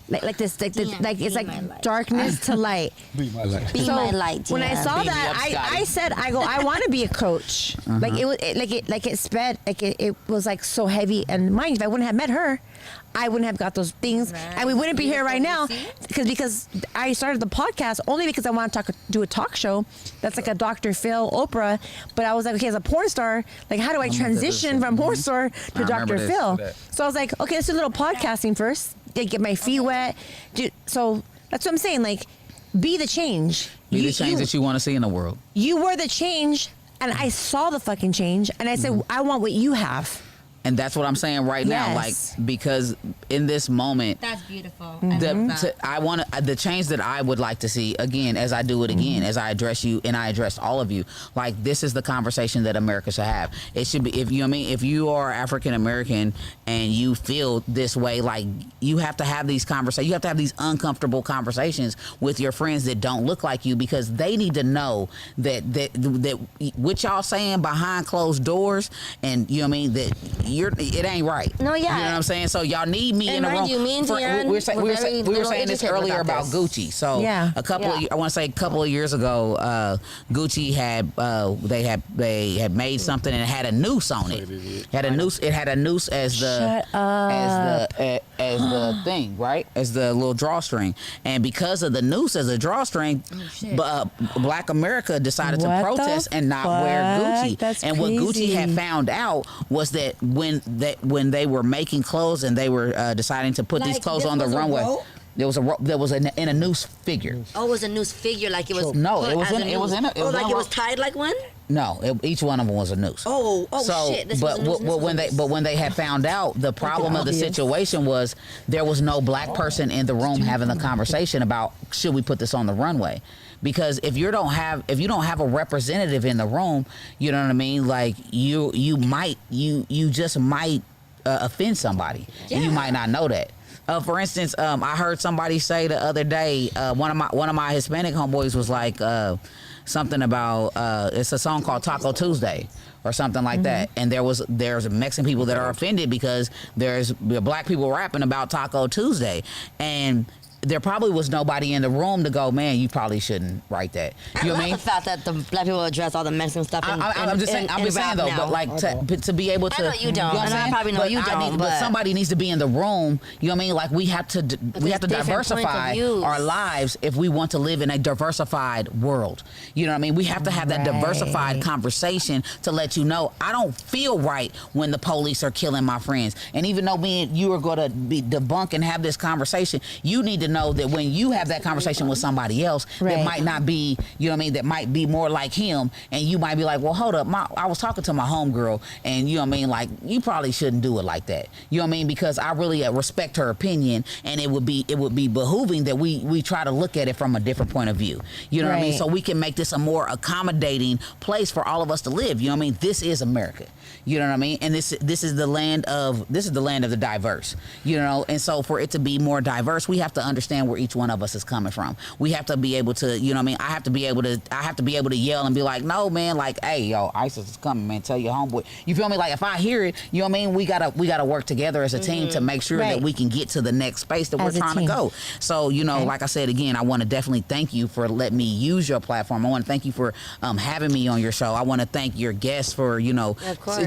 Like this, it's like darkness to light. Be my light. Be my light. When I saw Beam me that, up, Scotty. I said, I want to be a coach. Like it was, it was like so heavy. And mind you, if I wouldn't have met her, I wouldn't have got those things, and we wouldn't be here right now. Because I started the podcast only because I want to do a talk show. That's like a Dr. Phil, Oprah. But I was like, okay, as a porn star, like how do I transition from porn star to Dr. Phil? So I was like, okay, let's do a little podcasting first. Get my feet wet. So that's what I'm saying. Like, be the change. Be the change that you want to see in the world. You were the change, and I saw the fucking change, and I said, I want what you have. And that's what I'm saying right now, like, because in this moment, That's beautiful. the change that I would like to see again, as I do it again, as I address you and I address all of you, like this is the conversation that America should have. It should be, if you know what I mean, if you are African American and you feel this way, like you have to have these conversations, you have to have these uncomfortable conversations with your friends that don't look like you, because they need to know that what y'all saying behind closed doors, and you know what I mean, that it ain't right. No, yeah. You know what I'm saying? So y'all need me And in the room. mind you, me and Tian, we were saying this earlier about Gucci. So Yeah. I want to say a couple of years ago, Gucci had they had made something and it had a noose on it. It had a noose as the thing, right? As the little drawstring. And because of the noose as a drawstring, Black America decided to What protest the and not wear fuck? Gucci. That's and what Gucci crazy. had found out was that when they were making clothes and they were deciding to put these clothes on the runway, there was in a noose figure. Oh, it was a noose figure, like it was. No, put it was as in- a it was noose. in a- it was like in a it was rope. tied like one. No, each one of them was a noose. Oh, shit! This was a noose, this was a noose. when they had found out, the problem of the situation was there was no black person in the room having the conversation about should we put this on the runway. Because if you don't have a representative in the room, you know what I mean. Like you just might offend somebody, and you might not know that. For instance, I heard somebody say the other day, one of my Hispanic homeboys was like something about it's a song called Taco Tuesday or something like that, and there's Mexican people that are offended because there's black people rapping about Taco Tuesday, and there probably was nobody in the room to go, man, you probably shouldn't write that. You know what I mean? The fact that the black people address all the Mexican stuff. I'm just saying though, now. but like to be able to. I know you don't, what I'm and I saying? probably know you don't, but but somebody needs to be in the room. You know what I mean? Like we have to there's different diversify points of views. our lives if we want to live in a diversified world. You know what I mean? We have to have that diversified conversation to let you know I don't feel right when the police are killing my friends. And even though me and you are going to be debunk and have this conversation, you need to know that when you have that conversation with somebody else that might not be, you know what I mean, that might be more like him, and you might be like, well, hold up, I was talking to my homegirl, and you know what I mean, like you probably shouldn't do it like that. You know what I mean? Because I really respect her opinion, and it would be behooving that we try to look at it from a different point of view. You know what I mean? So we can make this a more accommodating place for all of us to live. You know what I mean? This is America. You know what I mean? And this is the land of the diverse. You know, and so for it to be more diverse, we have to understand where each one of us is coming from. We have to be able to, you know what I mean? I have to be able to yell and be like, no man, like, hey yo, ISIS is coming, man. Tell your homeboy. You feel me? Like if I hear it, you know what I mean? We gotta work together as a team to make sure that we can get to the next space that we're trying to go. So, you know, like I said again, I want to definitely thank you for letting me use your platform. I want to thank you for having me on your show. I want to thank your guests for, you know,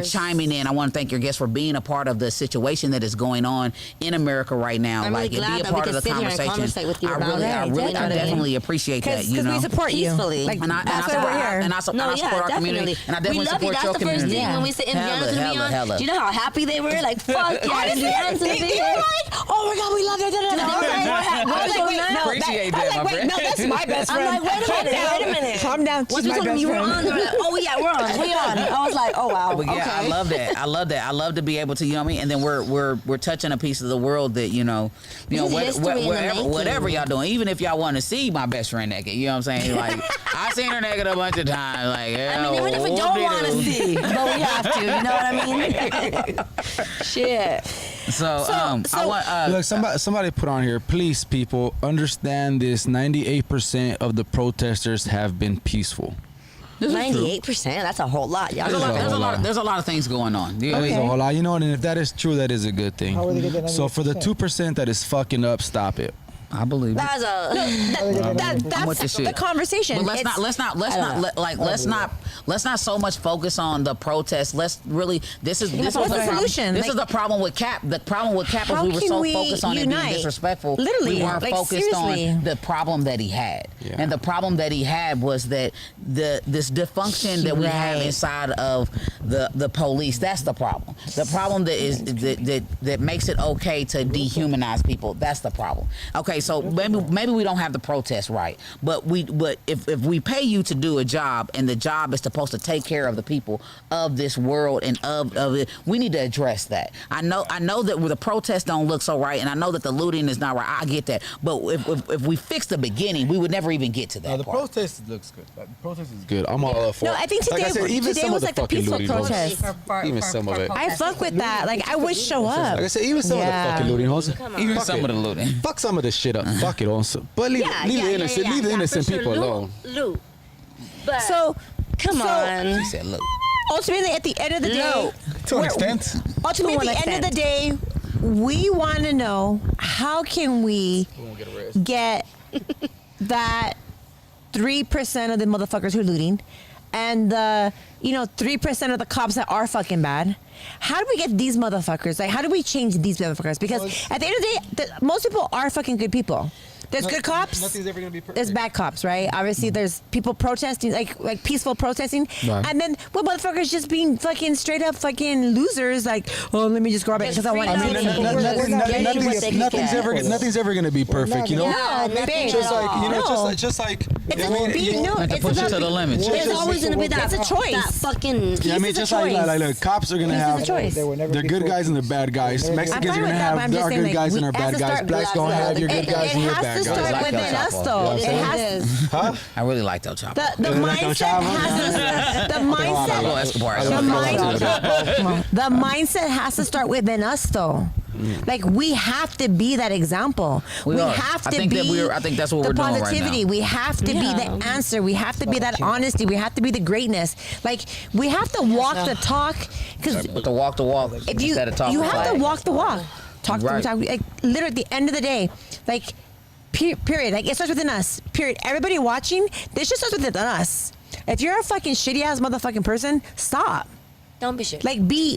chiming in. I want to thank your guests for being a part of the situation that is going on in America right now. I'm like really glad be a that we part can of the sit here and conversation. conversate with you I about really, it. I really, I definitely appreciate that. Because You know, we support you. Peacefully. Like, and I that's why support, we're here. and I support our community, and I definitely we love support you. your That's the community. first thing when we sit in Indiana's gonna be on. Hella. Do you know how happy they were? Like, fuck yeah, Honestly, Indiana's gonna be they here. were like, oh my God, we love you. Da, da, da. I was like, wait, no, Appreciate I was that, like, my wait, no, that's my best I'm friend. like, wait a minute. Calm down. Once She's we my told them best you were friend. on, they were like, oh yeah, we're on. We on. I was like, oh wow. But yeah, Okay. I love that. I love to be able to, you know what I mean? And then we're touching a piece of the world that, This is history in the making. whatever y'all doing, even if y'all want to see my best friend naked, you know what I'm saying? Like, I seen her naked a bunch of times. Like, I mean, even if we don't want to see, but we have to. You know what I mean? Shit. So I want Look, somebody put on here, please, people, understand this. 98% of the protesters have been peaceful. 98%. That's a whole lot, y'all. there's a lot of things going on. That is a whole lot. You know what? And if that is true, that is a good thing. How would they get that So for the 98%? 2% that is fucking up, stop it. I believe it. That's a. I'm with That's the the shit. conversation. But let's not so much focus on the protest. Let's really this is What's the problem. solution? This Like, is the problem with Cap. The problem with Cap is how we were can so we focused on it being unite? disrespectful. Literally, we weren't like, focused seriously. on the problem that he had. Yeah. And the problem that he had was that this dysfunction that we have Right. inside of the police. That's the problem. The problem that is that makes it okay to dehumanize people. That's the problem. Okay, so maybe we don't have the protest right, but if we pay you to do a job and the job is supposed to take care of the people of this world and of it, we need to address that. I know that the protests don't look so right, and I know that the looting is not right. I get that, but if we fix the beginning, we would never even get to that The part. protest looks good. The protest is Good. I'm all up for it. No, I think Like I today- said, even today some was of the like a fucking peaceful looting hoes. protest. Even some of it. I fuck with that. Like, I would show up. Like I said, even some of the fucking looting hoes. Even Fuck some it. of the looting. Fuck some of this shit up. Fuck it also. But leave the innocent people alone. Loot. But So, come on. He said, "Look, ultimately, at the end of the day, No. to an extent. ultimately, To at an the end of the extent. day, we want to know how can we get that 3% of the motherfuckers who are looting and the 3% of the cops that are fucking bad. How do we get these motherfuckers? Like, how do we change these motherfuckers? Because at the end of the day, most people are fucking good people. There's good cops. Nothing's ever gonna be perfect. There's bad cops, right? Obviously, there's people protesting, like peaceful protesting, Right. and then what motherfuckers just being fucking straight up fucking losers, like, oh, let me just grab it because I want I mean, money. Nothing's ever gonna be perfect, you know. No, babe. Just like No. just like. It's I mean, to it's push it about- to the limit." There's always gonna be that. It's a choice. That fucking. Yeah, I mean, is a just like choice. look, cops are gonna This is have a choice. They were never their good peaceful. guys and their bad guys. I'm Mexicans fine are with gonna that, but I'm have just our saying, good like, guys and our we have bad to guys. start- Blacks gonna have your It good guys and your has bad to guys. start like within El us, Chapo. though. You It know what I'm has Huh? I really like El Chapo. the mindset Pablo Escobar. the mindset has to start within us, though. Like, we have to be that example. We are. have I to think be that I think that's what the we're doing right positivity. now. We have to be the answer. We have to be that honesty. We have to be the greatness. Like, we have to walk the talk. Because But to walk the walk if you instead of talking. you have to walk the walk, talk Right. the talk. Like, literally, at the end of the day, like, period. Like, it starts within us. Period. Everybody watching, this just starts within us. If you're a fucking shitty ass motherfucking person, stop. Don't be shit. Like, be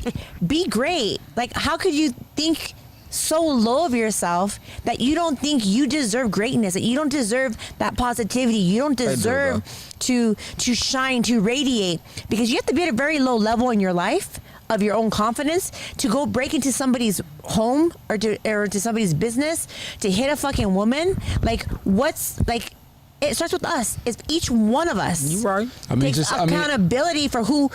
great. Like, how could you think so low of yourself that you don't think you deserve greatness, that you don't deserve that positivity, you don't deserve to shine, to radiate, because you have to be at a very low level in your life of your own confidence to go break into somebody's home or to somebody's business, to hit a fucking woman. Like, it starts with us. It's each one of us. You right. I mean, Takes accountability for who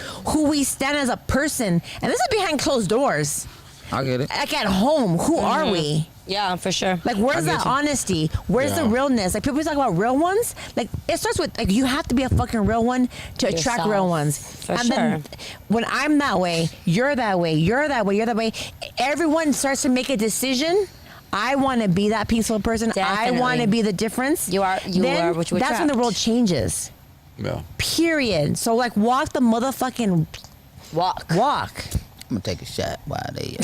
we stand as a person, and this is behind closed doors. I get it. Like, at home, who are we? Yeah, for sure. Like, where's get that you. honesty? Where's the Yeah. realness? Like, people talk about real ones. Like, it starts with, like, you have to be a fucking real one to attract Yourself. real ones. For and then when I'm that way, you're that way, you're that way, you're that way, everyone starts to make a decision. I want to be that peaceful person. I want to Definitely. be the difference. You are what you That's when the attract. world changes. Yeah. Period. So, like, walk the motherfucking Walk. walk. I'm gonna take a shot while they.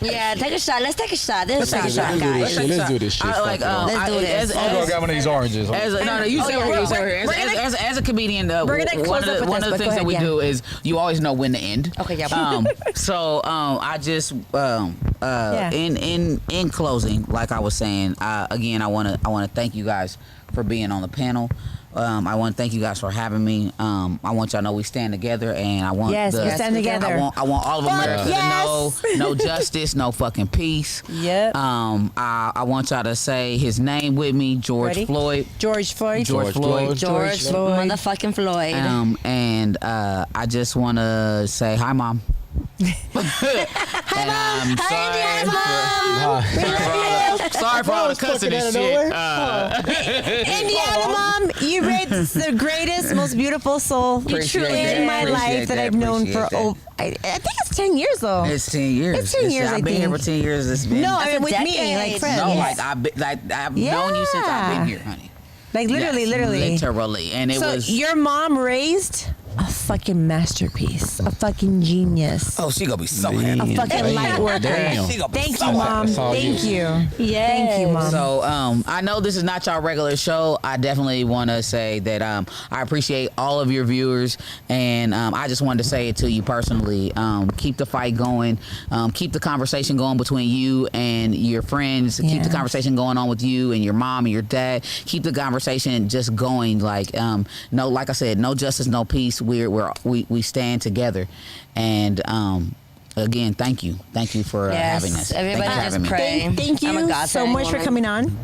Yeah, take a shot. Let's take a shot. Let's take a shot, Let's do this guys. shit. Let's do this shit. I, like, Fuck it all. Let's do this. I'll go get one of these oranges. No, you say yeah, you say we're gonna- as a comedian, we're gonna one close up of with the this, but things go that we ahead, do is you always know when to end. Okay, yeah. So I just in closing, like I was saying, again, I wanna thank you guys for being on the panel. I want to thank you guys for having me. I want y'all to know we stand together, and I want Yes, we stand together. I want all of America yes. to know no justice, no fucking peace. Yep. I want y'all to say his name with me, George Ready? Floyd. George Floyd. George Floyd. George Floyd. motherfucking Floyd. And I just want to say hi, Mom. Hi, Mom. Sorry for all the cussing and shit. Indiana Mom, you raised the greatest, most beautiful soul in my life that I've known for over. I think it's 10 years though. It's 10 years. It's 10 years, I've been here for 10 years. It's been No, I mean with a me, like decade. friends. no, Yes. I've known you since I've been here, honey. Like literally, Yes, literally. literally, and it So was. your mom raised a fucking masterpiece, a fucking genius, Oh, she gonna be so a happy. fucking light worker. Damn. She gonna be Thank so you, happy. Mom. That's all Thank you. Yes. Thank you, Mom. So I know this is not your regular show. I definitely want to say that I appreciate all of your viewers, and I just wanted to say it to you personally. Keep the fight going. Keep the conversation going between you and your friends. Keep the Yes. conversation going on with you and your mom and your dad. Keep the conversation just going. Like no, like I said, no justice, no peace. We stand together, and again, thank you for having us. Everybody Thank you for just having me. pray. Thank I'm a you God so fearing much for woman. coming on.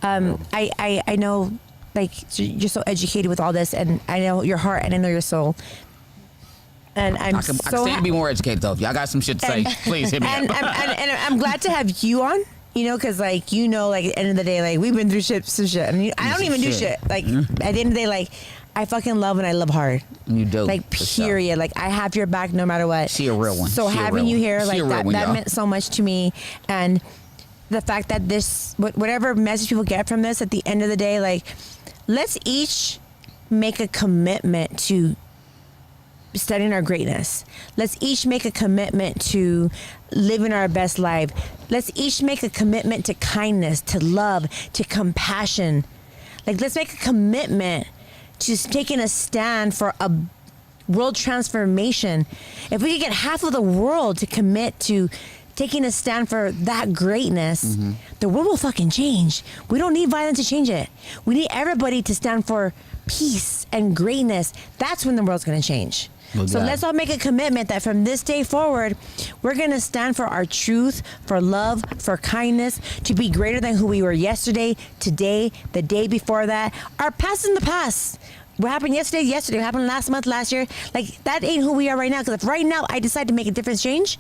I know, like, you're so educated with all this, and I know your heart and I know your soul. And I'm I can so stand to be more educated though. If y'all got some shit to say, please hit me and, up. and I'm glad to have you on. You know, because like at the end of the day, like we've been through some shit, and I don't even do shit. Like at the end of the day, like I fucking love and I love hard. You do. Like for sure. period. Like I have your back no matter what. She a real one. So She a having real you one. here, She like a real that, one, that y'all. meant so much to me, and the fact that this, whatever message people get from this, at the end of the day, like let's each make a commitment to studying our greatness. Let's each make a commitment to living our best life. Let's each make a commitment to kindness, to love, to compassion. Like let's make a commitment to taking a stand for a world transformation. If we could get half of the world to commit to taking a stand for that greatness, the world will fucking change. We don't need violence to change it. We need everybody to stand for peace and greatness. That's when the world's gonna change. Well, So God. let's all make a commitment that from this day forward, we're going to stand for our truth, for love, for kindness, to be greater than who we were yesterday, today, the day before that. Our past is in the past. What happened yesterday, yesterday. What happened last month, last year. Like, that ain't who we are right now. Because if right now I decide to make a different change,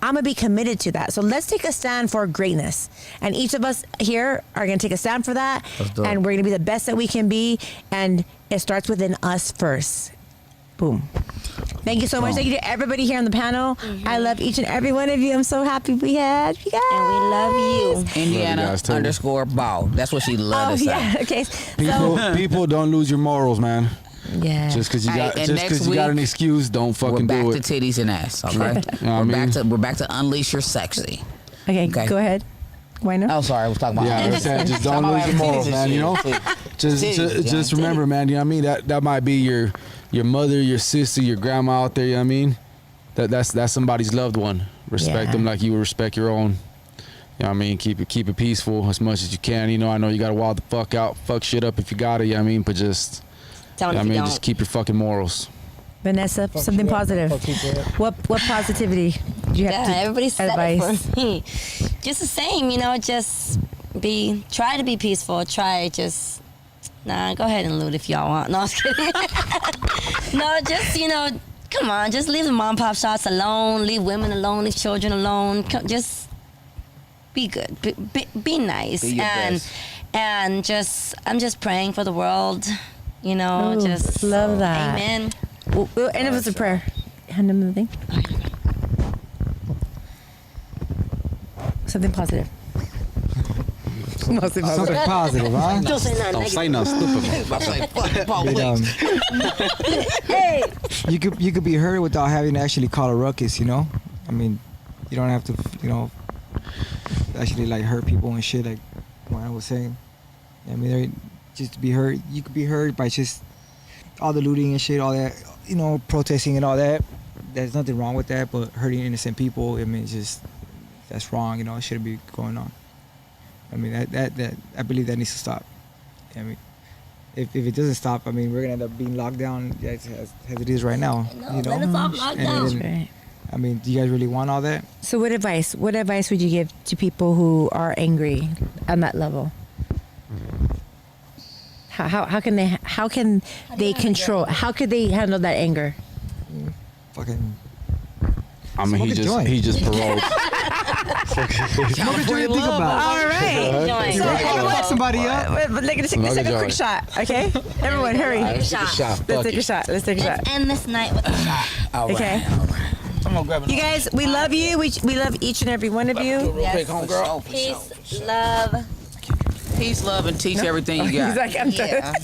I'm going to be committed to that. So let's take a stand for greatness. And each of us here are going to take a stand for that. That's dope. And we're going to be the best that we can be. And it starts within us first. Boom. Thank you so much. Thank you to everybody here on the panel. I love each and every one of you. I'm so happy we had you guys. And we love you. Indiana guys, too. _ball. That's what she loved to say. yeah. Okay. People don't lose your morals, man. Yeah. Just because you Hey, got and just next because you got an week, excuse, don't We're fucking back do to it. titties and ass, okay? know what I We're mean? back to unleash your sexy. Okay, Okay. go ahead. Why not? Oh, sorry, I was talking about. Yeah, I said, just don't lose your morals, man. You know, just remember, man. You know what I mean? That might be your mother, your sister, your grandma out there. You know what I mean? That's somebody's loved one. Respect Yeah. them like you would respect your own. You know what I mean? Keep it peaceful as much as you can. You know, I know you gotta wild the fuck out, fuck shit up if you got it. You know what I mean? But just, Tell you know them what I if you mean? don't. Just keep your fucking morals. Vanessa, something positive. What positivity do you have Yeah, to everybody said advice? it for me. Just the same, you know, just try to be peaceful. Go ahead and loot if y'all want. No, I was kidding. No, just, you know, come on, just leave the mom and pop shops alone, leave women alone, leave children alone. Just be good, be nice. Be your best. And just, I'm just praying for the world, you know, Ooh, just. love that. Amen. We'll end it with a prayer. Hand him the thing. Something positive. Mostly Something positive. positive, huh? Don't say nothing Don't say negative. nothing stupid. I say, fuck But, police. Hey. you could be heard without having to actually call a ruckus, you know? I mean, you don't have to, you know, actually like hurt people and shit like what I was saying. I mean, just to be heard, you could be heard by just all the looting and shit, all that, you know, protesting and all that. There's nothing wrong with that, but hurting innocent people, I mean, it's just, that's wrong, you know, it shouldn't be going on. I mean, that I believe that needs to stop. I mean, if it doesn't stop, I mean, we're gonna end up being locked down as it is right now. No, You know? let us off locked And down. then- Right. I mean, do you guys really want all that? So what advice would you give to people who are angry on that level? How can they control? How could they handle that anger? Fucking I mean, Smoke a joint. he just paroled. smoke a joint and think about it. All right. Join. So everyone, Fuck somebody up. let's take Smoke a a quick joint. shot, okay? Everyone, hurry. Take a Let's take a shot. shot. Let's Fuck take a it. shot. Let's take a shot. Let's end this night with a shot. All right, Okay. all right. I'm gonna grab it. You guys, we love you. We love each and every one of you. Real quick, homegirl. Peace, love. Peace, love, and teach everything you got. He's like, I'm done.